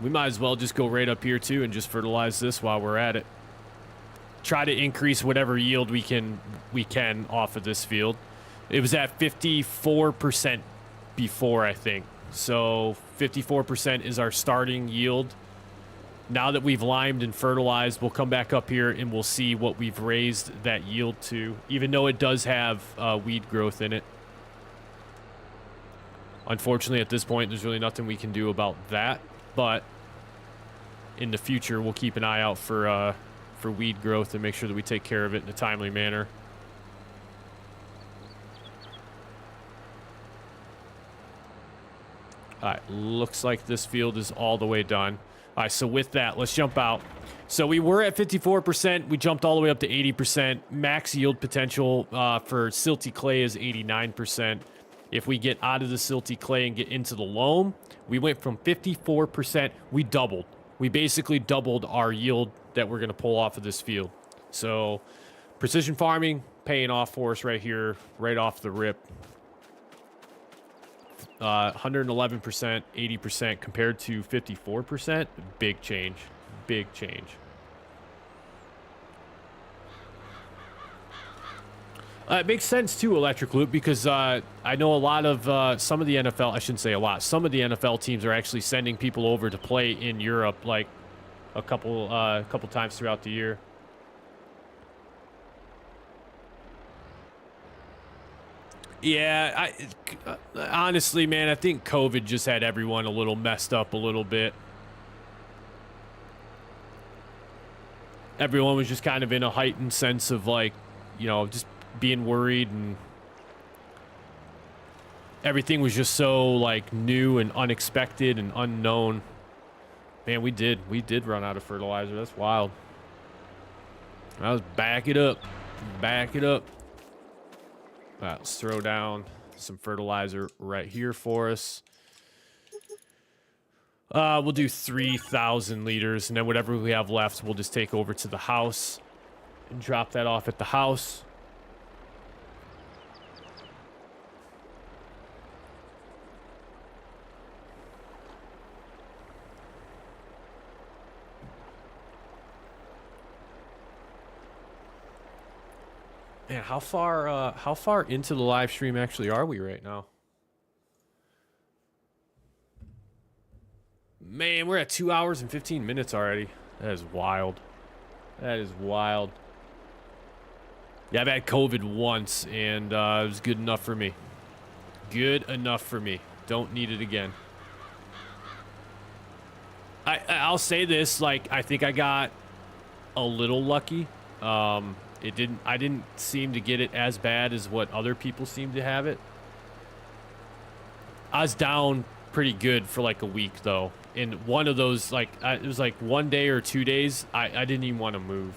A: We might as well just go right up here too and just fertilize this while we're at it. Try to increase whatever yield we can off of this field. It was at 54% before, I think. So 54% is our starting yield. Now that we've limed and fertilized, we'll come back up here and we'll see what we've raised that yield to, even though it does have weed growth in it. Unfortunately, at this point, there's really nothing we can do about that. But in the future, we'll keep an eye out for weed growth and make sure that we take care of it in a timely manner. All right, looks like this field is all the way done. All right, so with that, let's jump out. So we were at 54%. We jumped all the way up to 80%. Max yield potential for silty clay is 89%. If we get out of the silty clay and get into the loam, we went from 54%. We doubled. We basically doubled our yield that we're going to pull off of this field. So precision farming paying off for us right here, right off the rip. 111%, 80% compared to 54%. Big change. Big change. It makes sense too, Electric Loop, because I know a lot of some of the NFL, I shouldn't say a lot, some of the NFL teams are actually sending people over to play in Europe like a couple times throughout the year. Yeah, honestly, man, I think COVID just had everyone a little messed up a little bit. Everyone was just kind of in a heightened sense of like, you know, just being worried, and everything was just so like new and unexpected and unknown. Man, we did run out of fertilizer. That's wild. I was back it up. Back it up. All right, let's throw down some fertilizer right here for us. We'll do 3,000 liters, and then whatever we have left, we'll just take over to the house and drop that off at the house. Man, how far into the live stream actually are we right now? Man, we're at 2 hours and 15 minutes already. That is wild. That is wild. Yeah, I've had COVID once, and it was good enough for me. Good enough for me. Don't need it again. I'll say this, like, I think I got a little lucky. I didn't seem to get it as bad as what other people seem to have it. I was down pretty good for like a week though. And one of those, like, it was like 1 day or 2 days, I didn't even want to move.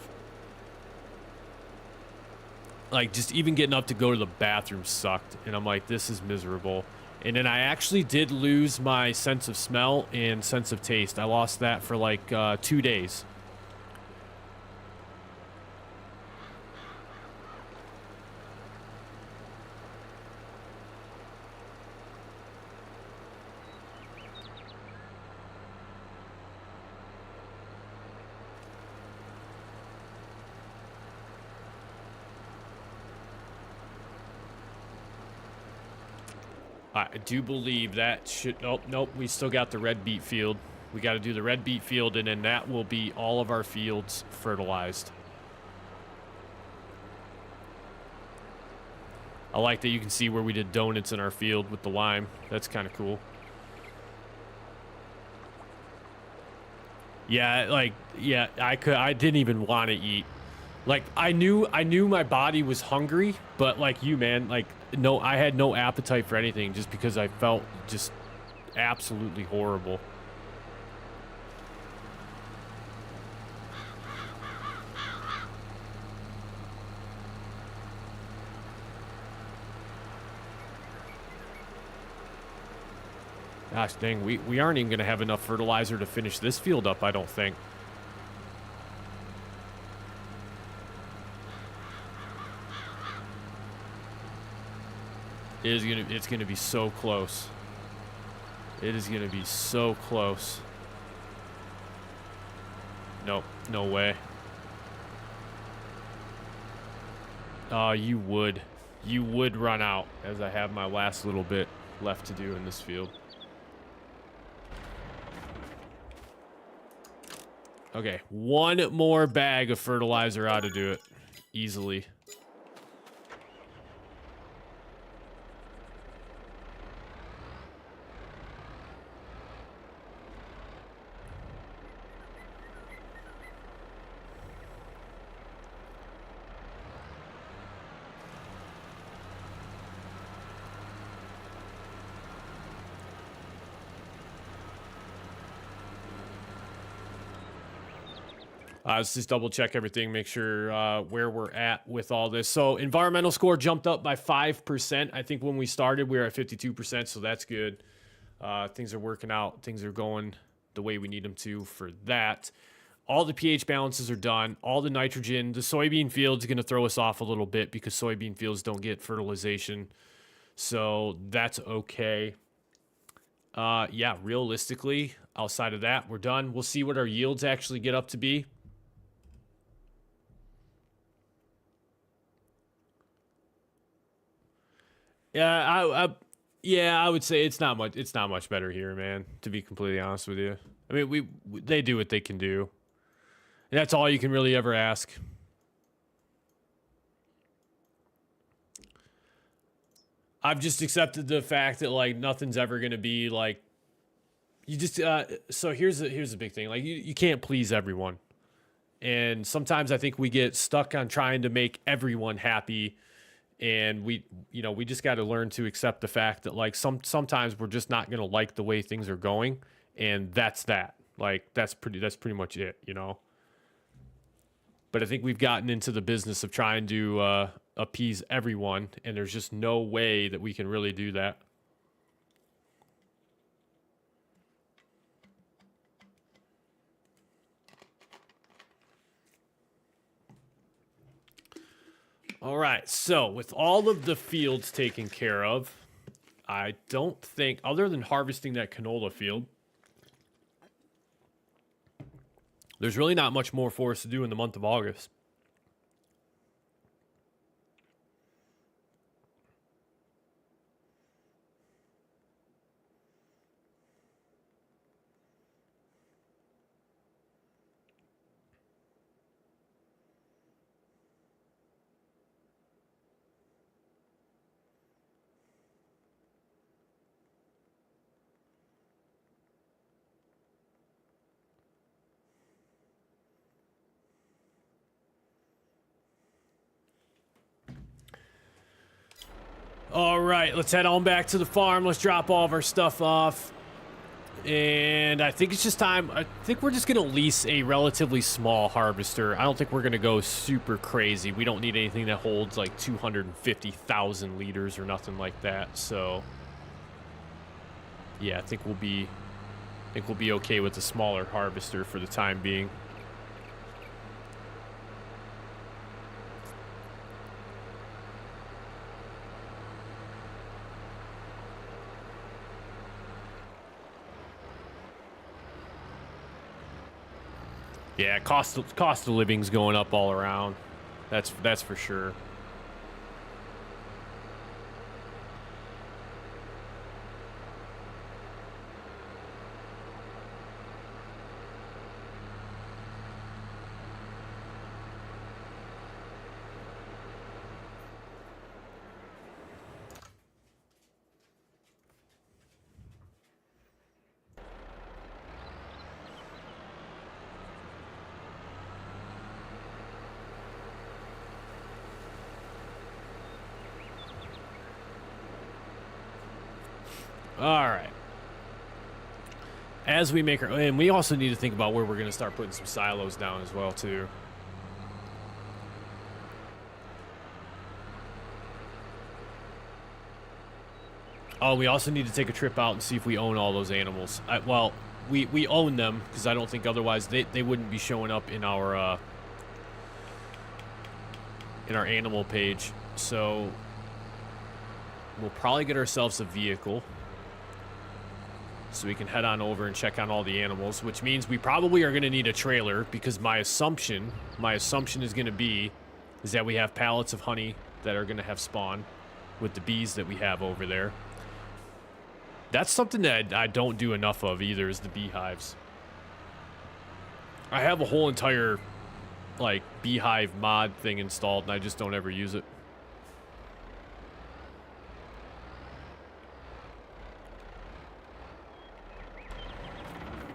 A: Like, just even getting up to go to the bathroom sucked. And I'm like, this is miserable. And then I actually did lose my sense of smell and sense of taste. I lost that for like 2 days. I do believe that should... Nope, we still got the red beet field. We got to do the red beet field, and then that will be all of our fields fertilized. I like that you can see where we did donuts in our field with the lime. That's kind of cool. Yeah, like, yeah, I didn't even want to eat. Like, I knew my body was hungry, but like you, man, like, no, I had no appetite for anything just because I felt just absolutely horrible. Gosh dang, we aren't even going to have enough fertilizer to finish this field up, I don't think. It's gonna be so close. It is gonna be so close. Nope, no way. Oh, you would run out, as I have my last little bit left to do in this field. Okay, one more bag of fertilizer ought to do it easily. Let's just double check everything, make sure where we're at with all this. So environmental score jumped up by 5%. I think when we started, we were at 52%, so that's good. Things are working out. Things are going the way we need them to for that. All the pH balances are done. All the nitrogen. The soybean field's going to throw us off a little bit because soybean fields don't get fertilization. So that's okay. Yeah, realistically, outside of that, we're done. We'll see what our yields actually get up to be. Yeah, I would say it's not much better here, man, to be completely honest with you. I mean, they do what they can do. And that's all you can really ever ask. I've just accepted the fact that like nothing's ever gonna be like you just so here's the big thing. Like you can't please everyone. And sometimes I think we get stuck on trying to make everyone happy, and we just got to learn to accept the fact that like sometimes we're just not going to like the way things are going, and that's that. Like that's pretty much it, you know. But I think we've gotten into the business of trying to appease everyone, and there's just no way that we can really do that. All right, so with all of the fields taken care of, I don't think, other than harvesting that canola field, there's really not much more for us to do in the month of August. All right, let's head on back to the farm. Let's drop all of our stuff off. And I think it's just time. I think we're just going to lease a relatively small harvester. I don't think we're going to go super crazy. We don't need anything that holds like 250,000 liters or nothing like that. So, yeah, I think we'll be okay with the smaller harvester for the time being. Yeah, cost of living's going up all around. That's for sure. All right. As we make our, and we also need to think about where we're going to start putting some silos down as well, too. Oh, we also need to take a trip out and see if we own all those animals. Well, we own them because I don't think otherwise they wouldn't be showing up in our animal page. So we'll probably get ourselves a vehicle so we can head on over and check on all the animals, which means we probably are going to need a trailer because my assumption is going to be is that we have pallets of honey that are going to have spawn with the bees that we have over there. That's something that I don't do enough of either, is the beehives. I have a whole entire like beehive mod thing installed and I just don't ever use it.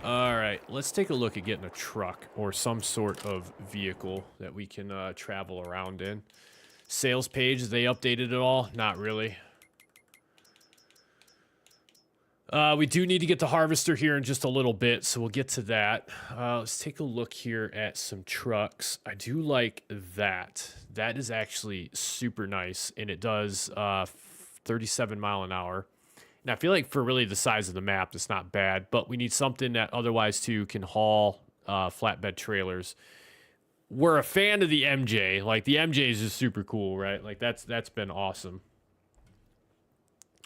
A: All right, let's take a look at getting a truck or some sort of vehicle that we can travel around in. Sales page, they updated it all? Not really. We do need to get the harvester here in just a little bit, so we'll get to that. Let's take a look here at some trucks. I do like that. That is actually super nice, and it does 37 mile an hour. And I feel like for really the size of the map, it's not bad, but we need something that otherwise, too, can haul flatbed trailers. We're a fan of the MJ. Like, the MJ is just super cool, right? Like, that's been awesome.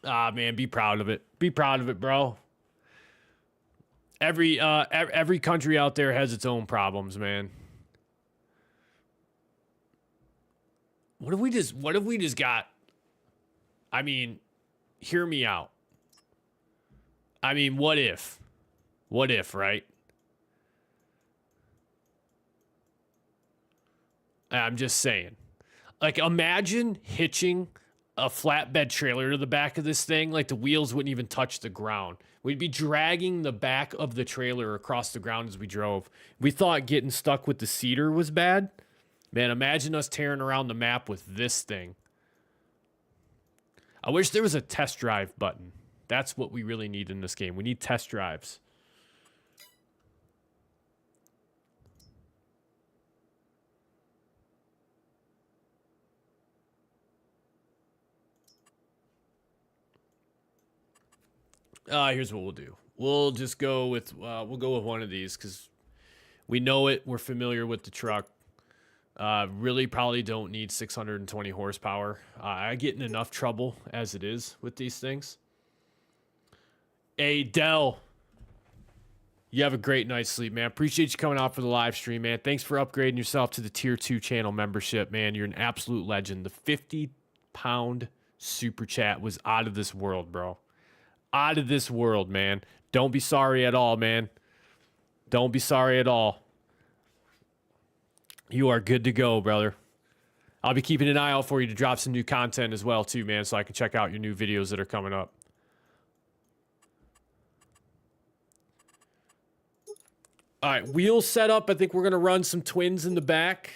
A: Ah, man, be proud of it. Be proud of it, bro. Every country out there has its own problems, man. What if we just got... I mean, hear me out. I mean, what if? What if, right? I'm just saying. Like, imagine hitching a flatbed trailer to the back of this thing, like the wheels wouldn't even touch the ground. We'd be dragging the back of the trailer across the ground as we drove. We thought getting stuck with the cedar was bad. Man, imagine us tearing around the map with this thing. I wish there was a test drive button. That's what we really need in this game. We need test drives. Here's what we'll do. We'll just go with one of these because we know it. We're familiar with the truck. Really probably don't need 620 horsepower. I get in enough trouble as it is with these things. Hey, Dell. You have a great night's sleep, man. Appreciate you coming out for the live stream, man. Thanks for upgrading yourself to the tier 2 channel membership, man. You're an absolute legend. The 50-pound super chat was out of this world, bro. Out of this world, man. Don't be sorry at all, man. Don't be sorry at all. You are good to go, brother. I'll be keeping an eye out for you to drop some new content as well, too, man, so I can check out your new videos that are coming up. All right, wheel setup. I think we're going to run some twins in the back.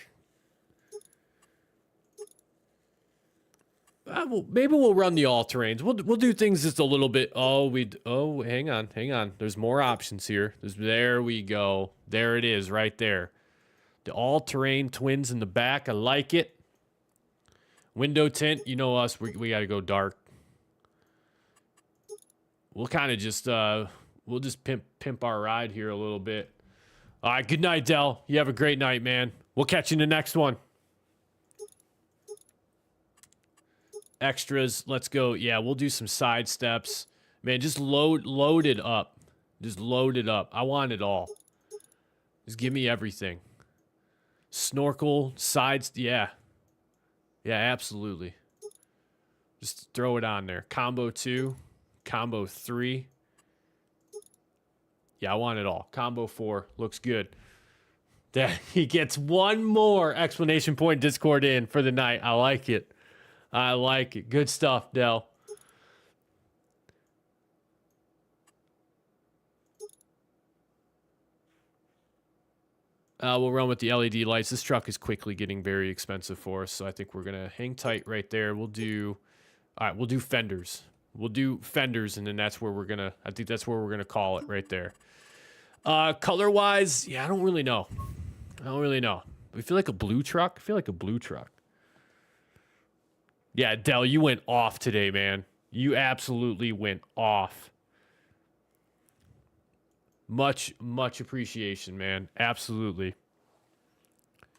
A: Maybe we'll run the all-terrains. We'll do things just a little bit. Oh, hang on. There's more options here. There we go. There it is right there. The all-terrain twins in the back. I like it. Window tint. You know us. We got to go dark. We'll kind of just we'll just pimp our ride here a little bit. All right, good night, Dell. You have a great night, man. We'll catch you in the next one. Extras, let's go. Yeah, we'll do some side steps. Man, just load it up. Just load it up. I want it all. Just give me everything. Snorkel, sides, yeah. Yeah, absolutely. Just throw it on there. Combo 2, combo 3. Yeah, I want it all. Combo 4 looks good. He gets one more explanation point Discord in for the night. I like it. I like it. Good stuff, Dell. We'll run with the LED lights. This truck is quickly getting very expensive for us, so I think we're going to hang tight right there. We'll do fenders. We'll do fenders, and then that's where we're going to, I think that's where we're going to call it right there. Color-wise, yeah, I don't really know. We feel like a blue truck. Yeah, Dell, you went off today, man. You absolutely went off. Much appreciation, man. Absolutely.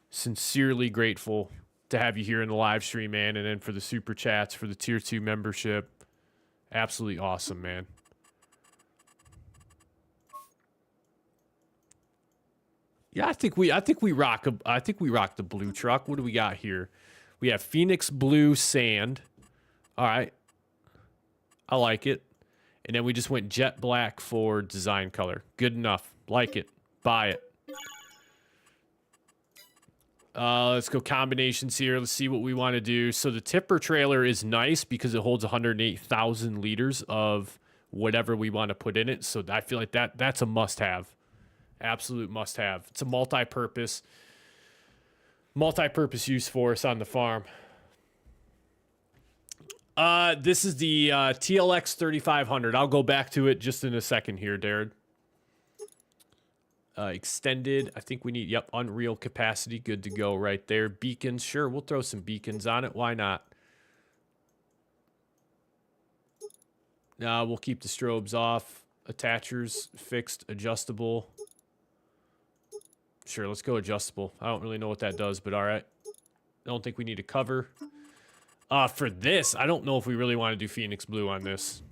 A: Sincerely grateful to have you here in the live stream, man. And then for the super chats, for the tier 2 membership. Absolutely awesome, man. Yeah, I think we rock the blue truck. What do we got here? We have Phoenix blue sand. All right. I like it. And then we just went jet black for design color. Good enough. Like it. Buy it. Let's go combinations here. Let's see what we want to do. So the tipper trailer is nice because it holds 108,000 liters of whatever we want to put in it. So I feel like that's a must-have. Absolute must-have. It's a multi-purpose use for us on the farm. This is the TLX 3500. I'll go back to it just in a second here, Darren. Extended. I think we need, yep, unreal capacity. Good to go right there. Beacons. Sure, we'll throw some beacons on it. Why not? We'll keep the strobes off. Attachers fixed, adjustable. Sure, let's go adjustable. I don't really know what that does, but all right. I don't think we need a cover. For this, I don't know if we really want to do Phoenix Blue on this.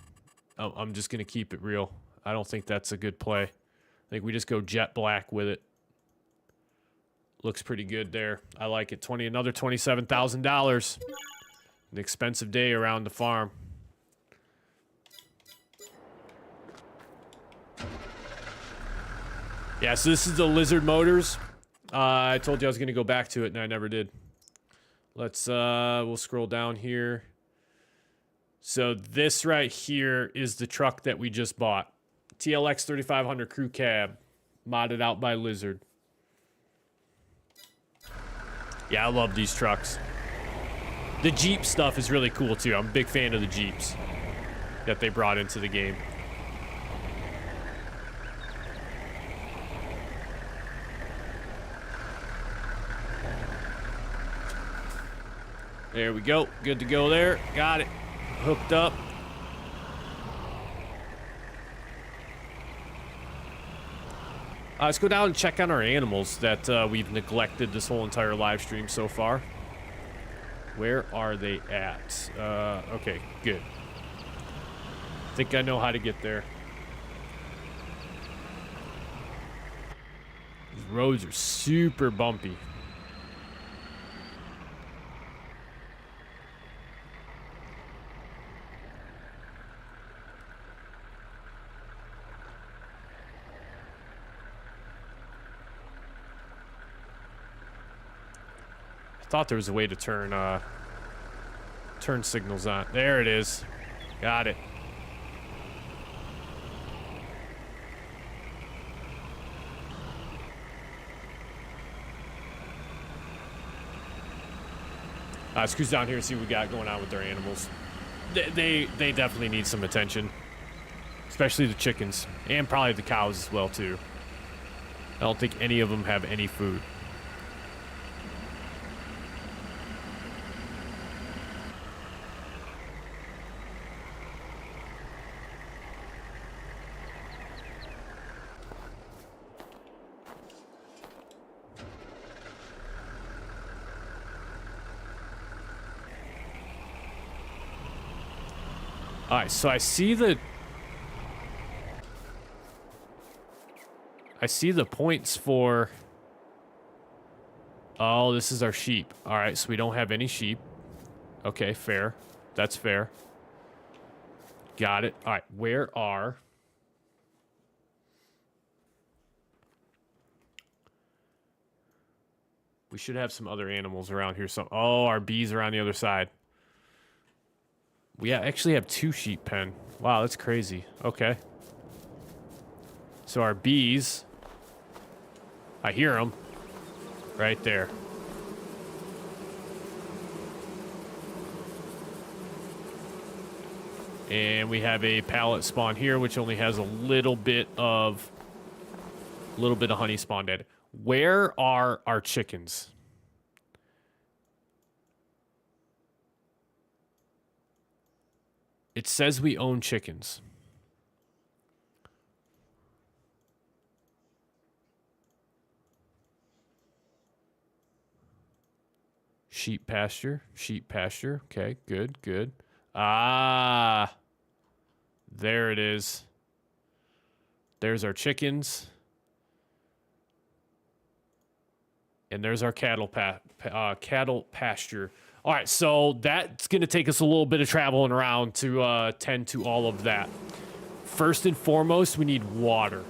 A: I'm just going to keep it real. I don't think that's a good play. I think we just go jet black with it. Looks pretty good there. I like it. Another $27,000. An expensive day around the farm. Yeah, so this is the Lizard Motors. I told you I was going to go back to it, and I never did. Let's, we'll scroll down here. So this right here is the truck that we just bought. TLX 3500 crew cab, modded out by Lizard. Yeah, I love these trucks. The Jeep stuff is really cool too. I'm a big fan of the Jeeps that they brought into the game. There we go. Good to go there. Got it. Hooked up. Let's go down and check on our animals that we've neglected this whole entire live stream so far. Where are they at? Okay, good. Think I know how to get there. These roads are super bumpy. Thought there was a way to turn signals on. There it is. Got it. Let's cruise down here and see what we got going on with their animals. They definitely need some attention, especially the chickens and probably the cows as well too. I don't think any of them have any food. Alright, so I see the points for... Oh, this is our sheep. Alright, so we don't have any sheep. Okay, fair. That's fair. Got it. Alright, where are... We should have some other animals around here. So, oh, our bees are on the other side. We actually have 2 sheep pen. Wow, that's crazy. Okay. So our bees... I hear them. Right there. And we have a pallet spawn here, which only has a little bit of honey spawned in. Where are our chickens? It says we own chickens. Sheep pasture. Sheep pasture. Okay, good, good. Ah. There it is. There's our chickens. And there's our cattle pasture. All right, so that's going to take us a little bit of traveling around to tend to all of that. First and foremost, we need water.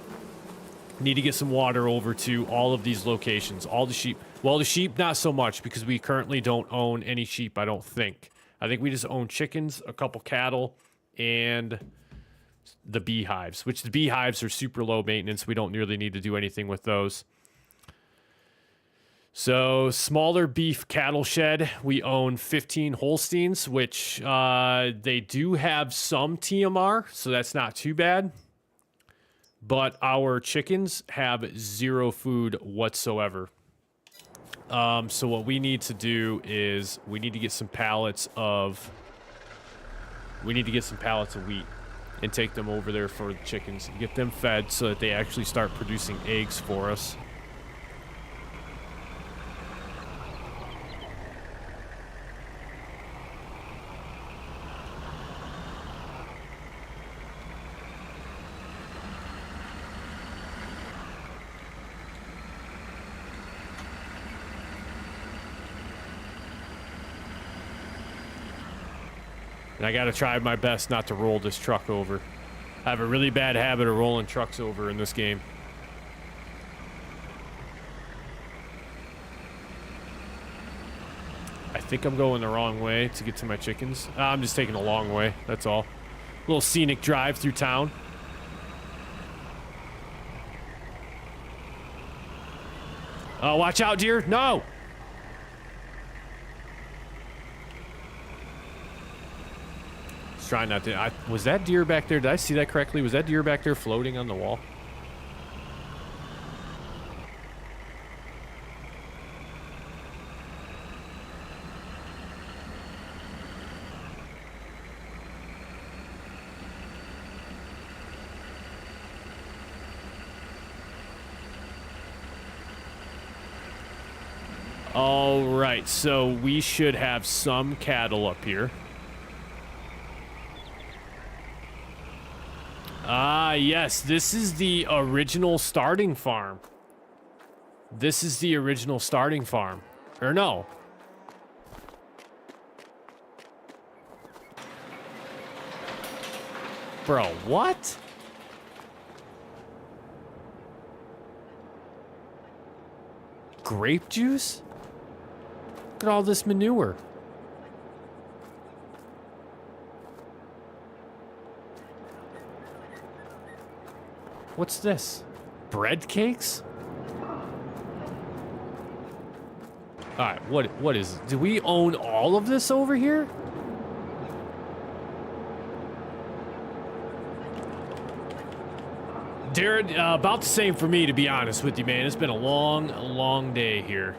A: We need to get some water over to all of these locations. All the sheep. Well, the sheep, not so much, because we currently don't own any sheep, I don't think. I think we just own chickens, a couple cattle, and the beehives, which the beehives are super low maintenance. We don't really need to do anything with those. So, smaller beef cattle shed, we own 15 Holsteins, which they do have some TMR, so that's not too bad. But our chickens have 0 food whatsoever. So what we need to do is we need to get some pallets of wheat and take them over there for the chickens and get them fed so that they actually start producing eggs for us. And I gotta try my best not to roll this truck over. I have a really bad habit of rolling trucks over in this game. I think I'm going the wrong way to get to my chickens. I'm just taking a long way, that's all. Little scenic drive through town. Oh, watch out, deer. No! Just trying not to... was that deer back there? Did I see that correctly? Was that deer back there floating on the wall? All right, so we should have some cattle up here. Ah, yes, this is the original starting farm. This is the original starting farm. Or no. Bro, what? Grape juice? Look at all this manure. What's this? Bread cakes? Alright, what is it? Do we own all of this over here? Darren, about the same for me, to be honest with you, man. It's been a long day here.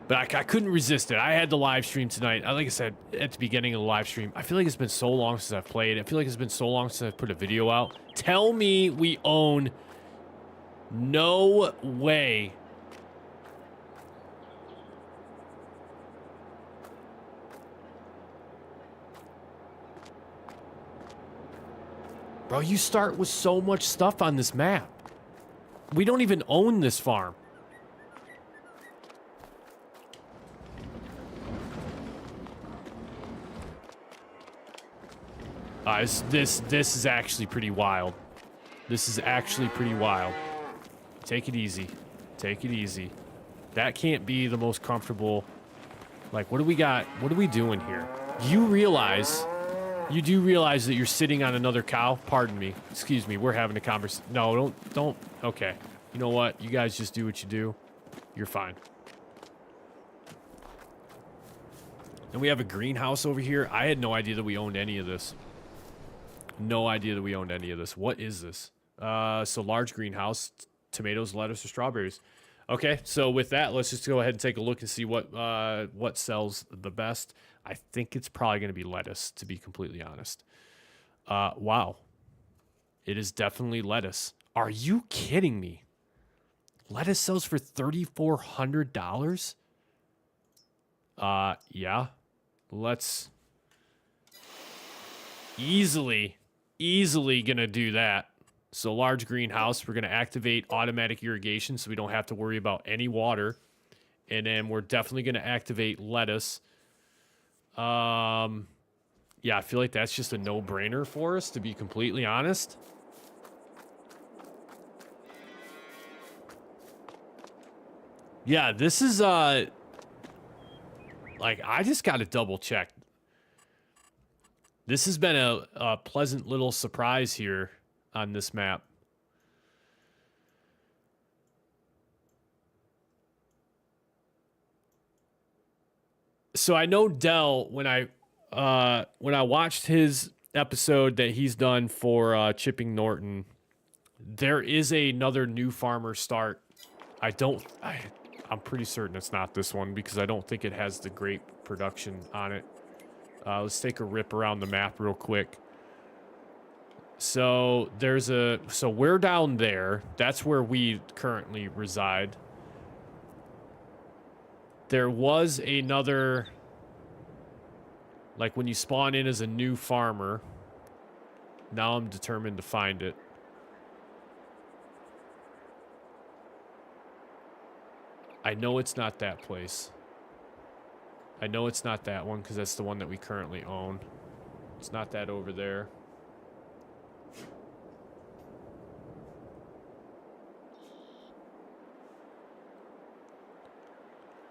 A: But I couldn't resist it. I had the live stream tonight. Like I said at the beginning of the live stream, I feel like it's been so long since I've played. I feel like it's been so long since I've put a video out. Tell me we own... No way. Bro, you start with so much stuff on this map. We don't even own this farm. This is actually pretty wild. This is actually pretty wild. Take it easy. Take it easy. That can't be the most comfortable. Like, what do we got? What are we doing here? You do realize that you're sitting on another cow? Pardon me. Excuse me. We're having a conversation. No, don't. Okay. You know what? You guys just do what you do. You're fine. And we have a greenhouse over here. I had no idea that we owned any of this. No idea that we owned any of this. What is this? So large greenhouse, tomatoes, lettuce, or strawberries. Okay, so with that, let's just go ahead and take a look and see what sells the best. I think it's probably going to be lettuce, to be completely honest. Wow. It is definitely lettuce. Are you kidding me? Lettuce sells for $3,400? Yeah. Let's... Easily gonna do that. So large greenhouse, we're gonna activate automatic irrigation so we don't have to worry about any water. And then we're definitely gonna activate lettuce. Yeah, I feel like that's just a no-brainer for us, to be completely honest. Yeah, this is like, I just gotta double check. This has been a pleasant little surprise here on this map. So I know Dell, when I watched his episode that he's done for Chipping Norton, there is another new farmer start. I'm pretty certain it's not this one because I don't think it has the grape production on it. Let's take a rip around the map real quick. So so we're down there. That's where we currently reside. There was another, like when you spawn in as a new farmer. Now I'm determined to find it. I know it's not that place. I know it's not that one because that's the one that we currently own. It's not that over there.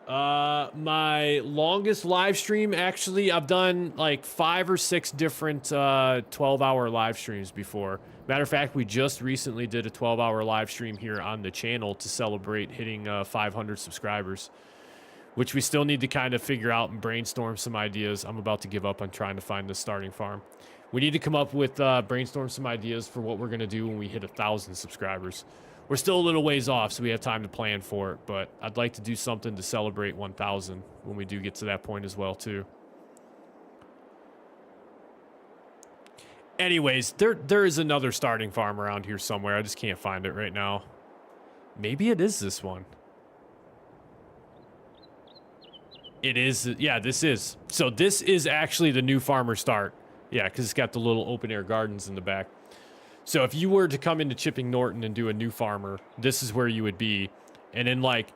A: My longest live stream, actually, I've done like 5 or 6 different 12-hour live streams before. Matter of fact, we just recently did a 12-hour live stream here on the channel to celebrate hitting 500 subscribers, which we still need to kind of figure out and brainstorm some ideas. I'm about to give up on trying to find the starting farm. We need to come up with, brainstorm some ideas for what we're going to do when we hit 1,000 subscribers. We're still a little ways off, so we have time to plan for it, but I'd like to do something to celebrate 1,000 when we do get to that point as well, too. Anyways, there is another starting farm around here somewhere. I just can't find it right now. Maybe it is this one. It is. Yeah, this is. So this is actually the new farmer start. Yeah, because it's got the little open air gardens in the back. So if you were to come into Chipping Norton and do a new farmer, this is where you would be. And then, like,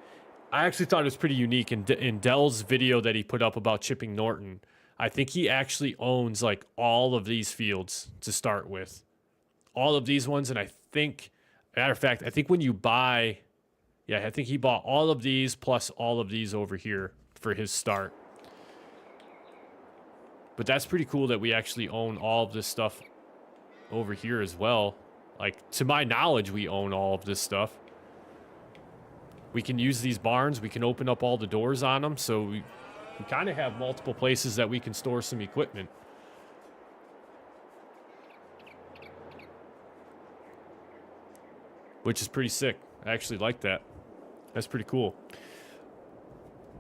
A: I actually thought it was pretty unique in Dell's video that he put up about Chipping Norton. I think he actually owns, like, all of these fields to start with. All of these ones. And I think, matter of fact, I think when you buy, yeah, I think he bought all of these plus all of these over here for his start. But that's pretty cool that we actually own all of this stuff over here as well. Like, to my knowledge, we own all of this stuff. We can use these barns. We can open up all the doors on them. So we kind of have multiple places that we can store some equipment. Which is pretty sick. I actually like that. That's pretty cool.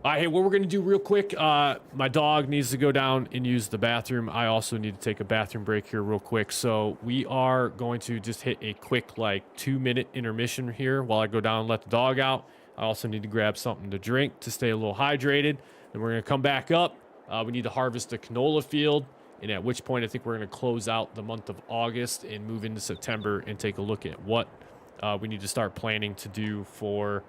A: All right, hey, what we're going to do real quick, my dog needs to go down and use the bathroom. I also need to take a bathroom break here real quick. So we are going to just hit a quick, like, 2-minute intermission here while I go down and let the dog out. I also need to grab something to drink to stay a little hydrated. Then we're going to come back up. We need to harvest the canola field, and at which point I think we're going to close out the month of August and move into September and take a look at what we need to start planning to do for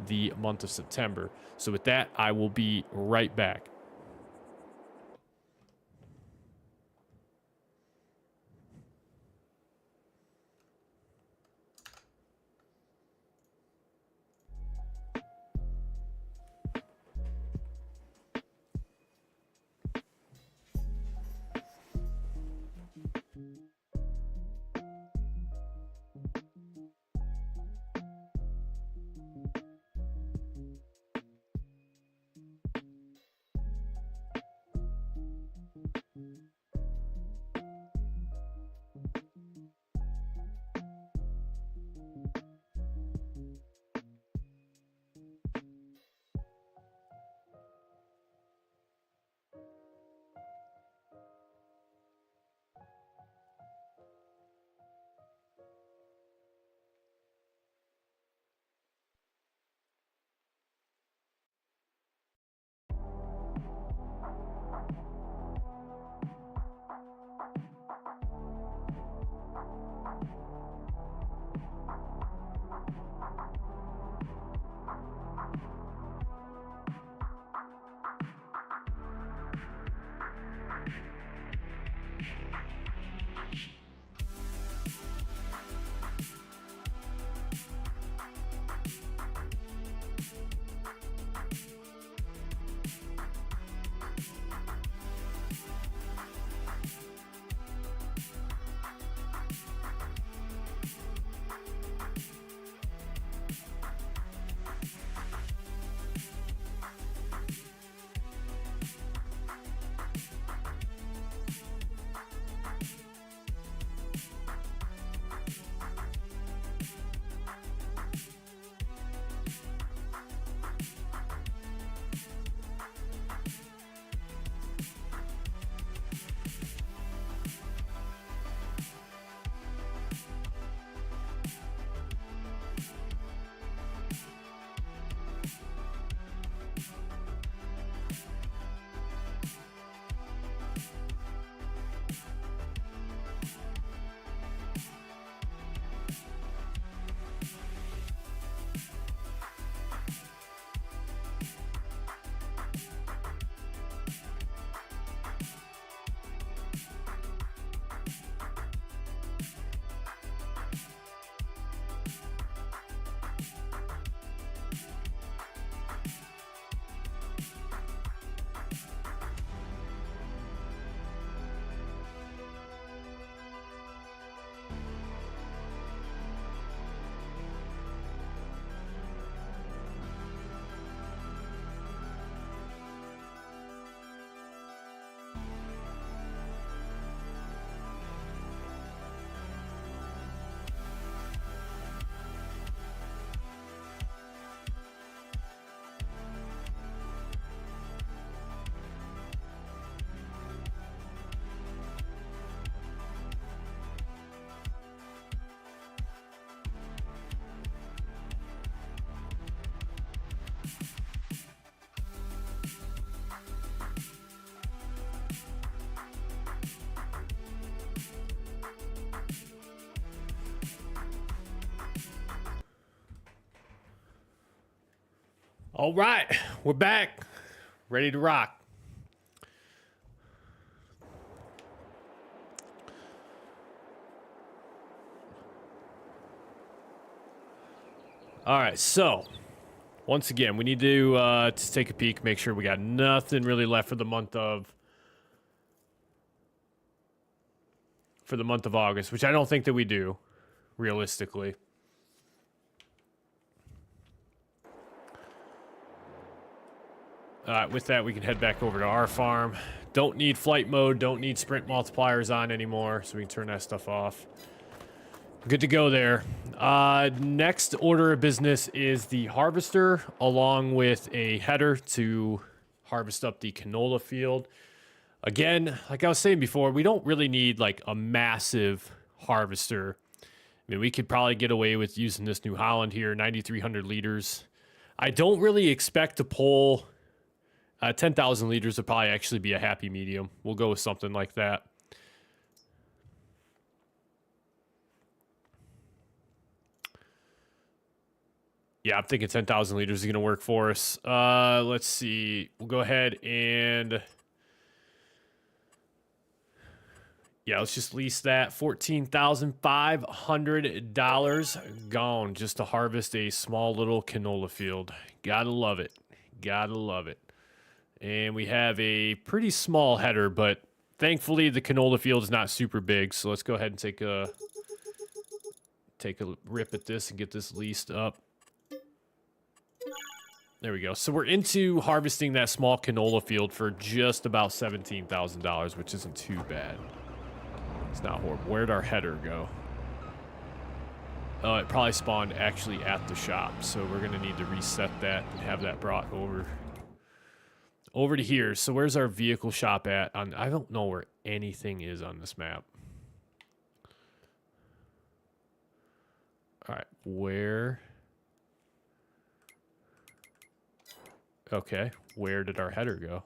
A: the month of September. So with that, I will be right back. All right, we're back. Ready to rock. All right, so once again, we need to take a peek, make sure we got nothing really left for the month of August, which I don't think that we do, realistically. All right, with that, we can head back over to our farm. Don't need flight mode, don't need sprint multipliers on anymore, so we can turn that stuff off. Good to go there. Next order of business is the harvester, along with a header to harvest up the canola field. Again, like I was saying before, we don't really need like a massive harvester. I mean, we could probably get away with using this New Holland here, 9,300 liters. I don't really expect to pull 10,000 liters would probably actually be a happy medium. We'll go with something like that. Yeah, I'm thinking 10,000 liters is going to work for us. Let's see. We'll go ahead and... yeah, let's just lease that. $14,500 gone just to harvest a small little canola field. Gotta love it. Gotta love it. And we have a pretty small header, but thankfully the canola field is not super big. So let's go ahead and take a rip at this and get this leased up. There we go. So we're into harvesting that small canola field for just about $17,000, which isn't too bad. It's not horrible. Where'd our header go? Oh, it probably spawned actually at the shop. So we're going to need to reset that and have that brought over to here. So where's our vehicle shop at? I don't know where anything is on this map. All right, where? Okay, where did our header go?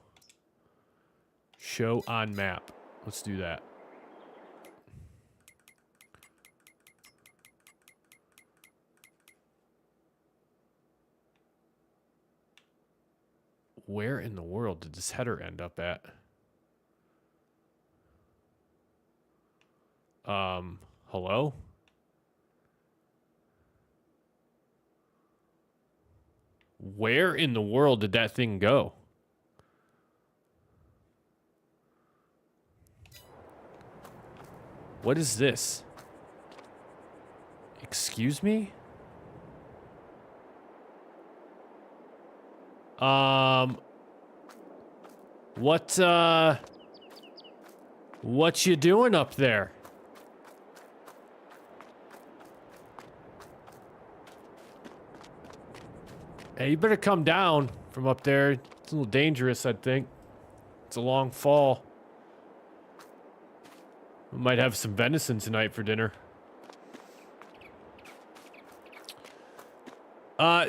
A: Show on map. Let's do that. Where in the world did this header end up at? Hello? Where in the world did that thing go? What is this? Excuse me? What you doing up there? Hey, you better come down from up there. It's a little dangerous, I think. It's a long fall. We might have some venison tonight for dinner.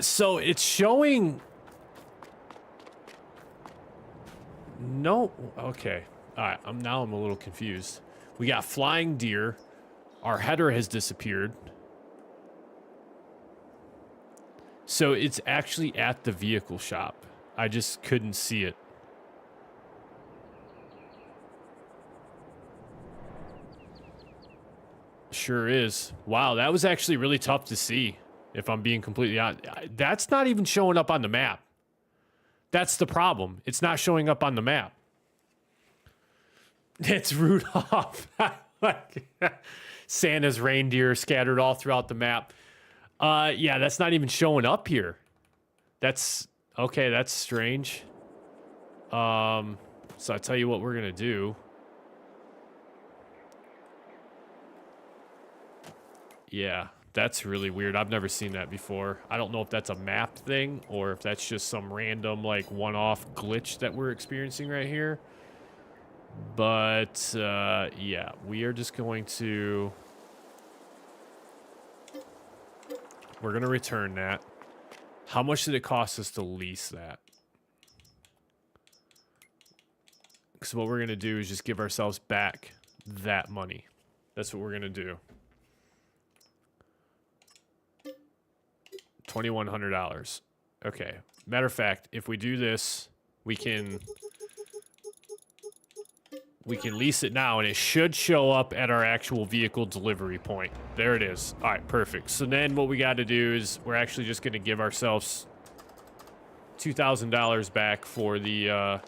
A: So it's showing... no, okay. All right, now I'm a little confused. We got flying deer. Our header has disappeared. So it's actually at the vehicle shop. I just couldn't see it. Sure is. Wow, that was actually really tough to see, if I'm being completely honest. That's not even showing up on the map. That's the problem. It's not showing up on the map. It's Rudolph. Like, Santa's reindeer scattered all throughout the map. Yeah, that's not even showing up here. That's okay. That's strange. So I tell you what we're gonna do. Yeah, that's really weird. I've never seen that before. I don't know if that's a map thing or if that's just some random like one-off glitch that we're experiencing right here. But yeah, we are just going to... we're going to return that. How much did it cost us to lease that? Because what we're going to do is just give ourselves back that money. That's what we're going to do. $2,100. Okay. Matter of fact, if we do this, we can lease it now, and it should show up at our actual vehicle delivery point. There it is. All right, perfect. So then what we got to do is we're actually just going to give ourselves $2,000 back for the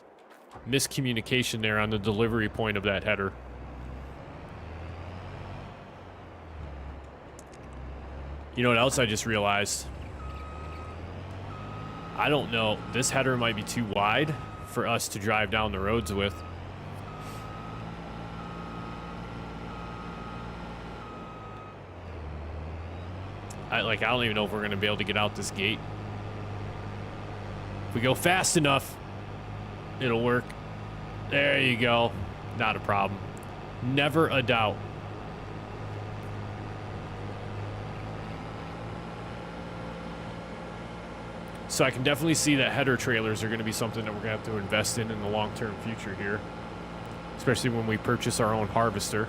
A: miscommunication there on the delivery point of that header. You know what else I just realized? I don't know. This header might be too wide for us to drive down the roads with. I don't even know if we're going to be able to get out this gate. If we go fast enough, it'll work. There you go. Not a problem. Never a doubt. So I can definitely see that header trailers are going to be something that we're going to have to invest in the long-term future here. Especially when we purchase our own harvester.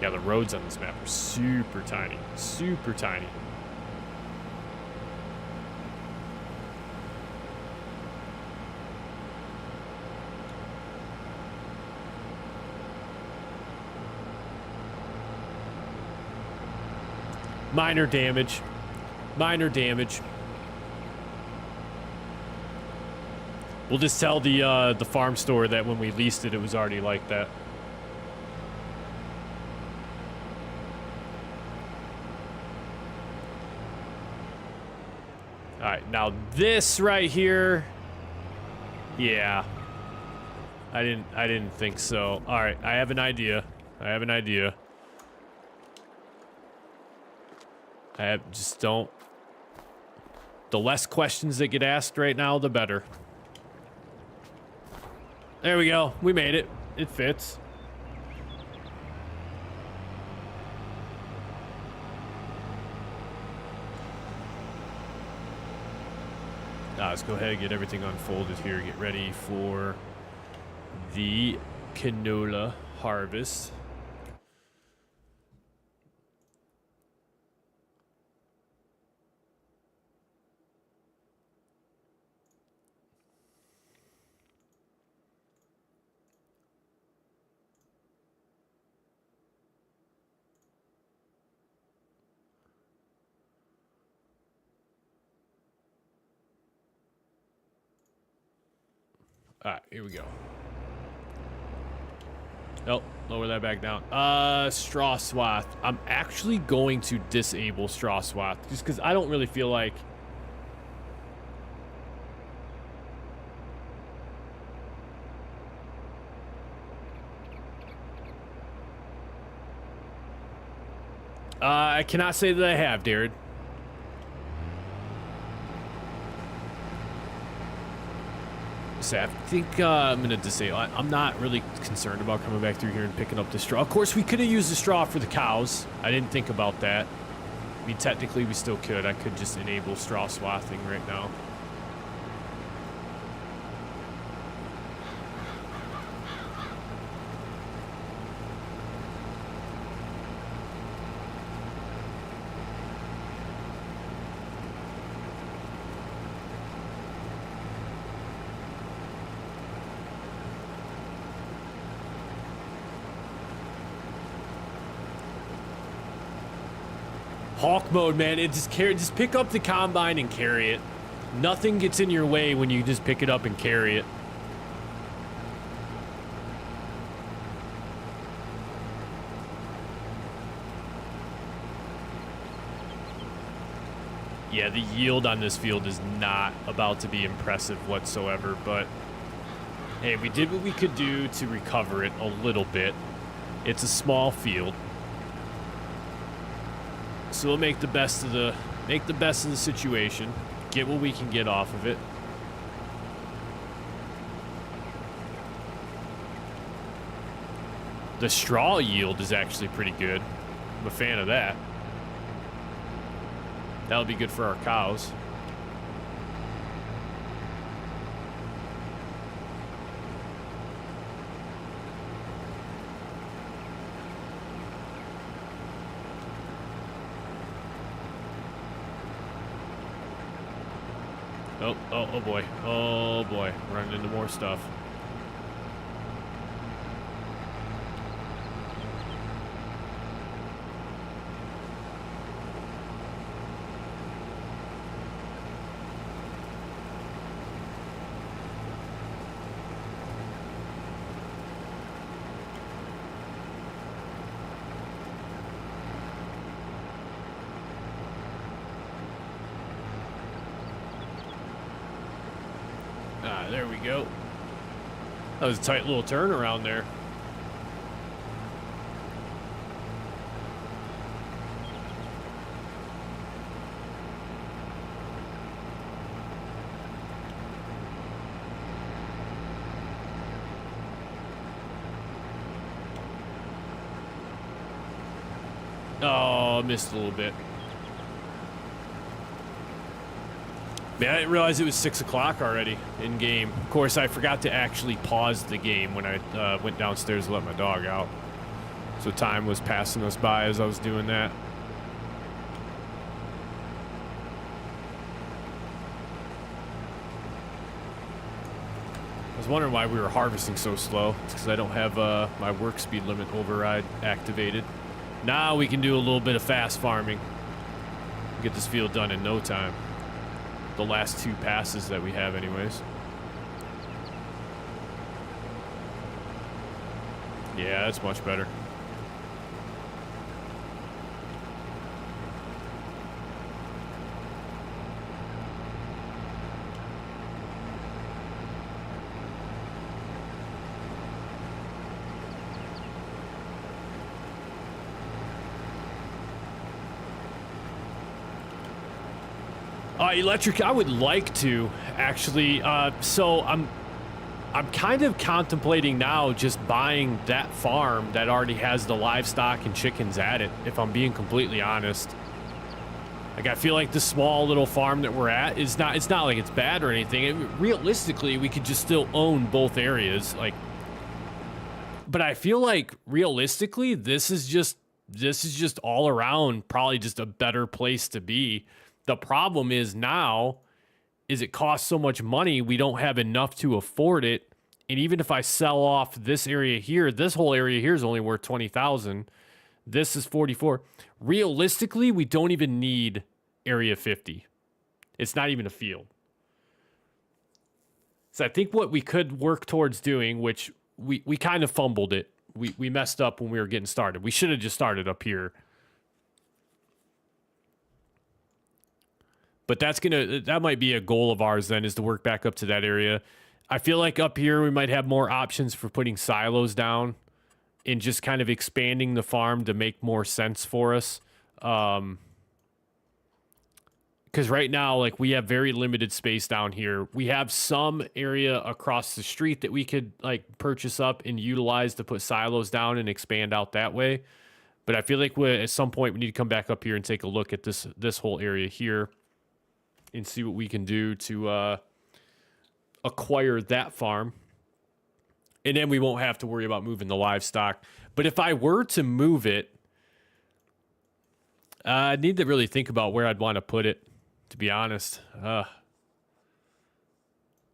A: Yeah, the roads on this map are super tiny. Super tiny. Minor damage. Minor damage. We'll just tell the farm store that when we leased it, it was already like that. All right, now this right here, yeah, I didn't think so. All right, I have an idea. Just don't. The less questions that get asked right now, the better. There we go. We made it. It fits. Let's go ahead and get everything unfolded here. Get ready for the canola harvest. All right, here we go. Oh, lower that back down. Straw swath. I'm actually going to disable straw swath just because I don't really feel like I cannot say that I have, Darren. So I think I'm going to disable. I'm not really concerned about coming back through here and picking up the straw. Of course, we could have used the straw for the cows. I didn't think about that. I mean, technically, we still could. I could just enable straw swathing right now. Hawk mode, man. It just pick up the combine and carry it. Nothing gets in your way when you just pick it up and carry it. Yeah, the yield on this field is not about to be impressive whatsoever, but hey, we did what we could do to recover it a little bit. It's a small field. So we'll make the best of the situation. Get what we can get off of it. The straw yield is actually pretty good. I'm a fan of that. That'll be good for our cows. Oh boy. Oh boy. Running into more stuff. Ah, there we go. That was a tight little turn around there. Oh, missed a little bit. Man, I didn't realize it was 6 o'clock already in game. Of course, I forgot to actually pause the game when I went downstairs to let my dog out. So time was passing us by as I was doing that. I was wondering why we were harvesting so slow. It's because I don't have my work speed limit override activated. Now we can do a little bit of fast farming. Get this field done in no time. The last 2 passes that we have anyways. Yeah, that's much better. Electric, I would like to actually. So I'm kind of contemplating now just buying that farm that already has the livestock and chickens at it, if I'm being completely honest. Like, I feel like the small little farm that we're at is not, it's not like it's bad or anything. Realistically, we could just still own both areas. Like, but I feel like realistically, this is just all around probably just a better place to be. The problem is now is it costs so much money, we don't have enough to afford it. And even if I sell off this area here, this whole area here is only worth 20,000. This is 44. Realistically, we don't even need area 50. It's not even a field. So I think what we could work towards doing, which we kind of fumbled it. We messed up when we were getting started. We should have just started up here. But that might be a goal of ours then, is to work back up to that area. I feel like up here we might have more options for putting silos down and just kind of expanding the farm to make more sense for us. Because right now, like, we have very limited space down here. We have some area across the street that we could like purchase up and utilize to put silos down and expand out that way. But I feel like at some point we need to come back up here and take a look at this whole area here and see what we can do to acquire that farm. And then we won't have to worry about moving the livestock. But if I were to move it, I'd need to really think about where I'd want to put it, to be honest. That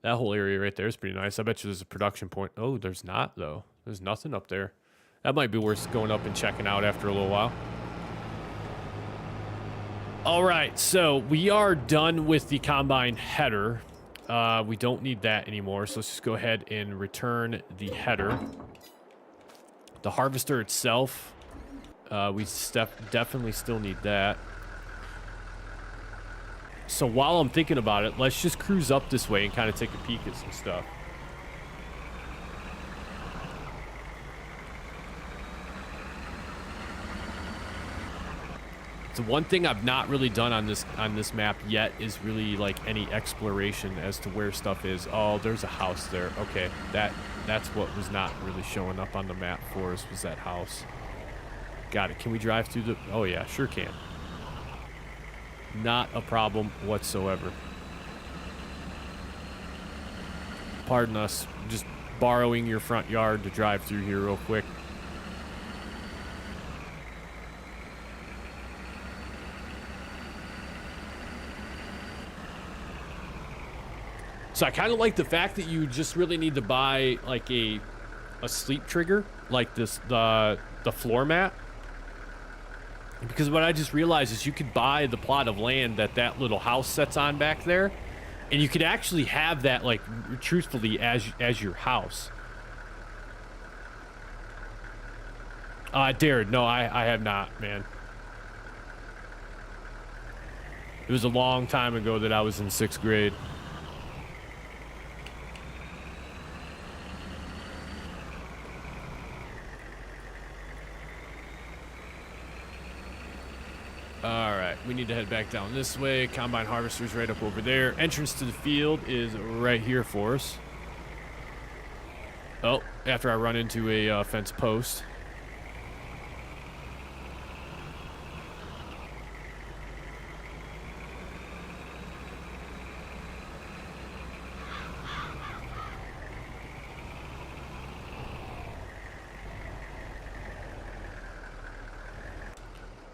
A: whole area right there is pretty nice. I bet you there's a production point. Oh, there's not, though. There's nothing up there. That might be worth going up and checking out after a little while. All right, so we are done with the combine header. We don't need that anymore, so let's just go ahead and return the header. The harvester itself, we definitely still need that. So while I'm thinking about it, let's just cruise up this way and kind of take a peek at some stuff. So one thing I've not really done on this map yet is really like any exploration as to where stuff is. Oh, there's a house there. Okay, that's what was not really showing up on the map for us, was that house. Got it. Can we drive through the... Oh yeah, sure can. Not a problem whatsoever. Pardon us, just borrowing your front yard to drive through here real quick. So I kind of like the fact that you just really need to buy like a sleep trigger, like the floor mat. Because what I just realized is you could buy the plot of land that little house sets on back there, and you could actually have that, like, truthfully, as your house. Darren, no, I have not, man. It was a long time ago that I was in 6th grade. Alright, we need to head back down this way. Combine harvester's right up over there. Entrance to the field is right here for us. Oh, after I run into a fence post.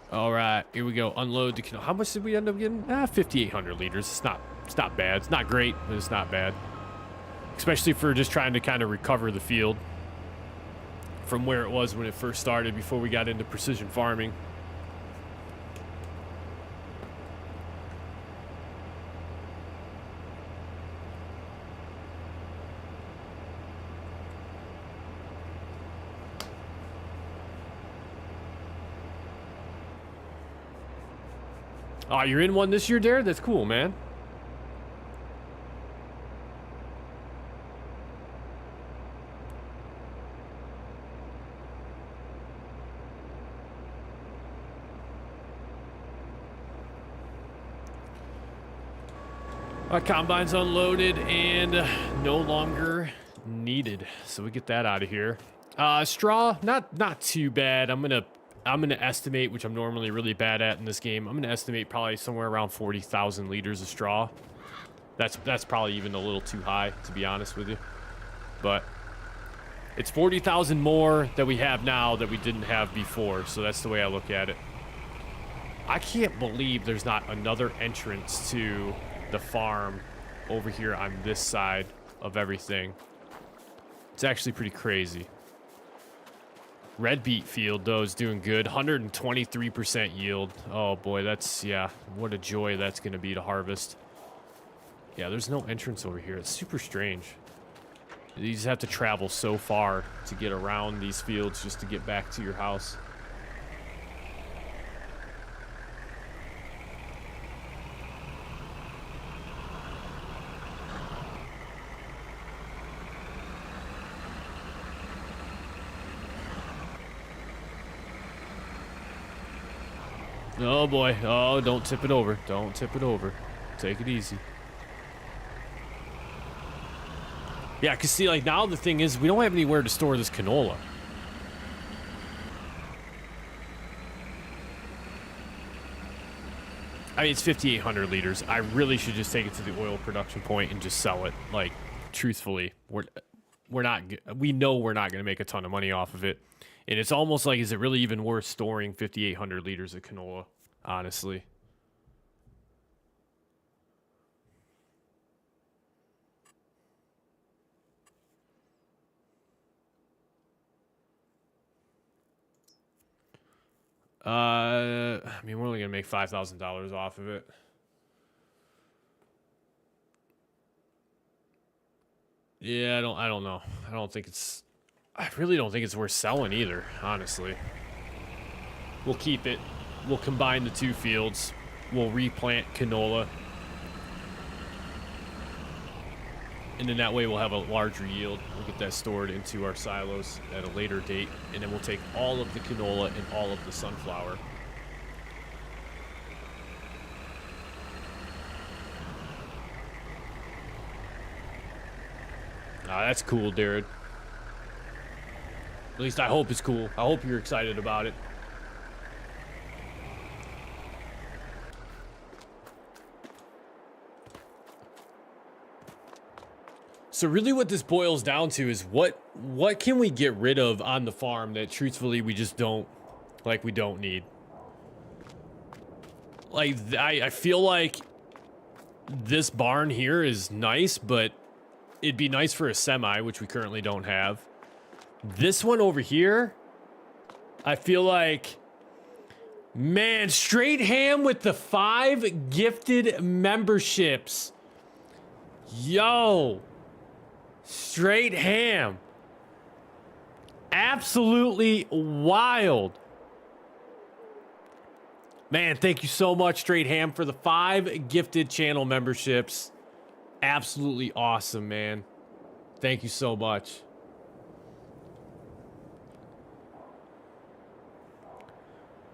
A: All right, here we go. Unload the Canola. How much did we end up getting? 5,800 liters. It's not bad. It's not great, but it's not bad. Especially for just trying to kind of recover the field from where it was when it first started before we got into precision farming. Oh, you're in one this year, Darren? That's cool, man. Our combine's unloaded and no longer needed, so we get that out of here. Straw, not too bad. I'm gonna estimate, which I'm normally really bad at in this game. I'm gonna estimate probably somewhere around 40,000 liters of straw. That's probably even a little too high, to be honest with you. But it's 40,000 more that we have now that we didn't have before, so that's the way I look at it. I can't believe there's not another entrance to the farm over here on this side of everything. It's actually pretty crazy. Red beet field, though, is doing good. 123% yield. Oh, boy, that's, yeah, what a joy that's going to be to harvest. Yeah, there's no entrance over here. It's super strange. You just have to travel so far to get around these fields just to get back to your house. Oh boy, oh, don't tip it over. Don't tip it over. Take it easy. Yeah, because see, like, now the thing is, we don't have anywhere to store this canola. I mean, it's 5,800 liters. I really should just take it to the oil production point and just sell it. Like, truthfully, we know we're not going to make a ton of money off of it. And it's almost like, is it really even worth storing 5,800 liters of canola, honestly? I mean, we're only going to make $5,000 off of it. Yeah, I don't know. I really don't think it's worth selling either, honestly. We'll keep it. We'll combine the two fields. We'll replant canola. And then that way we'll have a larger yield. We'll get that stored into our silos at a later date. And then we'll take all of the canola and all of the sunflower. That's cool, Darren. At least I hope it's cool. I hope you're excited about it. So really what this boils down to is what can we get rid of on the farm that truthfully we just don't, like, we don't need. Like, I feel like this barn here is nice, but it'd be nice for a semi, which we currently don't have. This one over here, I feel like, man, straight ham with the 5 gifted memberships. Yo, straight ham. Absolutely wild. Man, thank you so much, Straight Ham, for the 5 gifted channel memberships. Absolutely awesome, man. Thank you so much.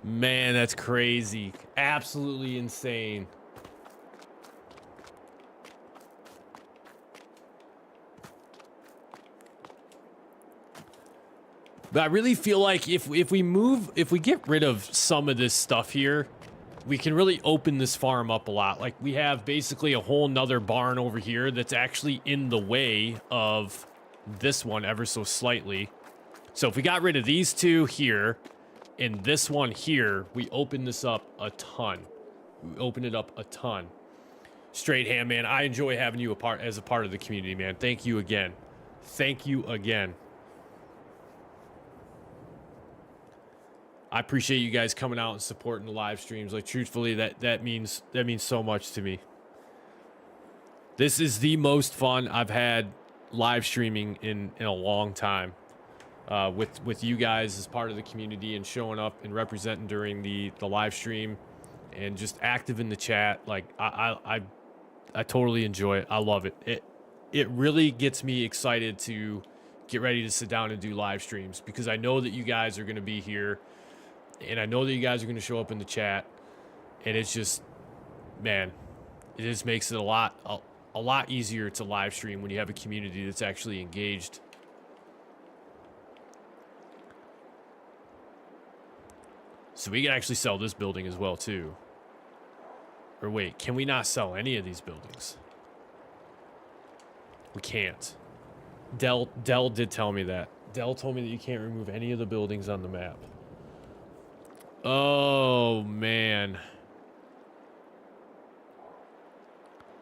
A: Man, that's crazy. Absolutely insane. But I really feel like if we get rid of some of this stuff here, we can really open this farm up a lot. Like, we have basically a whole nother barn over here that's actually in the way of this one ever so slightly. So if we got rid of these 2 here and this one here, we open this up a ton. We open it up a ton. Straight Ham, man, I enjoy having you as a part of the community, man. Thank you again. Thank you again. I appreciate you guys coming out and supporting the live streams. Like, truthfully, that means so much to me. This is the most fun I've had live streaming in a long time. With you guys as part of the community and showing up and representing during the live stream and just active in the chat. Like, I totally enjoy it. I love it. It really gets me excited to get ready to sit down and do live streams, because I know that you guys are going to be here. And I know that you guys are going to show up in the chat, and it's just, man, it just makes it a lot easier to live stream when you have a community that's actually engaged. So we can actually sell this building as well too. Or wait, can we not sell any of these buildings? We can't. Dell did tell me that. Dell told me that you can't remove any of the buildings on the map. Oh, man.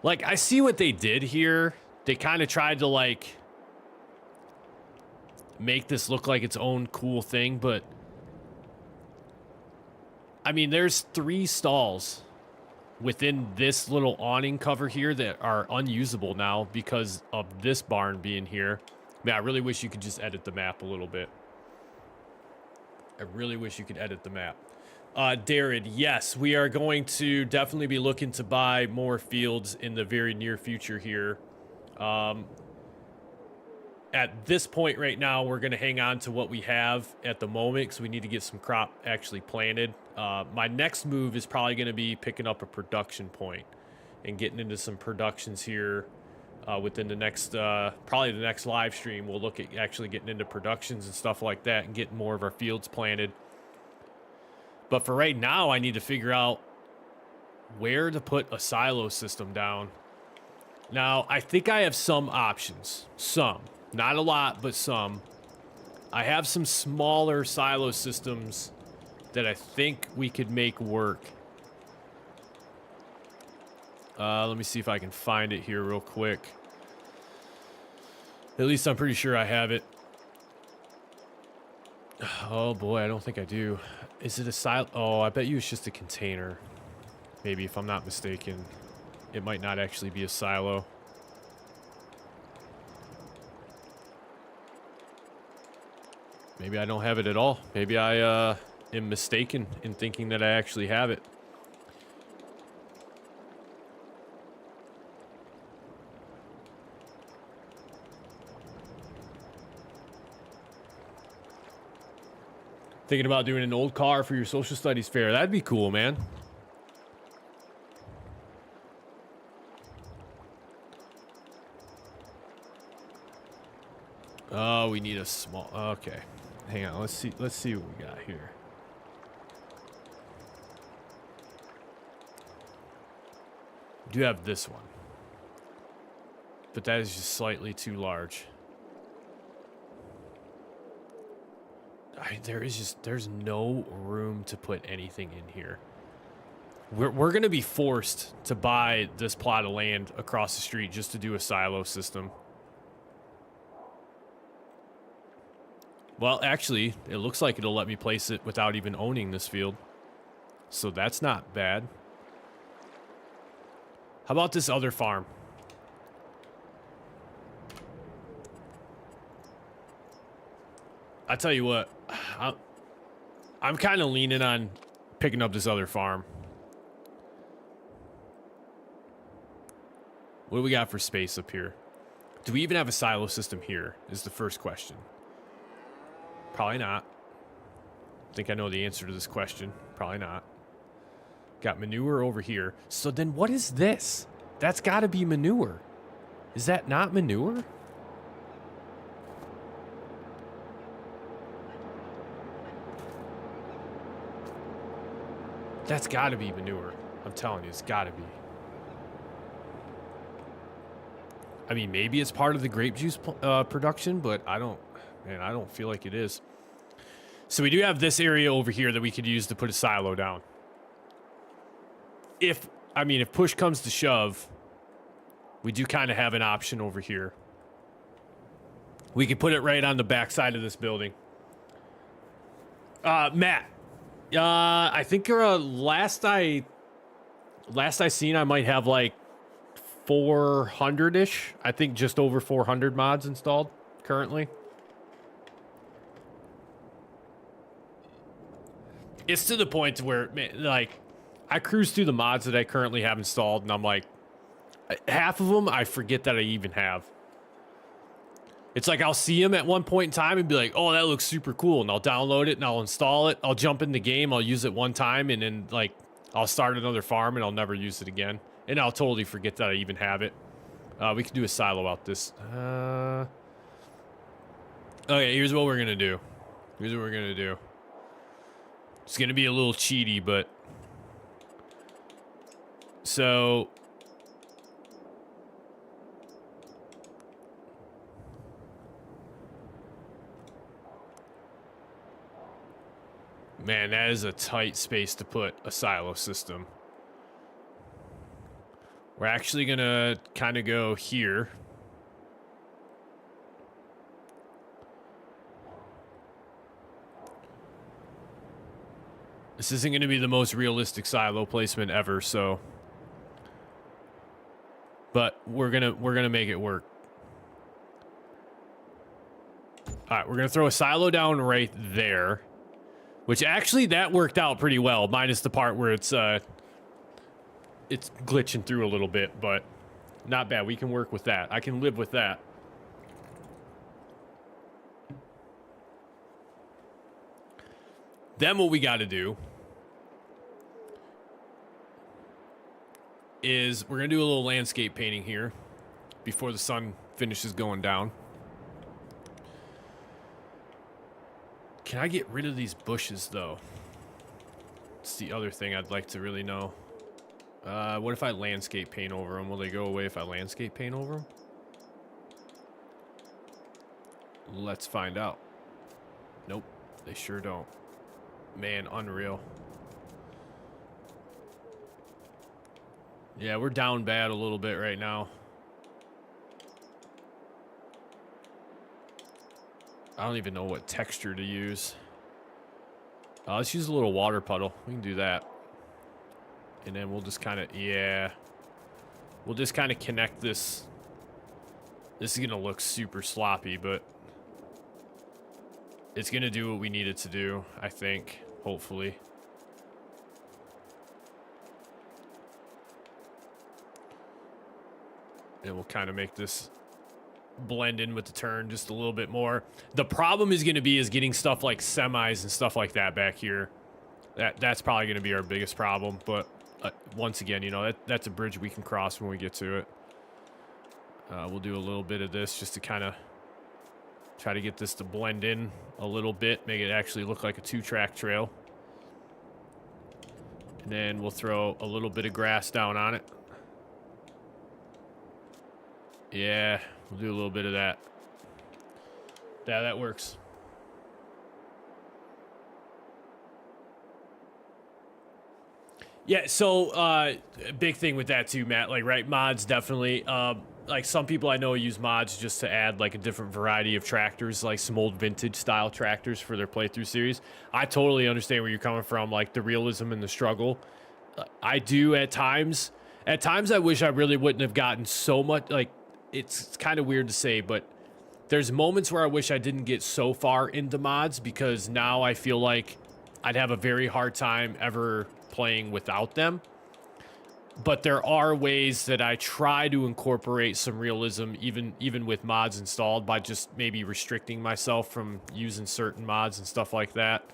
A: Like, I see what they did here. They kind of tried to, like, make this look like its own cool thing, but I mean, there's 3 stalls within this little awning cover here that are unusable now because of this barn being here. Man, I really wish you could just edit the map a little bit. I really wish you could edit the map. Darren, yes, we are going to definitely be looking to buy more fields in the very near future here. At this point right now, we're going to hang on to what we have at the moment because we need to get some crop actually planted. My next move is probably going to be picking up a production point and getting into some productions here within the next, probably the next live stream. We'll look at actually getting into productions and stuff like that and getting more of our fields planted. But for right now, I need to figure out where to put a silo system down. Now, I think I have some options. Some. Not a lot, but some. I have some smaller silo systems that I think we could make work. Let me see if I can find it here real quick. At least I'm pretty sure I have it. Oh boy, I don't think I do. Is it a silo? Oh, I bet you it's just a container. Maybe, if I'm not mistaken. It might not actually be a silo. Maybe I don't have it at all. Maybe I am mistaken in thinking that I actually have it. Thinking about doing an old car for your social studies fair. That'd be cool, man. Oh, we need a small... Okay. Hang on. Let's see what we got here. We do have this one. But that is just slightly too large. There's no room to put anything in here. We're going to be forced to buy this plot of land across the street just to do a silo system. Well, actually, it looks like it'll let me place it without even owning this field. So that's not bad. How about this other farm? I tell you what, I'm kind of leaning on picking up this other farm. What do we got for space up here? Do we even have a silo system here is the first question. Probably not. I think I know the answer to this question. Probably not. Got manure over here. So then what is this? That's got to be manure. Is that not manure? That's got to be manure. I'm telling you, it's got to be. I mean, maybe it's part of the grape juice production, but I don't feel like it is. So we do have this area over here that we could use to put a silo down. If push comes to shove, we do kind of have an option over here. We could put it right on the back side of this building. Matt, I think last I seen, I might have like 400-ish. I think just over 400 mods installed currently. It's to the point where, like, I cruise through the mods that I currently have installed, and I'm like, half of them I forget that I even have. It's like I'll see them at one point in time and be like, oh, that looks super cool, and I'll download it and I'll install it. I'll jump in the game, I'll use it one time, and then like I'll start another farm and I'll never use it again, and I'll totally forget that I even have it. We can do a silo out this. Okay, here's what we're gonna do. It's gonna be a little cheaty, but so man, that is a tight space to put a silo system. We're actually gonna kind of go here. This isn't going to be the most realistic silo placement ever, so, but we're gonna make it work. All right, we're gonna throw a silo down right there, which actually that worked out pretty well, minus the part where it's glitching through a little bit, but not bad. We can work with that. I can live with that. Then what we got to do is we're going to do a little landscape painting here before the sun finishes going down. Can I get rid of these bushes, though? It's the other thing I'd like to really know. What if I landscape paint over them? Will they go away if I landscape paint over them? Let's find out. Nope, they sure don't. Man, unreal. Yeah, we're down bad a little bit right now. I don't even know what texture to use. Let's use a little water puddle. We can do that. And then we'll just kind of, yeah. We'll just kind of connect this. This is going to look super sloppy, but it's going to do what we need it to do, I think, hopefully. And we'll kind of make this blend in with the turn just a little bit more. The problem is going to be getting stuff like semis and stuff like that back here. That's probably going to be our biggest problem, but once again, you know, that's a bridge we can cross when we get to it. We'll do a little bit of this just to kind of try to get this to blend in a little bit, make it actually look like a 2-track trail. And then we'll throw a little bit of grass down on it. Yeah, we'll do a little bit of that. Yeah, that works. Yeah, so big thing with that too, Matt. Like, right, mods definitely. Like some people I know use mods just to add like a different variety of tractors, like some old vintage style tractors for their playthrough series. I totally understand where you're coming from, like the realism and the struggle. I do at times. At times, I wish I really wouldn't have gotten so much. Like, it's kind of weird to say, but there's moments where I wish I didn't get so far into mods because now I feel like I'd have a very hard time ever playing without them. But there are ways that I try to incorporate some realism even with mods installed by just maybe restricting myself from using certain mods and stuff like that.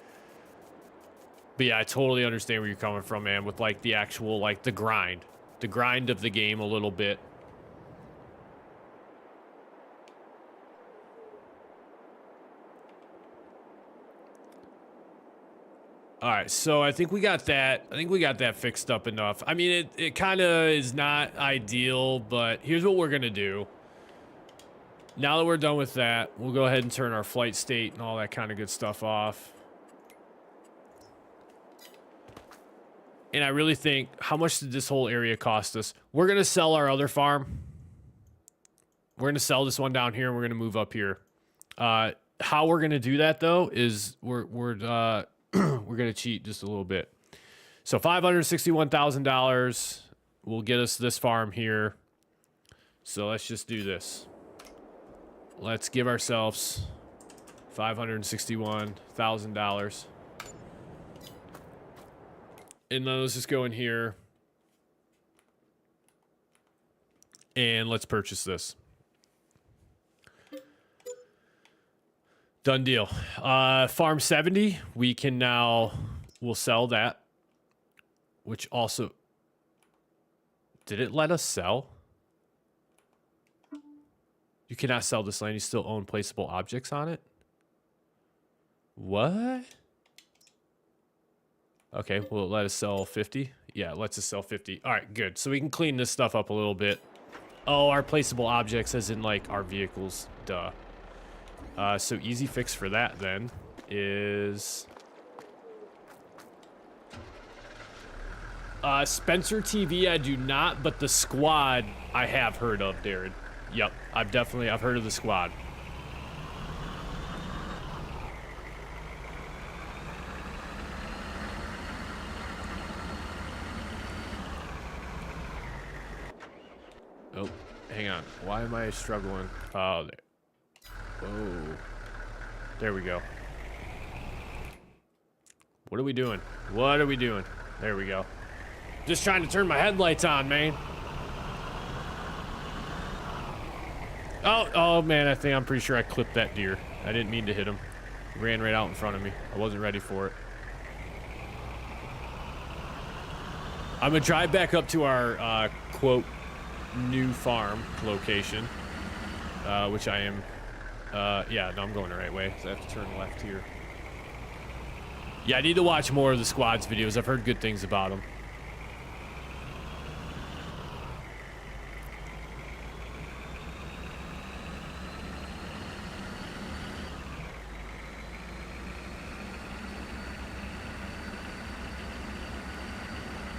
A: But yeah, I totally understand where you're coming from, man, with like the actual, like the grind of the game a little bit. All right, so I think we got that. I think we got that fixed up enough. I mean, it kind of is not ideal, but here's what we're gonna do. Now that we're done with that, we'll go ahead and turn our flight state and all that kind of good stuff off. And I really think, how much did this whole area cost us? We're gonna sell our other farm. We're gonna sell this one down here, and we're gonna move up here. How we're gonna do that though is we're gonna cheat just a little bit. So $561,000 will get us this farm here. So let's just do this. Let's give ourselves $561,000. And then let's just go in here. And let's purchase this. Done deal. Farm 70, we can now, we'll sell that. Which also, did it let us sell? You cannot sell this land, you still own placeable objects on it? What? Okay, will it let us sell 50? Yeah, it lets us sell 50. All right, good. So we can clean this stuff up a little bit. Oh, our placeable objects as in like our vehicles, duh. So easy fix for that then is Spencer TV. I do not, but the squad I have heard of, Darren. Yep, I've heard of the squad. Oh, hang on. Why am I struggling? Oh, there. Whoa. There we go. What are we doing? What are we doing? There we go. Just trying to turn my headlights on, man. Oh man, I'm pretty sure I clipped that deer. I didn't mean to hit him. He ran right out in front of me. I wasn't ready for it. I'm gonna drive back up to our, quote, new farm location, which I am, yeah, no, I'm going the right way, so I have to turn left here. Yeah, I need to watch more of the squad's videos. I've heard good things about them.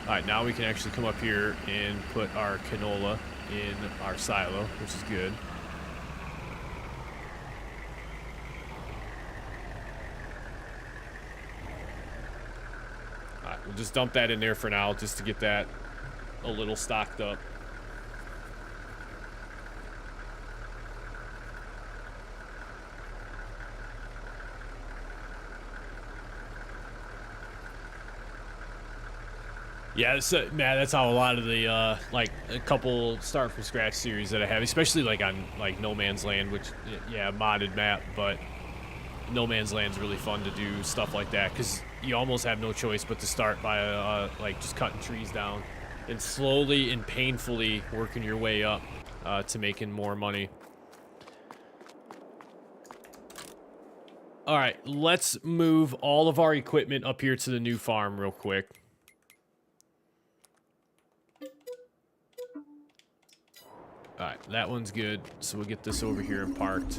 A: All right, now we can actually come up here and put our canola in our silo, which is good. All right, we'll just dump that in there for now, just to get that a little stocked up. Yeah, man, that's how a lot of the, like, a couple start from scratch series that I have, especially, like, on, like, No Man's Land, which, yeah, modded map, but No Man's Land's really fun to do stuff like that, because you almost have no choice but to start by, like, just cutting trees down and slowly and painfully working your way up to making more money. All right, let's move all of our equipment up here to the new farm real quick. Alright, that one's good. So we'll get this over here and parked.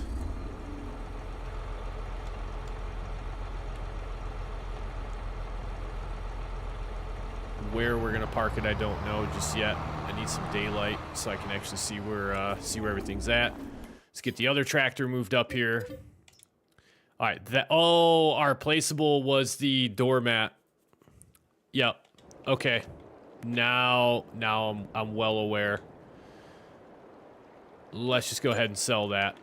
A: where we're gonna park it, I don't know just yet. I need some daylight so I can actually see where everything's at. Let's get the other tractor moved up here. All right, oh, our placeable was the doormat. Yep. Okay. Now I'm well aware. Let's just go ahead and sell that.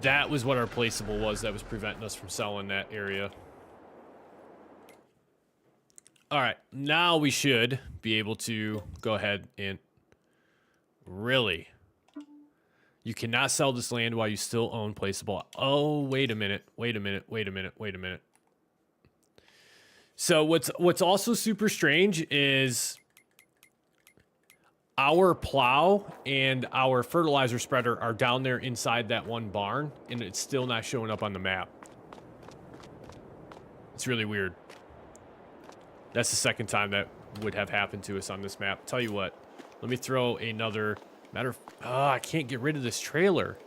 A: That was what our placeable was that was preventing us from selling that area. All right, now we should be able to go ahead and... Really? You cannot sell this land while you still own placeable. Oh, wait a minute. Wait a minute. Wait a minute. Wait a minute. So what's also super strange is our plow and our fertilizer spreader are down there inside that one barn, and it's still not showing up on the map. It's really weird. That's the second time that would have happened to us on this map. Tell you what, let me throw another... I can't get rid of this trailer.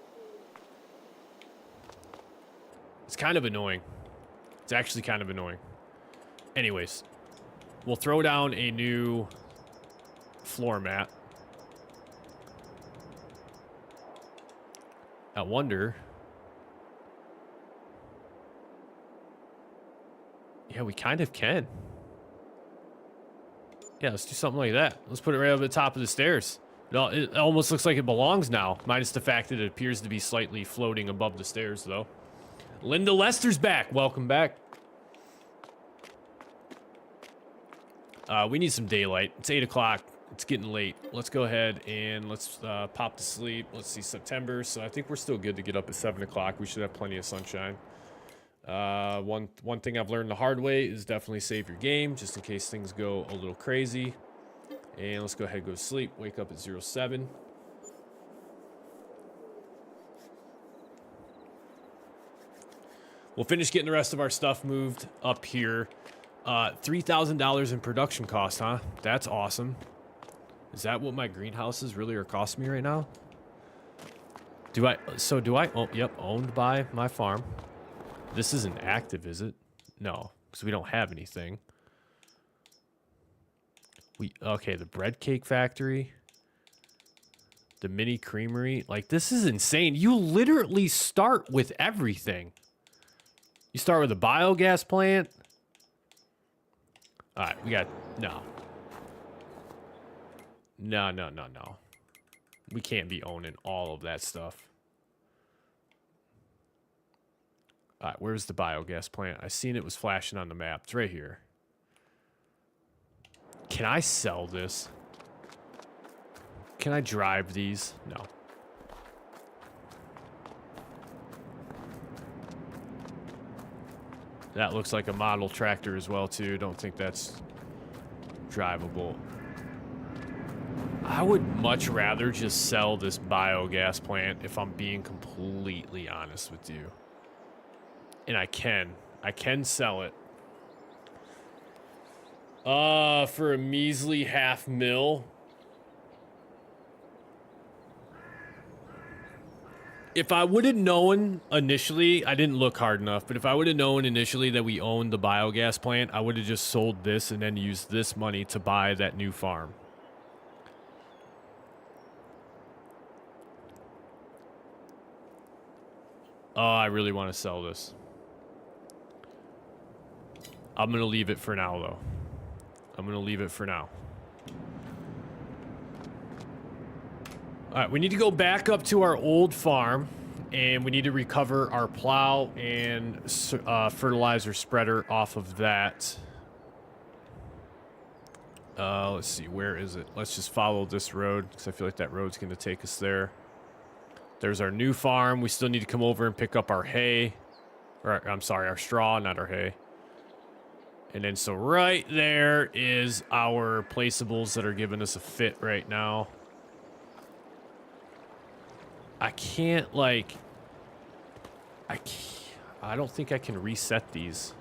A: It's kind of annoying. It's actually kind of annoying. Anyways, we'll throw down a new floor mat. I wonder... Yeah, we kind of can. Yeah, let's do something like that. Let's put it right over the top of the stairs. It almost looks like it belongs now, minus the fact that it appears to be slightly floating above the stairs, though. Linda Lester's back. Welcome back. We need some daylight. It's 8 o'clock. It's getting late. Let's go ahead and let's pop to sleep. Let's see, September. So I think we're still good to get up at 7 o'clock. We should have plenty of sunshine. One thing I've learned the hard way is definitely save your game, just in case things go a little crazy. And let's go ahead and go to sleep. Wake up at 07. We'll finish getting the rest of our stuff moved up here. $3,000 in production cost, huh? That's awesome. Is that what my greenhouses really are costing me right now? Do I? Oh, yep, owned by my farm. This isn't active, is it? No, because we don't have anything. Okay, the bread cake factory. The mini creamery. Like, this is insane. You literally start with everything. You start with a biogas plant. All right, we got... No. No. We can't be owning all of that stuff. All right, where's the biogas plant? I seen it was flashing on the map. It's right here. Can I sell this? Can I drive these? No. That looks like a model tractor as well, too. Don't think that's drivable. I would much rather just sell this biogas plant if I'm being completely honest with you. And I can sell it. For a measly $500,000. If I would have known initially, I didn't look hard enough, but if I would have known initially that we owned the biogas plant, I would have just sold this and then used this money to buy that new farm. Oh, I really want to sell this. I'm going to leave it for now, though. I'm going to leave it for now. All right, we need to go back up to our old farm, and we need to recover our plow and fertilizer spreader off of that. Let's see, where is it? Let's just follow this road, because I feel like that road's going to take us there. There's our new farm. We still need to come over and pick up our hay. Or, I'm sorry, our straw, not our hay. And then, so right there is our placeables that are giving us a fit right now. I can't, like... I don't think I can reset these.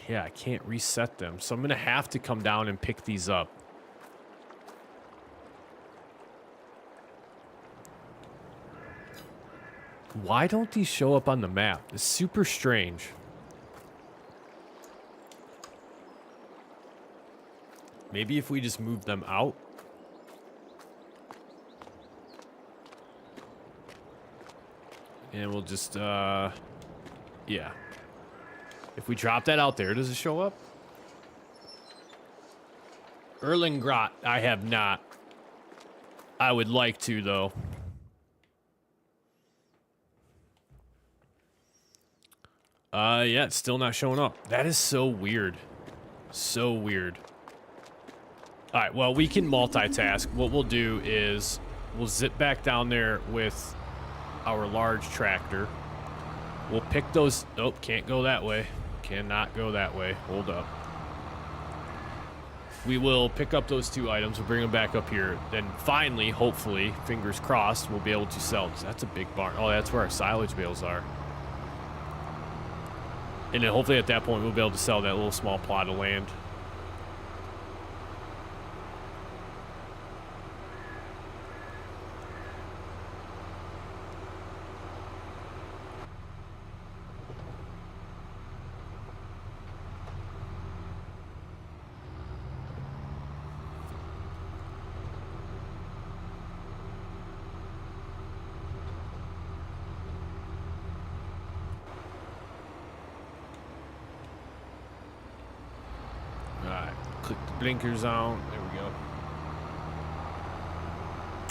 A: Yeah, I can't reset them. So I'm going to have to come down and pick these up. Why don't these show up on the map? It's super strange. Maybe if we just move them out. And we'll just, yeah. If we drop that out there, does it show up? Erlengrot, I have not. I would like to, though. Yeah, it's still not showing up. That is so weird. So weird. All right, well, we can multitask. What we'll do is we'll zip back down there with our large tractor. We'll pick those... Nope, can't go that way. Cannot go that way. Hold up. We will pick up those 2 items. We'll bring them back up here. Then finally, hopefully, fingers crossed, we'll be able to sell. That's a big barn. Oh, that's where our silage bales are. And then hopefully at that point, we'll be able to sell that little small plot of land. Click the blinkers on. There we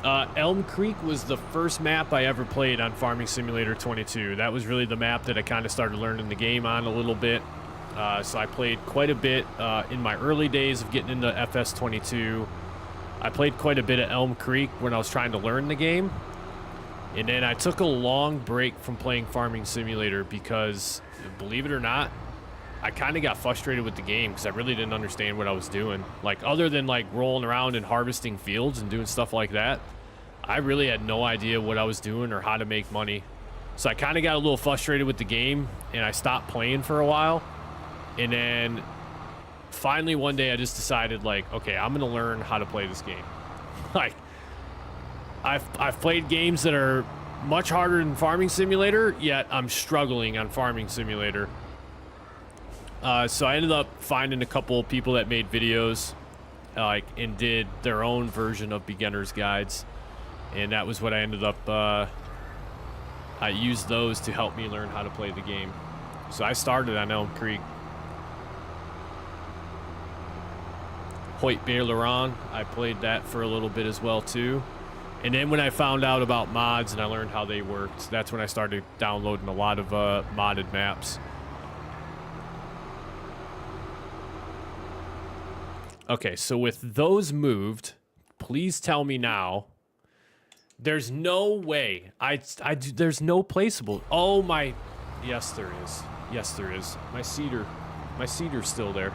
A: go. Elm Creek was the first map I ever played on Farming Simulator 22. That was really the map that I kind of started learning the game on a little bit. So I played quite a bit in my early days of getting into FS22. I played quite a bit of Elm Creek when I was trying to learn the game. And then I took a long break from playing Farming Simulator because, believe it or not, I kind of got frustrated with the game because I really didn't understand what I was doing. Like, other than, like, rolling around and harvesting fields and doing stuff like that, I really had no idea what I was doing or how to make money. So I kind of got a little frustrated with the game, and I stopped playing for a while. And then finally one day I just decided, like, okay, I'm going to learn how to play this game. Like, I've played games that are much harder than Farming Simulator, yet I'm struggling on Farming Simulator. So I ended up finding a couple of people that made videos, and did their own version of beginner's guides, and that was what I ended up. I used those to help me learn how to play the game. So I started on Elm Creek. Hoyt Baileron, I played that for a little bit as well too. And then when I found out about mods and I learned how they worked, that's when I started downloading a lot of modded maps. Okay, so with those moved, please tell me now. There's no way. There's no placeable. Oh my, yes there is. Yes there is. My cedar's still there.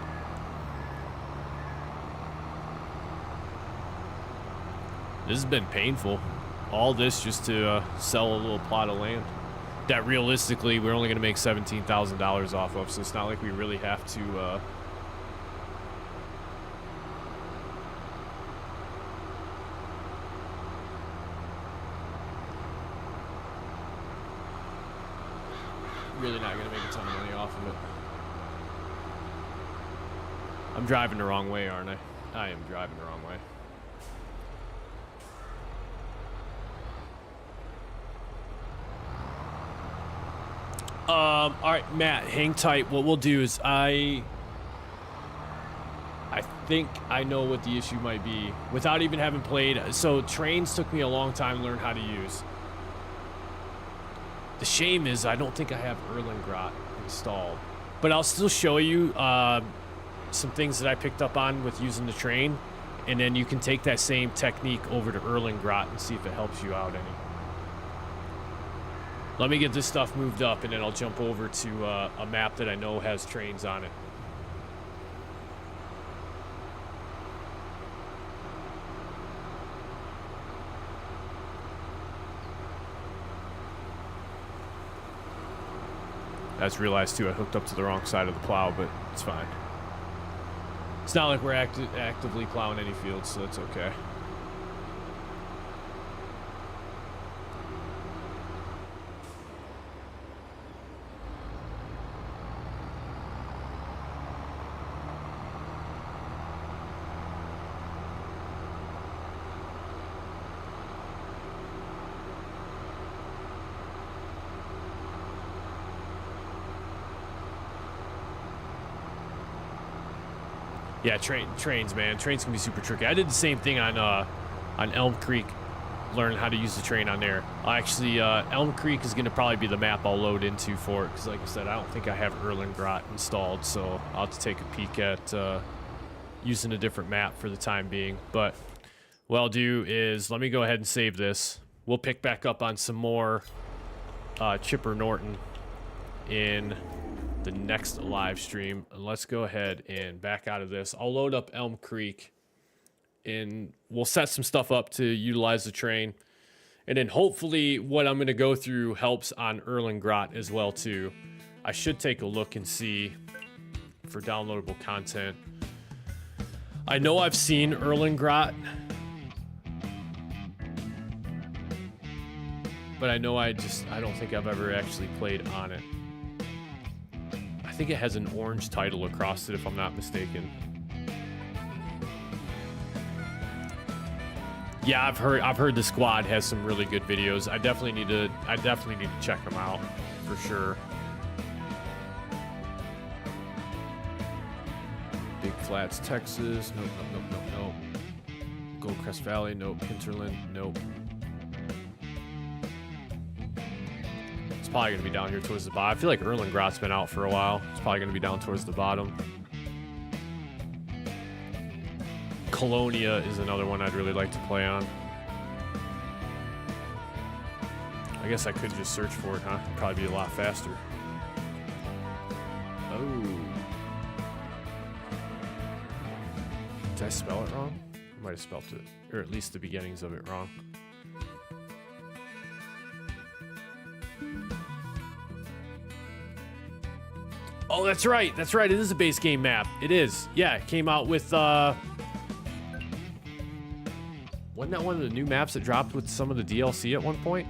A: This has been painful. All this just to sell a little plot of land that realistically we're only going to make $17,000 off of, so it's not like we really have to really not going to make a ton of money off of it. I'm driving the wrong way, aren't I? I am driving the wrong way. All right, Matt, hang tight. What we'll do is I think I know what the issue might be without even having played. So trains took me a long time to learn how to use. The shame is I don't think I have Erlengrot installed, but I'll still show you some things that I picked up on with using the train, and then you can take that same technique over to Erlengrot and see if it helps you out any. Let me get this stuff moved up, and then I'll jump over to a map that I know has trains on it. I just realized, too, I hooked up to the wrong side of the plow, but it's fine. It's not like we're actively plowing any fields, so it's okay. Yeah, trains, man. Trains can be super tricky. I did the same thing on Elm Creek, learning how to use the train on there. Actually, Elm Creek is going to probably be the map I'll load into for it, because like I said, I don't think I have Erlengrot installed, so I'll have to take a peek at using a different map for the time being. But what I'll do is, let me go ahead and save this. We'll pick back up on some more Chipper Norton in the next live stream. And let's go ahead and back out of this. I'll load up Elm Creek and we'll set some stuff up to utilize the train. And then hopefully what I'm going to go through helps on Erlengrot as well too. I should take a look and see for downloadable content. I know I've seen Erlengrot, but I know I don't think I've ever actually played on it. I think it has an orange title across it, if I'm not mistaken. Yeah, I've heard the squad has some really good videos. I definitely need to check them out for sure. Big Flats, Texas. Nope. Goldcrest Valley. Nope. Hinterland. Nope. It's probably going to be down here towards the bottom. I feel like Erlengrot's been out for a while. It's probably going to be down towards the bottom. Colonia is another one I'd really like to play on. I guess I could just search for it, huh? It'd probably be a lot faster. Oh. Did I spell it wrong? I might have spelled it, or at least the beginnings of it wrong. Oh, that's right. That's right. It is a base game map. It is. Yeah, it came out with, wasn't that one of the new maps that dropped with some of the DLC at one point?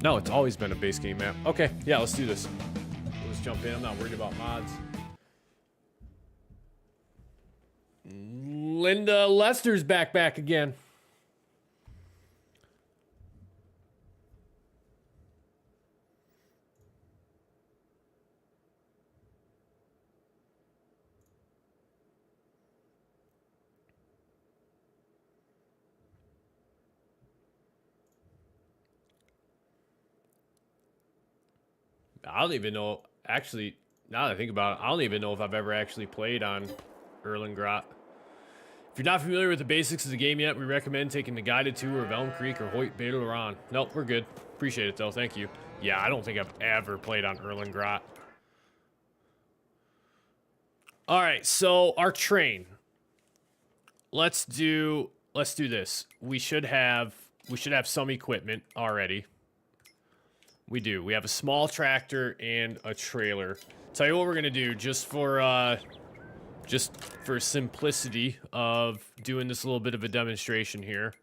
A: No, it's always been a base game map. Okay, yeah, let's do this. Let's jump in. I'm not worried about mods. Linda Lester's back again. I don't even know, actually, now that I think about it, I don't even know if I've ever actually played on Erlengrot. If you're not familiar with the basics of the game yet, we recommend taking the guided tour of Elm Creek or Hoyt Bay Laron. Nope, we're good. Appreciate it, though. Thank you. Yeah, I don't think I've ever played on Erlengrot. All right, so our train. Let's do this. We should have some equipment already. We do. We have a small tractor and a trailer. Tell you what we're gonna do, just for simplicity of doing this little bit of a demonstration here.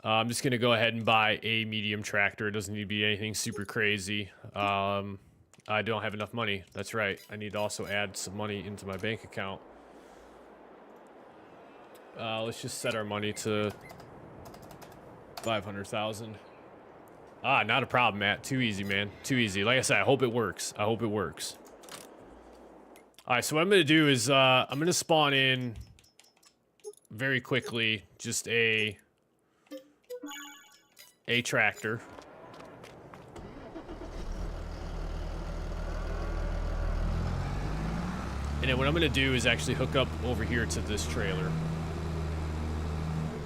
A: I'm just gonna go ahead and buy a medium tractor. It doesn't need to be anything super crazy. I don't have enough money. That's right. I need to also add some money into my bank account. Let's just set our money to 500,000. Ah, not a problem, Matt. Too easy, man. Too easy. Like I said, I hope it works. I hope it works. All right, so what I'm going to do is I'm going to spawn in very quickly just a tractor. And then what I'm going to do is actually hook up over here to this trailer.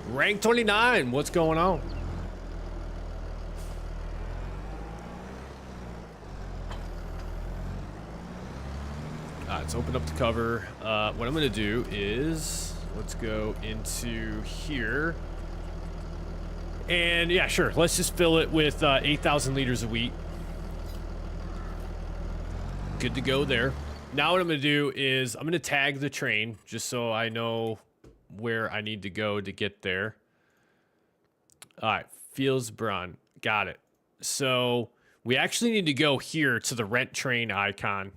A: Rank 29, what's going on? Let's open up the cover. What I'm going to do is, let's go into here. And yeah, sure. Let's just fill it with 8,000 liters of wheat. Good to go there. Now what I'm going to do is I'm going to tag the train just so I know where I need to go to get there. All right. Fieldsbrunn. Got it. So we actually need to go here to the rent train icon.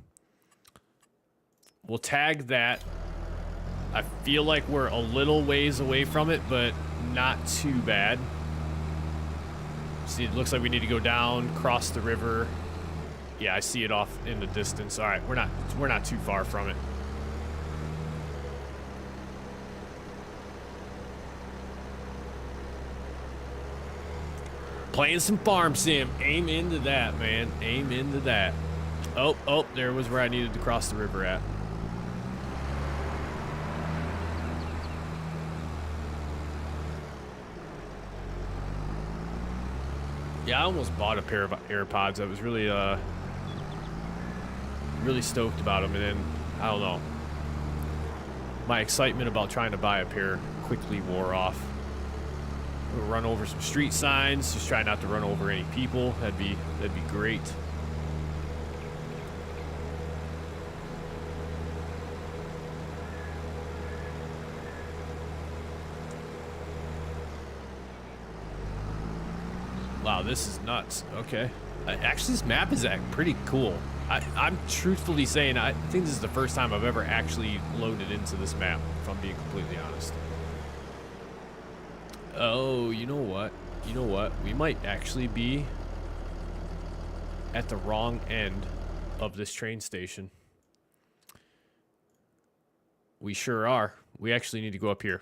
A: We'll tag that. I feel like we're a little ways away from it, but not too bad. See, it looks like we need to go down, cross the river, Yeah, I see it off in the distance. All right, we're not too far from it. Playing some farm sim. Aim into that, man. Aim into that. Oh, there was where I needed to cross the river at. Yeah, I almost bought a pair of AirPods. I was really, really stoked about them, and then, I don't know. My excitement about trying to buy a pair quickly wore off. We'll run over some street signs. Just try not to run over any people. That'd be great. Wow, this is nuts. Okay. Actually, this map is pretty cool. I'm truthfully saying, I think this is the first time I've ever actually loaded into this map, if I'm being completely honest. Oh, you know what? You know what? We might actually be at the wrong end of this train station. We sure are. We actually need to go up here.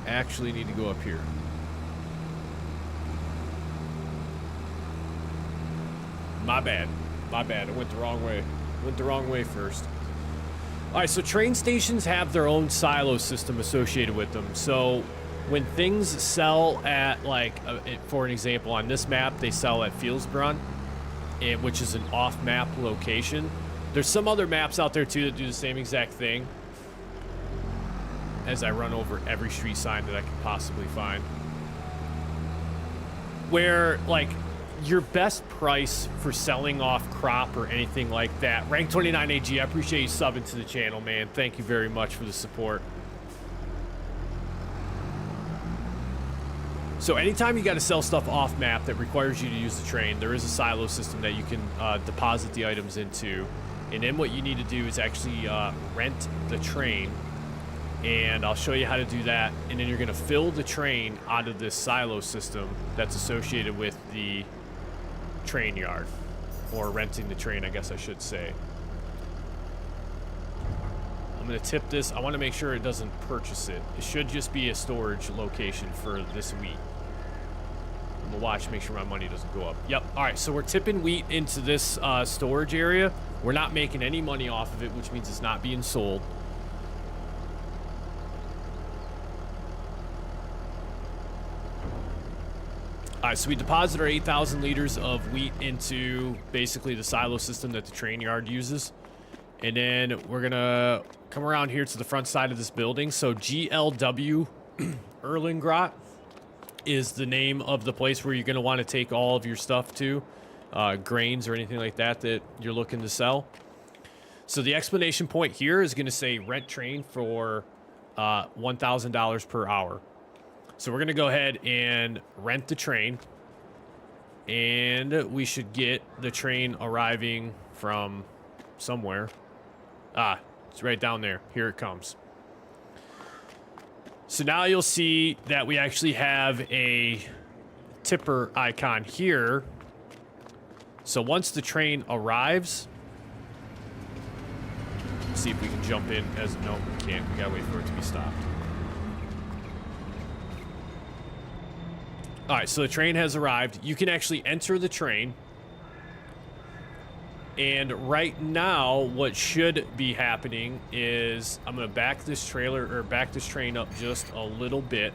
A: Actually need to go up here. My bad. My bad. I went the wrong way. Went the wrong way first. All right, so train stations have their own silo system associated with them. So when things sell at, like, for an example, on this map, they sell at Fieldsbrunn, which is an off-map location. There's some other maps out there, too, that do the same exact thing. As I run over every street sign that I can possibly find. Where, like, your best price for selling off crop or anything like that. Rank 29 AG, I appreciate you subbing to the channel, man. Thank you very much for the support. So anytime you got to sell stuff off map that requires you to use the train, there is a silo system that you can deposit the items into. And then what you need to do is actually rent the train. And I'll show you how to do that. And then you're going to fill the train out of this silo system that's associated with the train yard, or renting the train, I guess I should say. I'm going to tip this. I want to make sure it doesn't purchase it. It should just be a storage location for this wheat. I'm going to watch, make sure my money doesn't go up. Yep. All right, so we're tipping wheat into this storage area. We're not making any money off of it, which means it's not being sold. All right, so we deposit our 8,000 liters of wheat into basically the silo system that the train yard uses. And then we're going to come around here to the front side of this building. So GLW Erlengrot is the name of the place where you're going to want to take all of your stuff to, grains or anything like that that you're looking to sell. So the explanation point here is going to say rent train for $1,000 per hour. So we're going to go ahead and rent the train, and we should get the train arriving from somewhere. Ah, it's right down there. Here it comes. So now you'll see that we actually have a tipper icon here. So once the train arrives, let's see if we can jump in as, no, we can't. We gotta wait for it to be stopped. All right, so the train has arrived. You can actually enter the train. And right now, what should be happening is I'm going to back this train up just a little bit.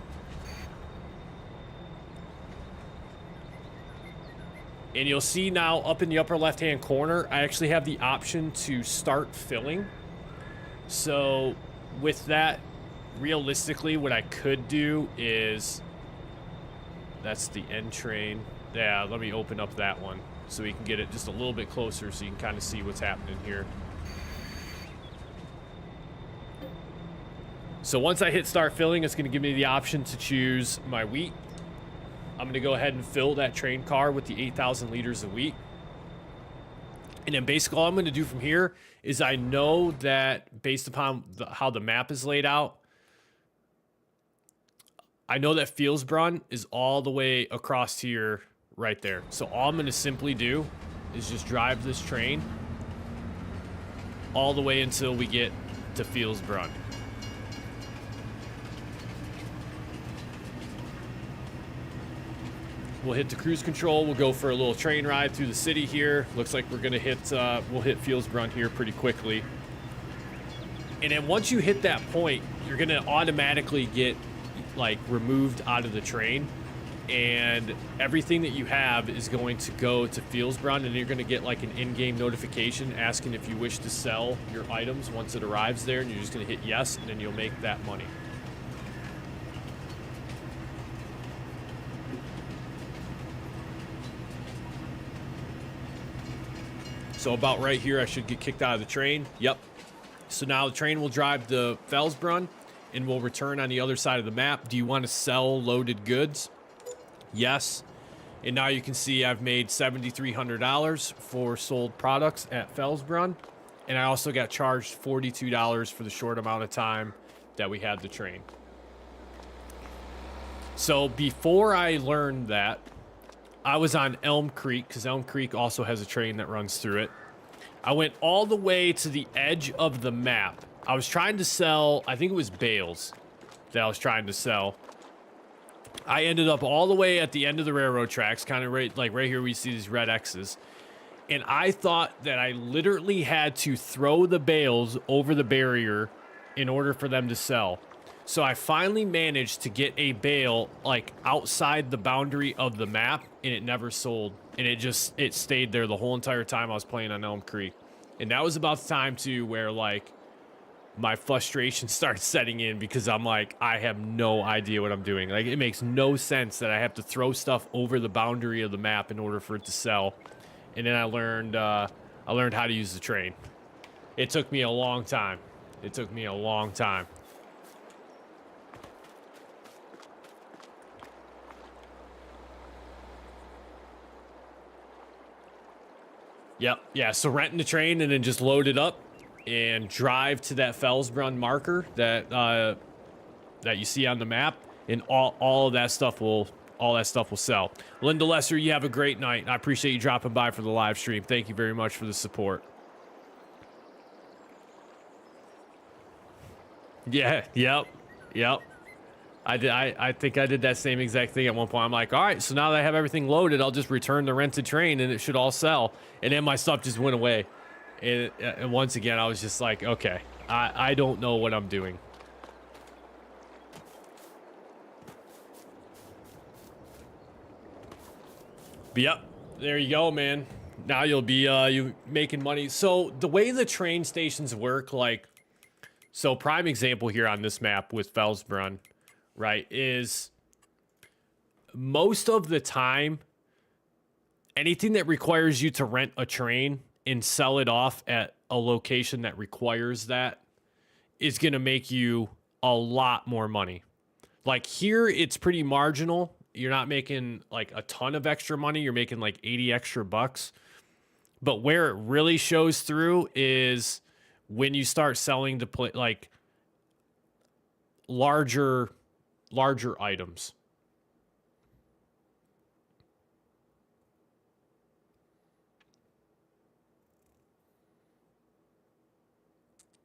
A: And you'll see now up in the upper left-hand corner, I actually have the option to start filling. So with that, realistically, what I could do is... That's the end train. Yeah, let me open up that one so we can get it just a little bit closer so you can kind of see what's happening here. So once I hit start filling, it's going to give me the option to choose my wheat. I'm going to go ahead and fill that train car with the 8,000 liters of wheat. And then basically all I'm going to do from here is I know that based upon how the map is laid out, I know that Fieldsbrunn is all the way across here right there. So all I'm going to simply do is just drive this train all the way until we get to Fieldsbrunn. We'll hit the cruise control. We'll go for a little train ride through the city here. Looks like we're gonna hit, we'll hit Fieldsbrunn here pretty quickly. And then once you hit that point, you're gonna automatically get like removed out of the train, and everything that you have is going to go to Fieldsbrunn, and you're gonna get like an in-game notification asking if you wish to sell your items once it arrives there, and you're just gonna hit yes, and then you'll make that money. So about right here, I should get kicked out of the train. Yep. So now the train will drive to Fieldsbrunn and will return on the other side of the map. Do you want to sell loaded goods? Yes. And now you can see I've made $7,300 for sold products at Fieldsbrunn. And I also got charged $42 for the short amount of time that we had the train. So before I learned that, I was on Elm Creek, because Elm Creek also has a train that runs through it. I went all the way to the edge of the map. I was trying to sell, I think it was bales that I was trying to sell. I ended up all the way at the end of the railroad tracks, kind of right here we see these red X's. And I thought that I literally had to throw the bales over the barrier in order for them to sell. So I finally managed to get a bale like outside the boundary of the map, and it never sold. And it stayed there the whole entire time I was playing on Elm Creek. And that was about the time too where like my frustration starts setting in, because I'm like, I have no idea what I'm doing. Like, it makes no sense that I have to throw stuff over the boundary of the map in order for it to sell. And then I learned how to use the train. It took me a long time. It took me a long time. Yep. Yeah. So renting the train and then just load it up and drive to that Fieldsbrunn marker that that you see on the map, and all of that stuff will sell. Linda Lesser, you have a great night. I appreciate you dropping by for the live stream. Thank you very much for the support. Yeah. Yep. Yep. I think I did that same exact thing at one point. I'm like, all right, so now that I have everything loaded, I'll just return the rented train and it should all sell. And then my stuff just went away. And once again, I was just like, okay, I don't know what I'm doing. But yep, there you go, man. Now you'll be you making money. So the way the train stations work, like, so prime example here on this map with Fieldsbrunn, right, is most of the time, anything that requires you to rent a train and sell it off at a location that requires that is going to make you a lot more money. Like here, it's pretty marginal. You're not making like a ton of extra money. You're making like 80 extra bucks. But where it really shows through is when you start selling to play like larger items.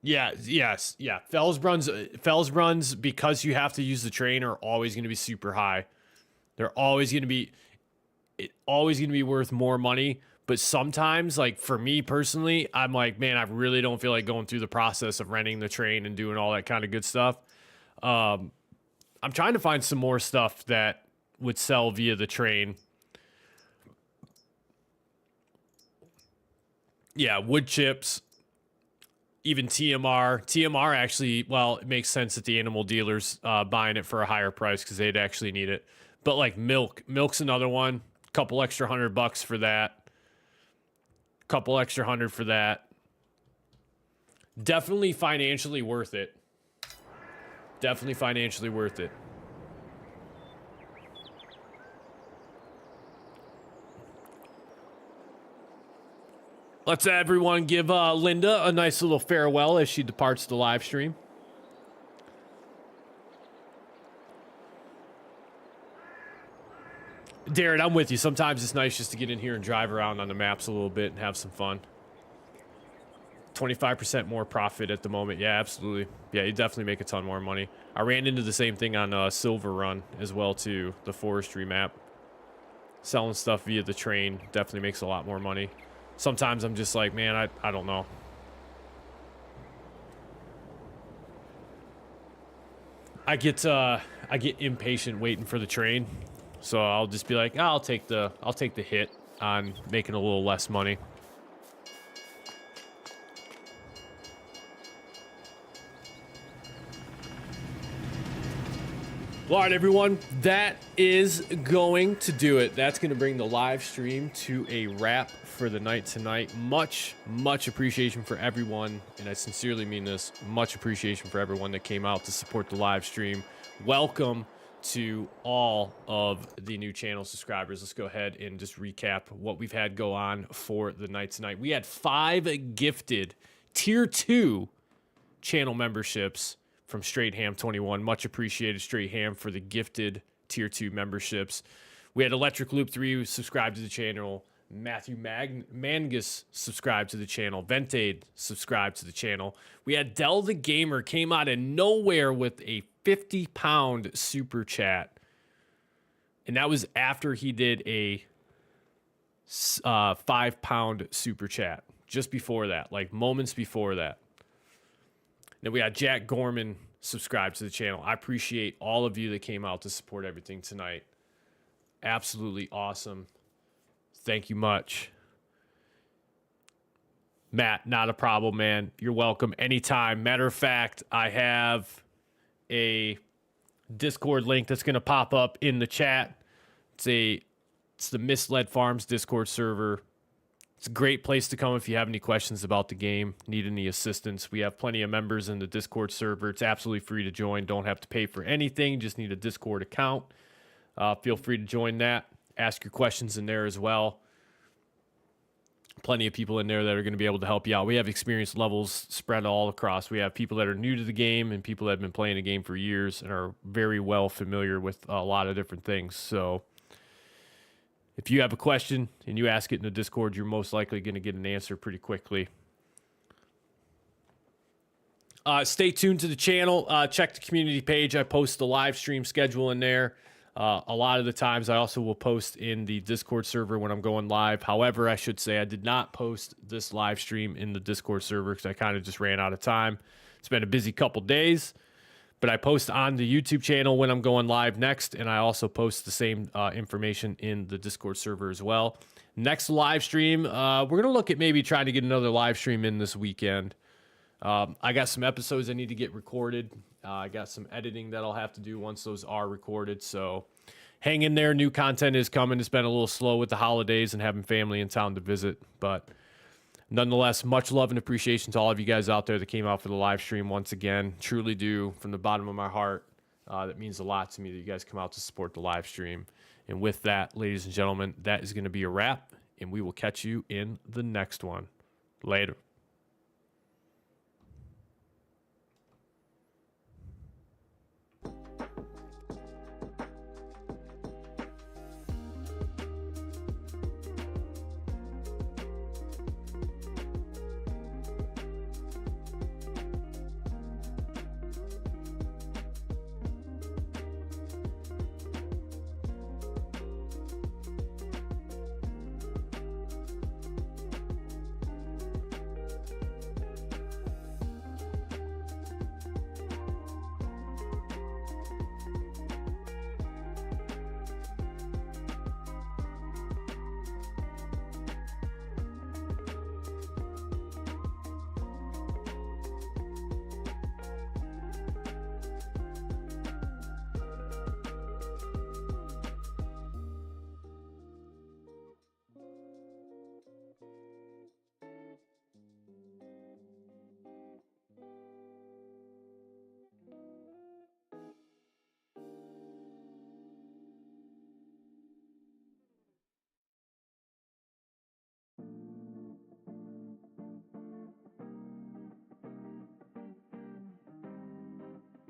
A: Yeah, yes, yeah. Fellsbruns, because you have to use the train, are always going to be super high. They're always going to be worth more money. But sometimes, like for me personally, I'm like, man, I really don't feel like going through the process of renting the train and doing all that kind of good stuff. I'm trying to find some more stuff that would sell via the train. Yeah, wood chips. Even TMR. TMR actually, well, it makes sense that the animal dealers buying it for a higher price because they'd actually need it. But like milk's another one. Couple extra $100 for that. Couple extra $100 for that. Definitely financially worth it. Definitely financially worth it. Let's everyone give Linda a nice little farewell as she departs the live stream. Darren, I'm with you. Sometimes it's nice just to get in here and drive around on the maps a little bit and have some fun. 25% more profit at the moment. Yeah, absolutely. Yeah, you definitely make a ton more money. I ran into the same thing on Silver Run as well, too, the forestry map. Selling stuff via the train definitely makes a lot more money. Sometimes I'm just like, man, I don't know. I get impatient waiting for the train, so I'll just be like, oh, I'll take the hit on making a little less money. All right, everyone, that is going to do it. That's going to bring the live stream to a wrap for the night tonight. Much appreciation for everyone, and I sincerely mean this, much appreciation for everyone that came out to support the live stream. Welcome to all of the new channel subscribers. Let's go ahead and just recap what we've had go on for the night tonight. We had 5 gifted tier 2 channel memberships from Straight Ham 21. Much appreciated, Straight Ham, for the gifted tier 2 memberships. We had Electric Loop 3 subscribe to the channel. Matthew Mangus subscribed to the channel. Ventade subscribed to the channel. We had Dell the Gamer came out of nowhere with a 50-pound super chat. And that was after he did a 5-pound super chat. Just before that, like moments before that. Then we got Jack Gorman subscribed to the channel. I appreciate all of you that came out to support everything tonight. Absolutely awesome. Thank you much. Matt, not a problem, man. You're welcome anytime. Matter of fact, I have a Discord link that's going to pop up in the chat. It's the Misled Farms Discord server. It's a great place to come if you have any questions about the game, need any assistance. We have plenty of members in the Discord server. It's absolutely free to join. Don't have to pay for anything. Just need a Discord account. Feel free to join that. Ask your questions in there as well. Plenty of people in there that are going to be able to help you out. We have experience levels spread all across. We have people that are new to the game and people that have been playing the game for years and are very well familiar with a lot of different things. So if you have a question and you ask it in the Discord, you're most likely going to get an answer pretty quickly. Stay tuned to the channel. Check the community page. I post the live stream schedule in there. A lot of the times I also will post in the Discord server when I'm going live. However, I should say I did not post this live stream in the Discord server because I kind of just ran out of time. It's been a busy couple days. But I post on the YouTube channel when I'm going live next, and I also post the same information in the Discord server as well. Next live stream, we're going to look at maybe trying to get another live stream in this weekend. I got some episodes I need to get recorded. I got some editing that I'll have to do once those are recorded, so hang in there. New content is coming. It's been a little slow with the holidays and having family in town to visit, but nonetheless, much love and appreciation to all of you guys out there that came out for the live stream once again. Truly do, from the bottom of my heart. That means a lot to me that you guys come out to support the live stream. And with that, ladies and gentlemen, that is going to be a wrap, and we will catch you in the next one. Later.